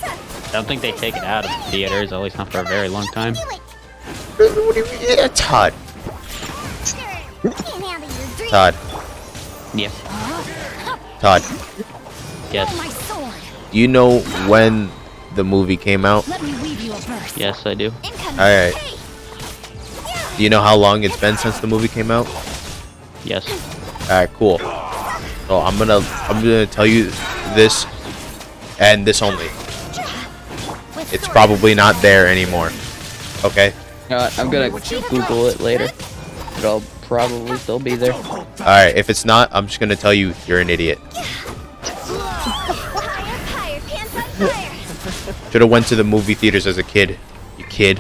I don't think they take it out of the theaters, at least not for a very long time. What do you mean? Yeah, Todd. Todd. Yes. Todd. Yes. Do you know when the movie came out? Yes, I do. Alright. Do you know how long it's been since the movie came out? Yes. Alright, cool. So I'm gonna tell you this and this only. It's probably not there anymore. Okay? I'm gonna Google it later. It'll probably still be there. Alright, if it's not, I'm just gonna tell you you're an idiot. Should have went to the movie theaters as a kid. You kid.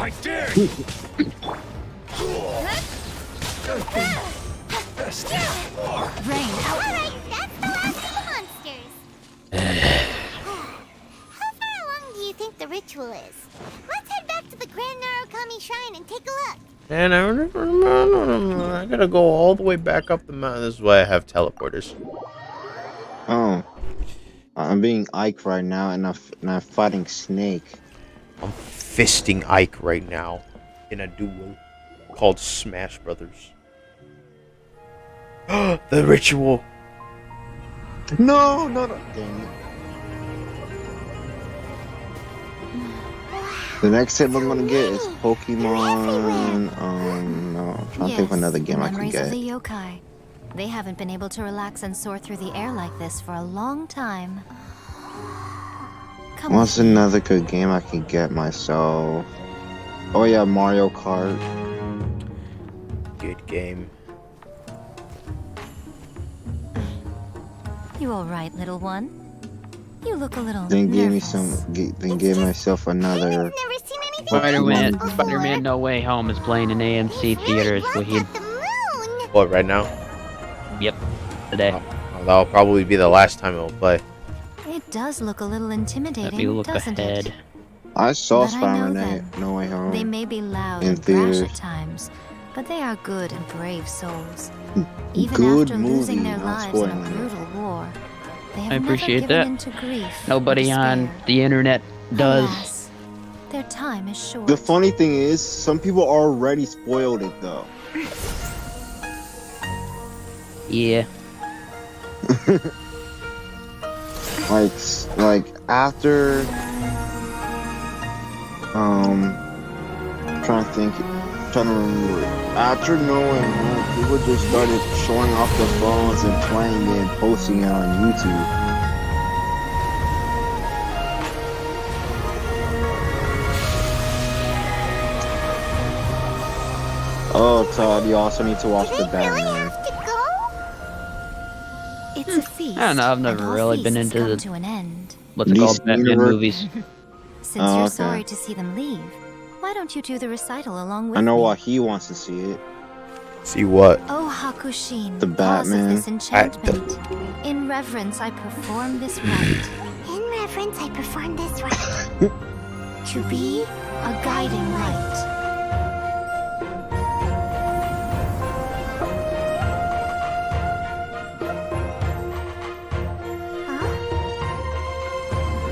And I gotta go all the way back up the mountain. This is why I have teleporters. Oh, I'm being Ike right now, and I'm fighting Snake. I'm fisting Ike right now in a duel called Smash Brothers. The ritual. No. Dang it. The next tip I'm gonna get is Pokemon. No, I'm trying to think of another game I can Memories get. of the yokai. They haven't been able to relax and soar through the air like this for a long time. Come What's another good game I can get myself? Oh yeah, Mario Kart. Good game. You all right, little one? You look a little Then give me nervous. some. Then give myself another. Spider-Man No Way Home is playing in AMC theaters. What, right now? Yep, today. That'll probably be the last time it'll play. It does look a little intimidating, If you look doesn't ahead. it? I saw But I know Spider-Man No Way Home. They may be loud in and brash theaters. at times, but they are good and brave souls. Even Good after movie, losing their not lives in a spoiling it. brutal war, they have I appreciate never given that. in to grief or Nobody on despair. the internet does. Alas, their time is short. The funny thing is, some people already spoiled it though. Yeah. like after trying to remember. After No Way Home, people just started showing off their phones and playing it and posting it on YouTube. Oh, Todd, you also need to watch the Batman. It's a feast. I don't know, I've and never all really been feasts into come the to an end. what's it called, Batman movies. Since Oh, you're okay. sorry to see them leave, why don't you do the recital along with I know me? why he wants to see it. See what? Oh Hakushin, The cause of Batman. this enchantment. In reverence, I perform this rite. In reverence, I perform this rite. To be a guiding light.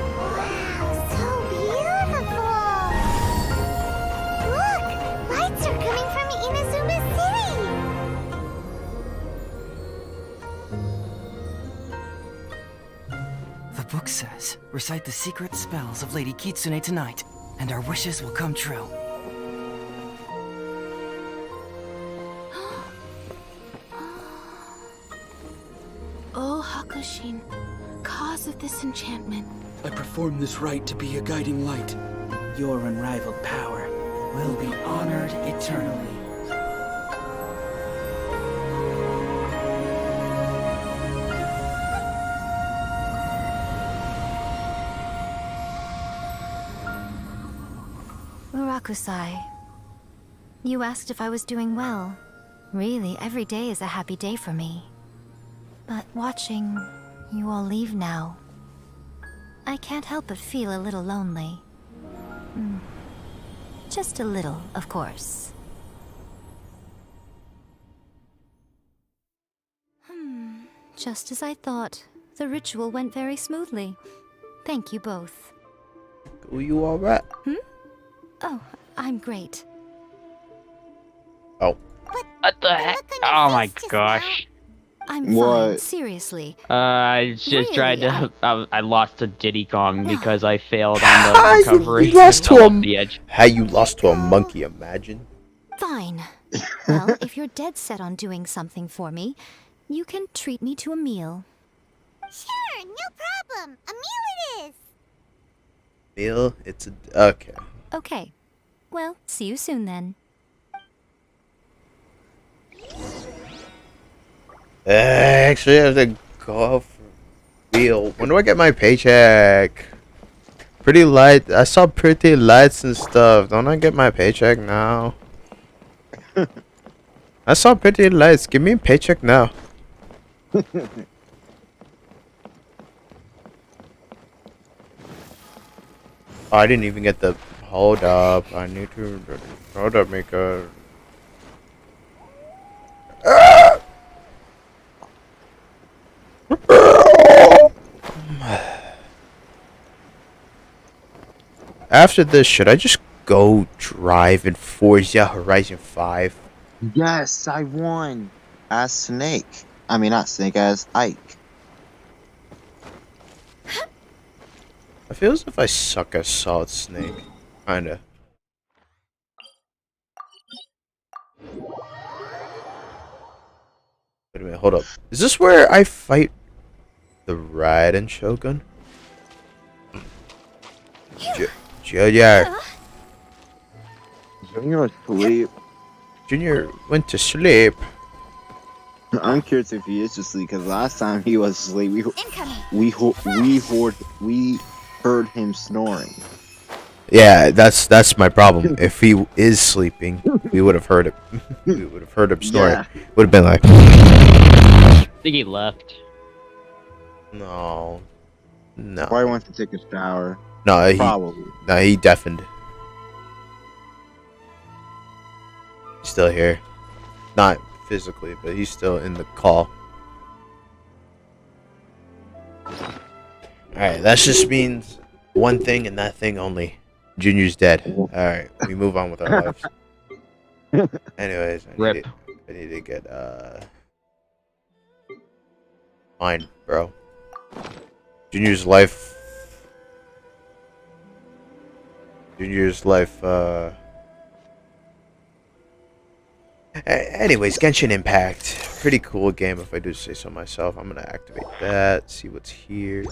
So beautiful! Look! Lights are coming from Inazuma City! The book says, recite the secret spells of Lady Kitsune tonight, and our wishes will come true. Oh, Hakushin, cause of this enchantment. I perform this rite to be a guiding light. Your unrivaled power will be honored eternally. Murakusai, you asked if I was doing well. Really, every day is a happy day for me. But watching you all leave now, I can't help but feel a little lonely. Just a little, of course. Just as I thought. The ritual went very smoothly. Thank you both. Are you alright? Oh, I'm great. Oh. What the heck? Oh my gosh. I'm What? fine, seriously. I just tried Really, to. I lost to Diddy Kong because I failed on the recovery. You lost to I a off the edge. Hey, you lost to a monkey, imagine. Fine. Well, if you're dead set on doing something for me, you can treat me to a meal. Sure, no problem. A meal it is. Bill, it's a okay. Okay. Well, see you soon then. Actually, I have to go for real. When do I get my paycheck? Pretty light. I saw pretty lights and stuff. Don't I get my paycheck now? I saw pretty lights. Give me a paycheck now. I didn't even get the hold up. I need to hold up, Miko. after this, should I just go drive in Forza Horizon 5? Yes, I won. As Snake. I mean, not Snake, as Ike. I feel as if I suck as Solid Snake. Kinda. Wait a minute, hold up. Is this where I fight the Raiden Shogun? Junior. Junior was asleep. Junior went to sleep. I'm curious if he is asleep because last time he was asleep, we heard him snoring. Yeah, that's my problem. If he is sleeping, we would have heard it. We would have heard him snoring. Yeah. Would have been like. I think he left. No. Probably wants to take a shower. No, Probably. No, he deafened. Still here. Not physically, but he's still in the call. Alright, that just means one thing and that thing only. Junior's dead. Alright, we move on with our lives. Anyways, I need to get fine, bro. Junior's life anyways, Genshin Impact. Pretty cool game if I do say so myself. I'm gonna activate that, see what's here.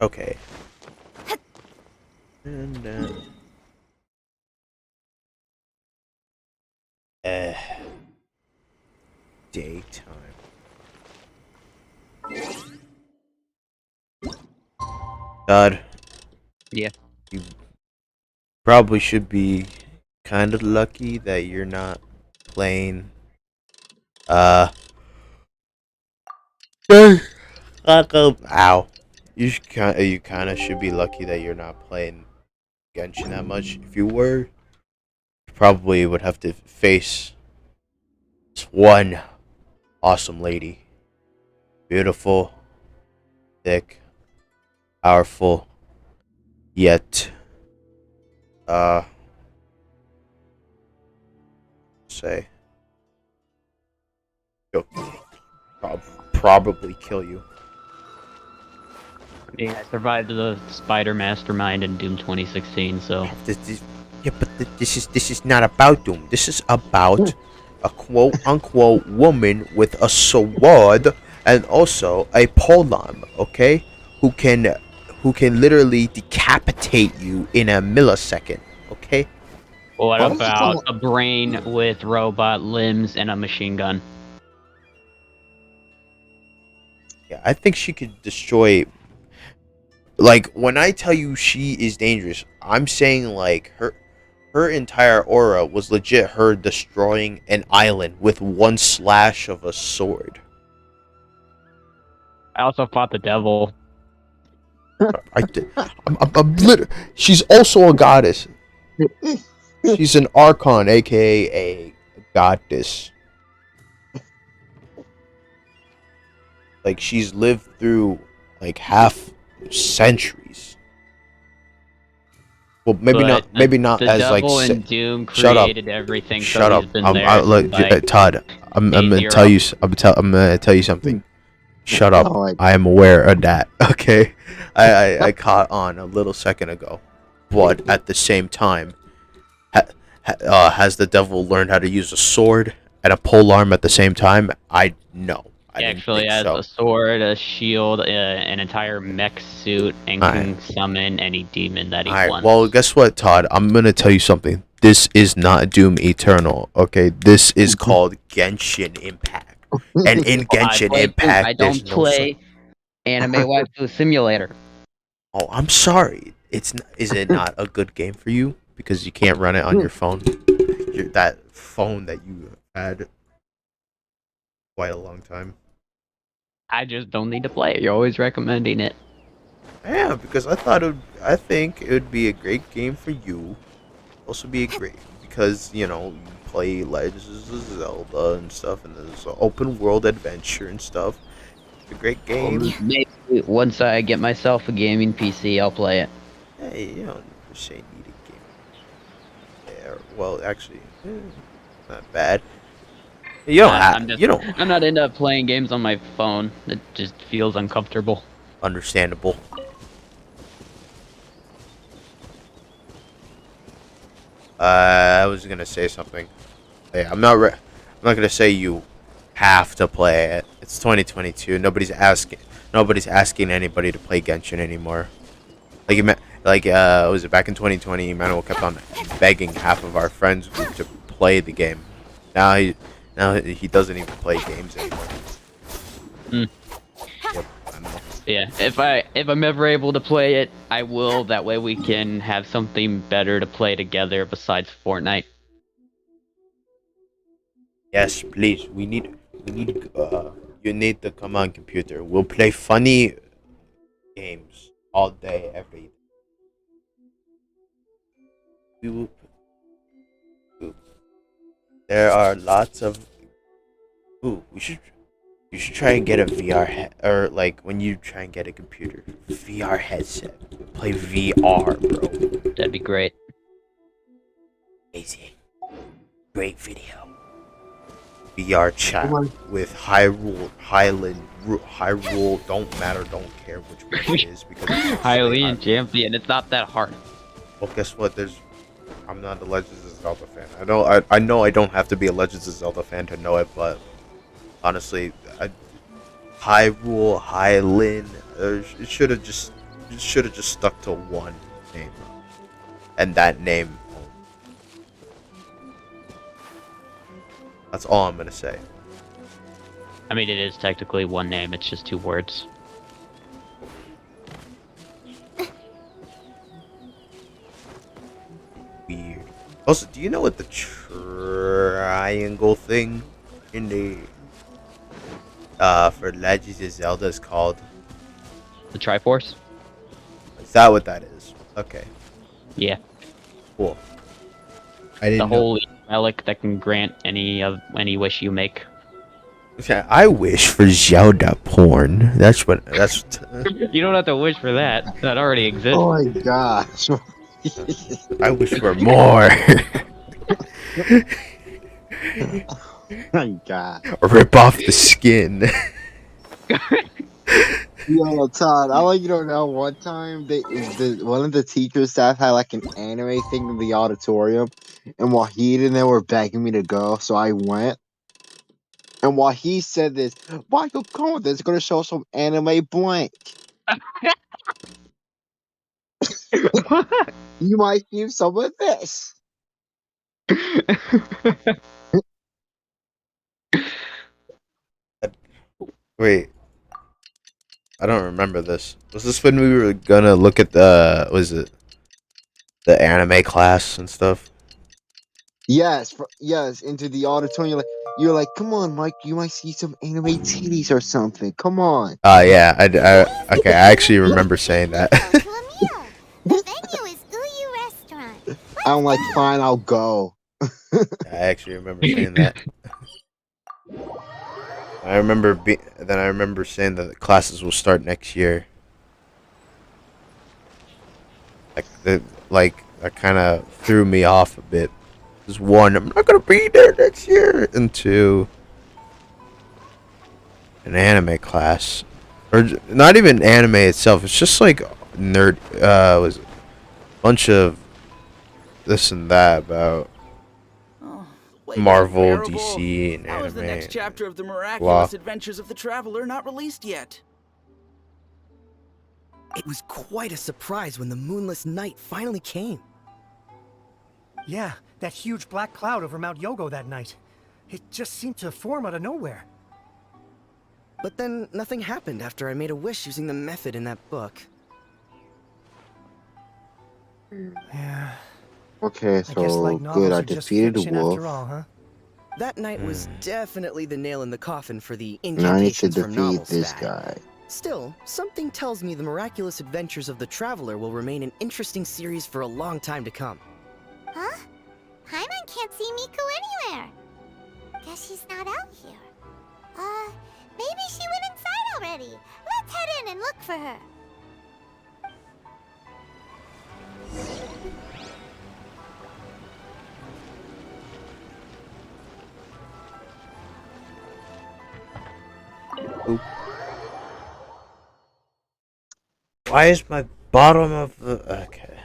Okay. And daytime. Todd. Yeah. You probably should be kind of lucky that you're not playing ow. You kind of should be lucky that you're not playing Genshin that much. If you were, you probably would have to face this one awesome lady. Beautiful, thick, powerful, yet say she'll probably kill you. Yeah, I survived the Spider Mastermind in Doom 2016, so. Yeah, but this is not about Doom. This is about a quote unquote woman with a sword and also a polearm, okay? Who can literally decapitate you in a millisecond, okay? What about a brain with robot limbs and a machine gun? Yeah, I think she could destroy. Like, when I tell you she is dangerous, I'm saying like her entire aura was legit her destroying an island with one slash of a sword. I also fought the devil. I'm she's also a goddess. She's an archon, aka a goddess. Like, she's lived through like half centuries. Well, maybe not the as like. devil in Doom Shut up. created everything. Shut so up. He's been there Look, like Todd. I'm gonna tell you. I'm gonna tell you something. Shut up. Oh, I am aware of that. Okay. I caught on a little second ago, but at the same time, has the devil learned how to use a sword and a polearm at the same time? I know. He actually has a sword, a shield, an entire mech suit, and can summon any demon that he wants. Well, guess what, Todd? I'm gonna tell you something. This is not Doom Eternal, okay? This is called Genshin Impact, and in Genshin Impact, I don't play Anime Waifu Simulator. Oh, I'm sorry. Is it not a good game for you because you can't run it on your phone? That phone that you had. quite a long time. I just don't need to play it. You're always recommending it. Yeah, because I think it would be a great game for you. Also be a great because you play Legends of Zelda and stuff, and there's an open world adventure and stuff. It's a great game. Maybe once I get myself a gaming PC, I'll play it. Hey, you don't per se need a game. There, well, actually, not bad. You don't have. You don't. I'm not into playing games on my phone. It just feels uncomfortable. Understandable. I was gonna say something. Hey, I'm not gonna say you have to play it. It's 2022. Nobody's asking anybody to play Genshin anymore. Was it back in 2020? Emmanuel kept on begging half of our friends group to play the game. Now he doesn't even play games anymore. Yep, I know. Yeah, if I'm ever able to play it, I will. That way we can have something better to play together besides Fortnite. Yes, please. You need to come on computer. We'll play funny games all day, every day. There are lots of. Ooh, you should try and get a VR or like when you try and get a computer, VR headset. Play VR, bro. That'd be great. Amazing. Great video. VR chat with Hyrule, don't matter, don't care which one it is because it's Hylian Champion, it's not that hard. Well, guess what? I'm not a Legends of Zelda fan. I know I don't have to be a Legends of Zelda fan to know it, but honestly, Hyrule, Hylian, it should have just stuck to one name, and that name. That's all I'm gonna say. I mean, it is technically one name. It's just 2 words. Weird. Also, do you know what the triangle thing in the for Legends of Zelda is called? The Triforce? Is that what that is? Okay. Yeah. Cool. I didn't the holy relic that can grant any wish you make. Yeah, I wish for Zelda porn. That's You don't have to wish for that. That already exists. Oh my gosh. I wish for more. My God. Rip off the skin. Yo, Todd, I want you to know one time one of the teacher staff had like an anime thing in the auditorium, and Wahid and they were begging me to go, so I went. And while he said this, Michael, come on, this is gonna show some anime blank. You might see some of this. Wait. I don't remember this. Was this when we were gonna look at the anime class and stuff? Yes, into the auditorium. You're like, come on, Mike, you might see some anime titties or something. Come on. Yeah, okay, I actually remember saying that. I'm like, fine, I'll go. I actually remember saying that. I remember saying that the classes will start next year. That kind of threw me off a bit. Because 1, I'm not gonna be there next year, and 2, an anime class, or not even anime itself. It's just like was a bunch of this and that about Marvel, DC, and How anime. is the next chapter of the miraculous adventures of the traveler not released yet? It was quite a surprise when the moonless night finally came. Yeah, that huge black cloud over Mount Yogo that night. It just seemed to form out of nowhere. But then nothing happened after I made a wish using the method in that book. Yeah. Okay, I guess light so novels good. I are just defeated a fiction wolf. after all, huh? That night was definitely the nail in the coffin for the Now I need to incantations from defeat novels this fad. guy. Still, something tells me the miraculous adventures of the Traveler will remain an interesting series for a long time to come. Huh? Paimon can't see Miko anywhere. Guess she's not out here. Maybe she went inside already. Let's head in and look for her. Oop. Why is my bottom of the... Okay.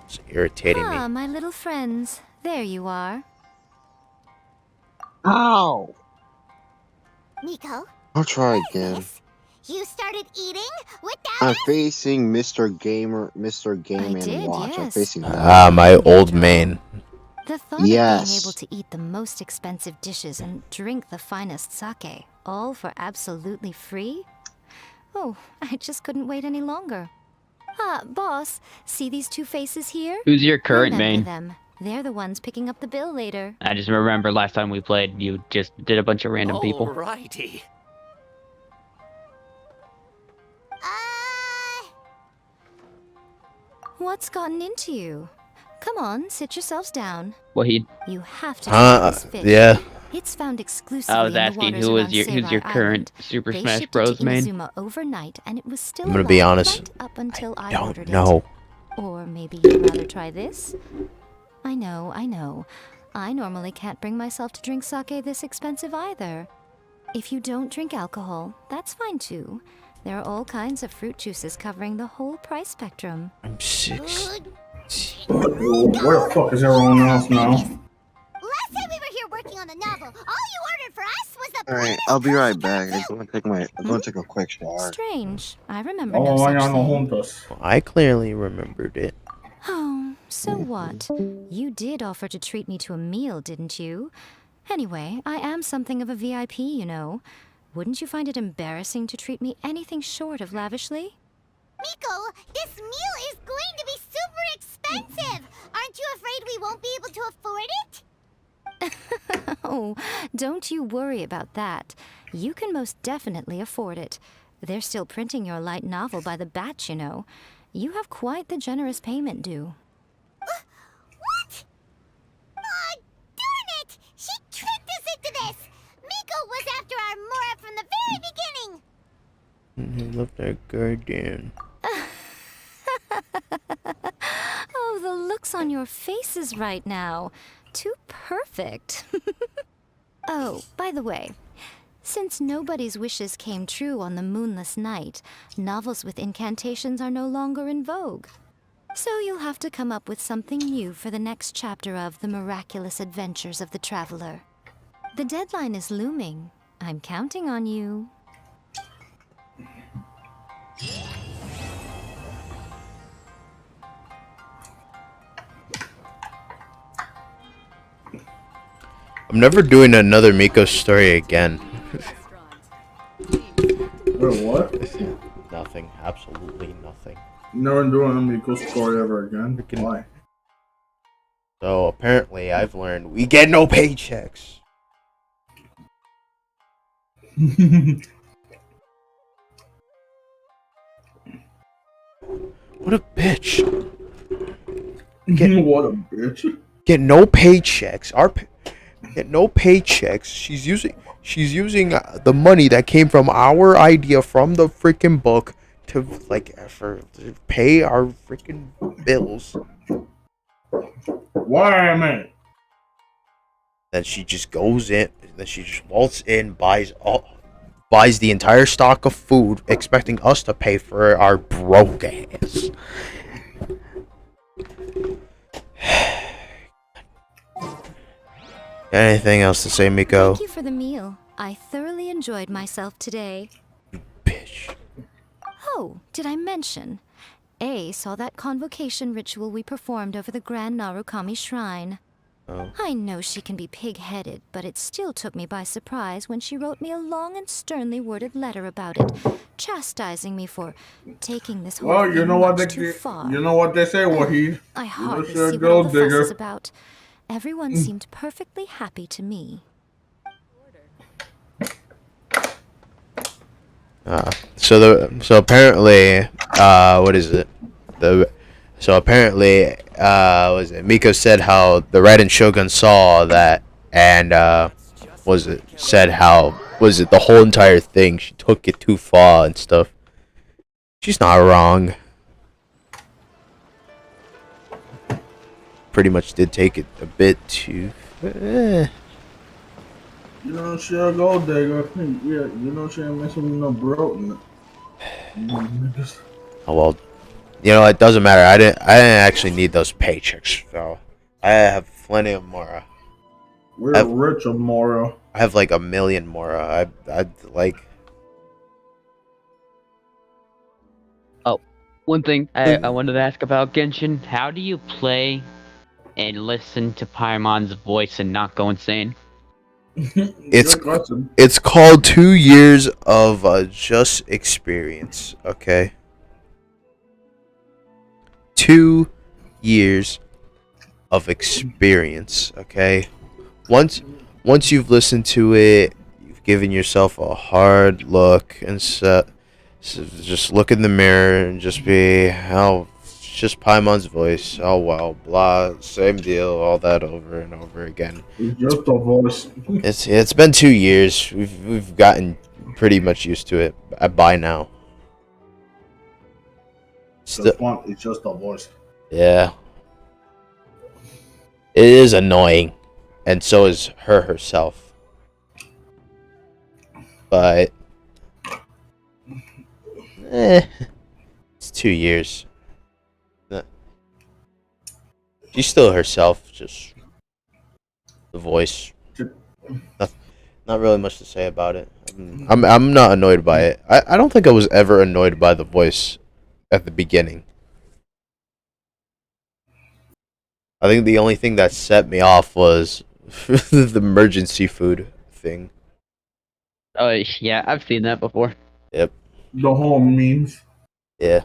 It's irritating me. Ah, my little friends. There you are. Ow! Miko, I'll try again. you started eating without I'm us? facing Mr. Gamer, Mr. Game and Watch. I'm yes. facing that. Ah, my old main. The thought of being Yes. able to eat the most expensive dishes and drink the finest sake, all for absolutely free? Oh, I just couldn't wait any longer. Ah, boss, see these two faces here? Who's your current Remember main? them. They're the ones picking up the bill later. I just remember last time we played, you just did a bunch of random people. Alrighty. What's gotten into you? Come on, sit yourselves down. Wahid. You have to try this fish. Yeah. It's found exclusively I was in the asking waters who's around your Seirai current Island. Super They Smash shipped Bros it to main? Inazuma overnight, and it was still I'm gonna be alive honest. right up until I Don't ordered know. it. Or maybe you'd rather try this? I know. I normally can't bring myself to drink sake this expensive either. If you don't drink alcohol, that's fine too. There are all kinds of fruit juices covering the whole price spectrum. I'm 6. Where the fuck is everyone else now? Last time we were here working on the novel, all you ordered for us was the Alright, I'll be right back. I'm going to take a quick shower. Strange. I remember no such thing. I clearly remembered it. Oh, so what? You did offer to treat me to a meal, didn't you? Anyway, I am something of a VIP, you know. Wouldn't you find it embarrassing to treat me anything short of lavishly? Miko, this meal is going to be super expensive. Aren't you afraid we won't be able to afford it? Oh, don't you worry about that. You can most definitely afford it. They're still printing your light novel by the batch, you know. You have quite the generous payment due. What? Aw, darn it! She tricked us into this! Miko was after our Mora from the very beginning! He left our guardian. Oh, the looks on your faces right now. Too perfect. Oh, by the way, since nobody's wishes came true on the moonless night, novels with incantations are no longer in vogue. So you'll have to come up with something new for the next chapter of The Miraculous Adventures of the Traveler. The deadline is looming. I'm counting on you. I'm never doing another Miko story again. Wait, what? Nothing. Absolutely nothing. Never doing a Miko story ever again. Why? So apparently I've learned we get no paychecks. What a bitch. What a bitch. Get no paychecks. Get no paychecks. She's using the money that came from our idea from the freaking book to to pay our freaking bills. Why, man? Then she just goes in. Then she just waltzes in, buys the entire stock of food, expecting us to pay for our broke ass. Anything else to say, Miko? Thank you for the meal. I thoroughly enjoyed myself today. Bitch. Oh, did I mention? A saw that convocation ritual we performed over the Grand Narukami Shrine. Oh. I know she can be pig-headed, but it still took me by surprise when she wrote me a long and sternly worded letter about it, chastising me for taking this whole Well, you thing know what much they too far. you know what they say, Wahid. I hardly You're see a what all gold the fuss digger. is about. Everyone seemed perfectly happy to me. So apparently, what is it? So apparently, was it Miko said how the Raiden Shogun saw that, and was it said how was it the whole entire thing? She took it too far and stuff. She's not wrong. Pretty much did take it a bit too. You know, she'll go digger. Yeah, you know, she ain't messing with no broken. Oh well, you know it doesn't matter. I didn't actually need those paychecks, so I have plenty of Mora. We're rich of Mora. I have like 1 million Mora. I like. Oh, one thing I wanted to ask about Genshin. How do you play and listen to Paimon's voice and not go insane? It's called 2 years of just experience. Okay. 2 years of experience. Okay. Once you've listened to it, you've given yourself a hard look and just look in the mirror and just be just Paimon's voice. Oh wow, blah, same deal, all that over and over again. It's just a voice. It's been 2 years. We've gotten pretty much used to it by now. It's just a voice. Yeah. It is annoying, and so is her herself. But it's 2 years. She's still herself, just the voice. Not really much to say about it. I'm not annoyed by it. I don't think I was ever annoyed by the voice at the beginning. I think the only thing that set me off was the emergency food thing. Oh yeah, I've seen that before. Yep. The whole memes. Yeah.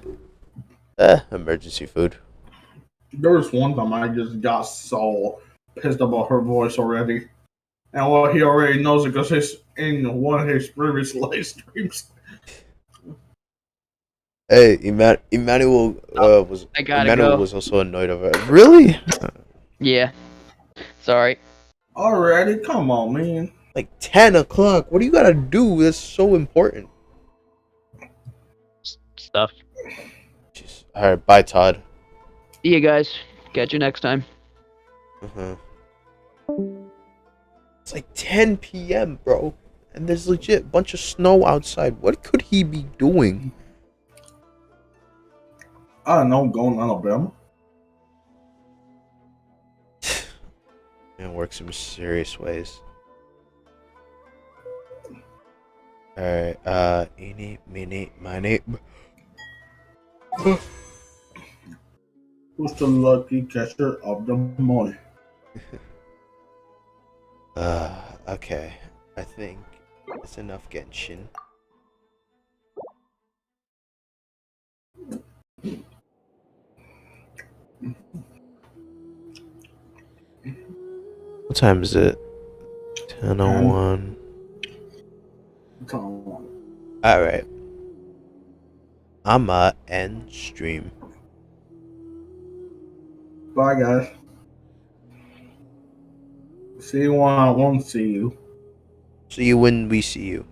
Emergency food. There was one time I just got so pissed about her voice already. And well, he already knows it because he's in one of his previous live streams. Hey, Emmanuel was go. was also annoyed of it. Really? Yeah. Sorry. Already? Come on, man. Like 10 o'clock. What do you gotta do? That's so important. Stuff. Jeez. Alright, bye, Todd. See you guys. Catch you next time. It's like 10 p.m., bro. And there's legit a bunch of snow outside. What could he be doing? I don't know, going to Alabama. It works in mysterious ways. Alright, eeny, meeny, miny. Who's the lucky catcher of the morning? Okay. I think it's enough Genshin. What time is it? 10:01. Alright. I'ma end stream. Bye, guys. See you when I won't see you. See you when we see you.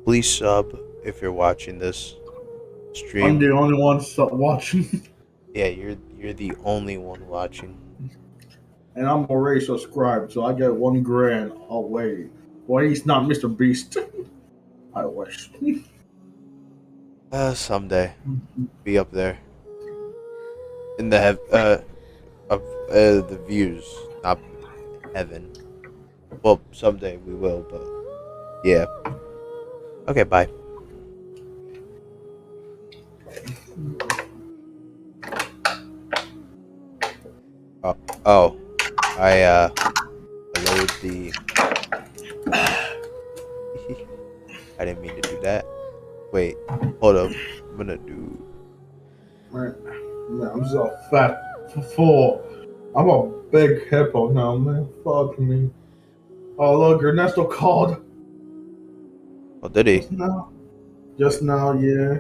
Please sub if you're watching this stream. I'm the only one watching. Yeah, you're the only one watching. And I'm already subscribed, so I get $1 grand away. Well, he's not Mr. Beast. I wish. Someday. Be up there. In the the views, not heaven. Well, someday we will, but yeah. Okay, bye. Oh, I load the. I didn't mean to do that. Wait, hold up. I'm gonna do. Man, I'm so fat for 4. I'm a big hippo now, man. Fuck me. Oh look, Ernesto called. Oh, did he? Just now, yeah.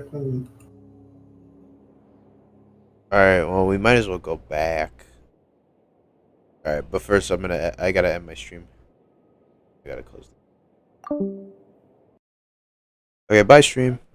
Alright, well, we might as well go back. Alright, but first I gotta end my stream. I gotta close. Okay, bye stream.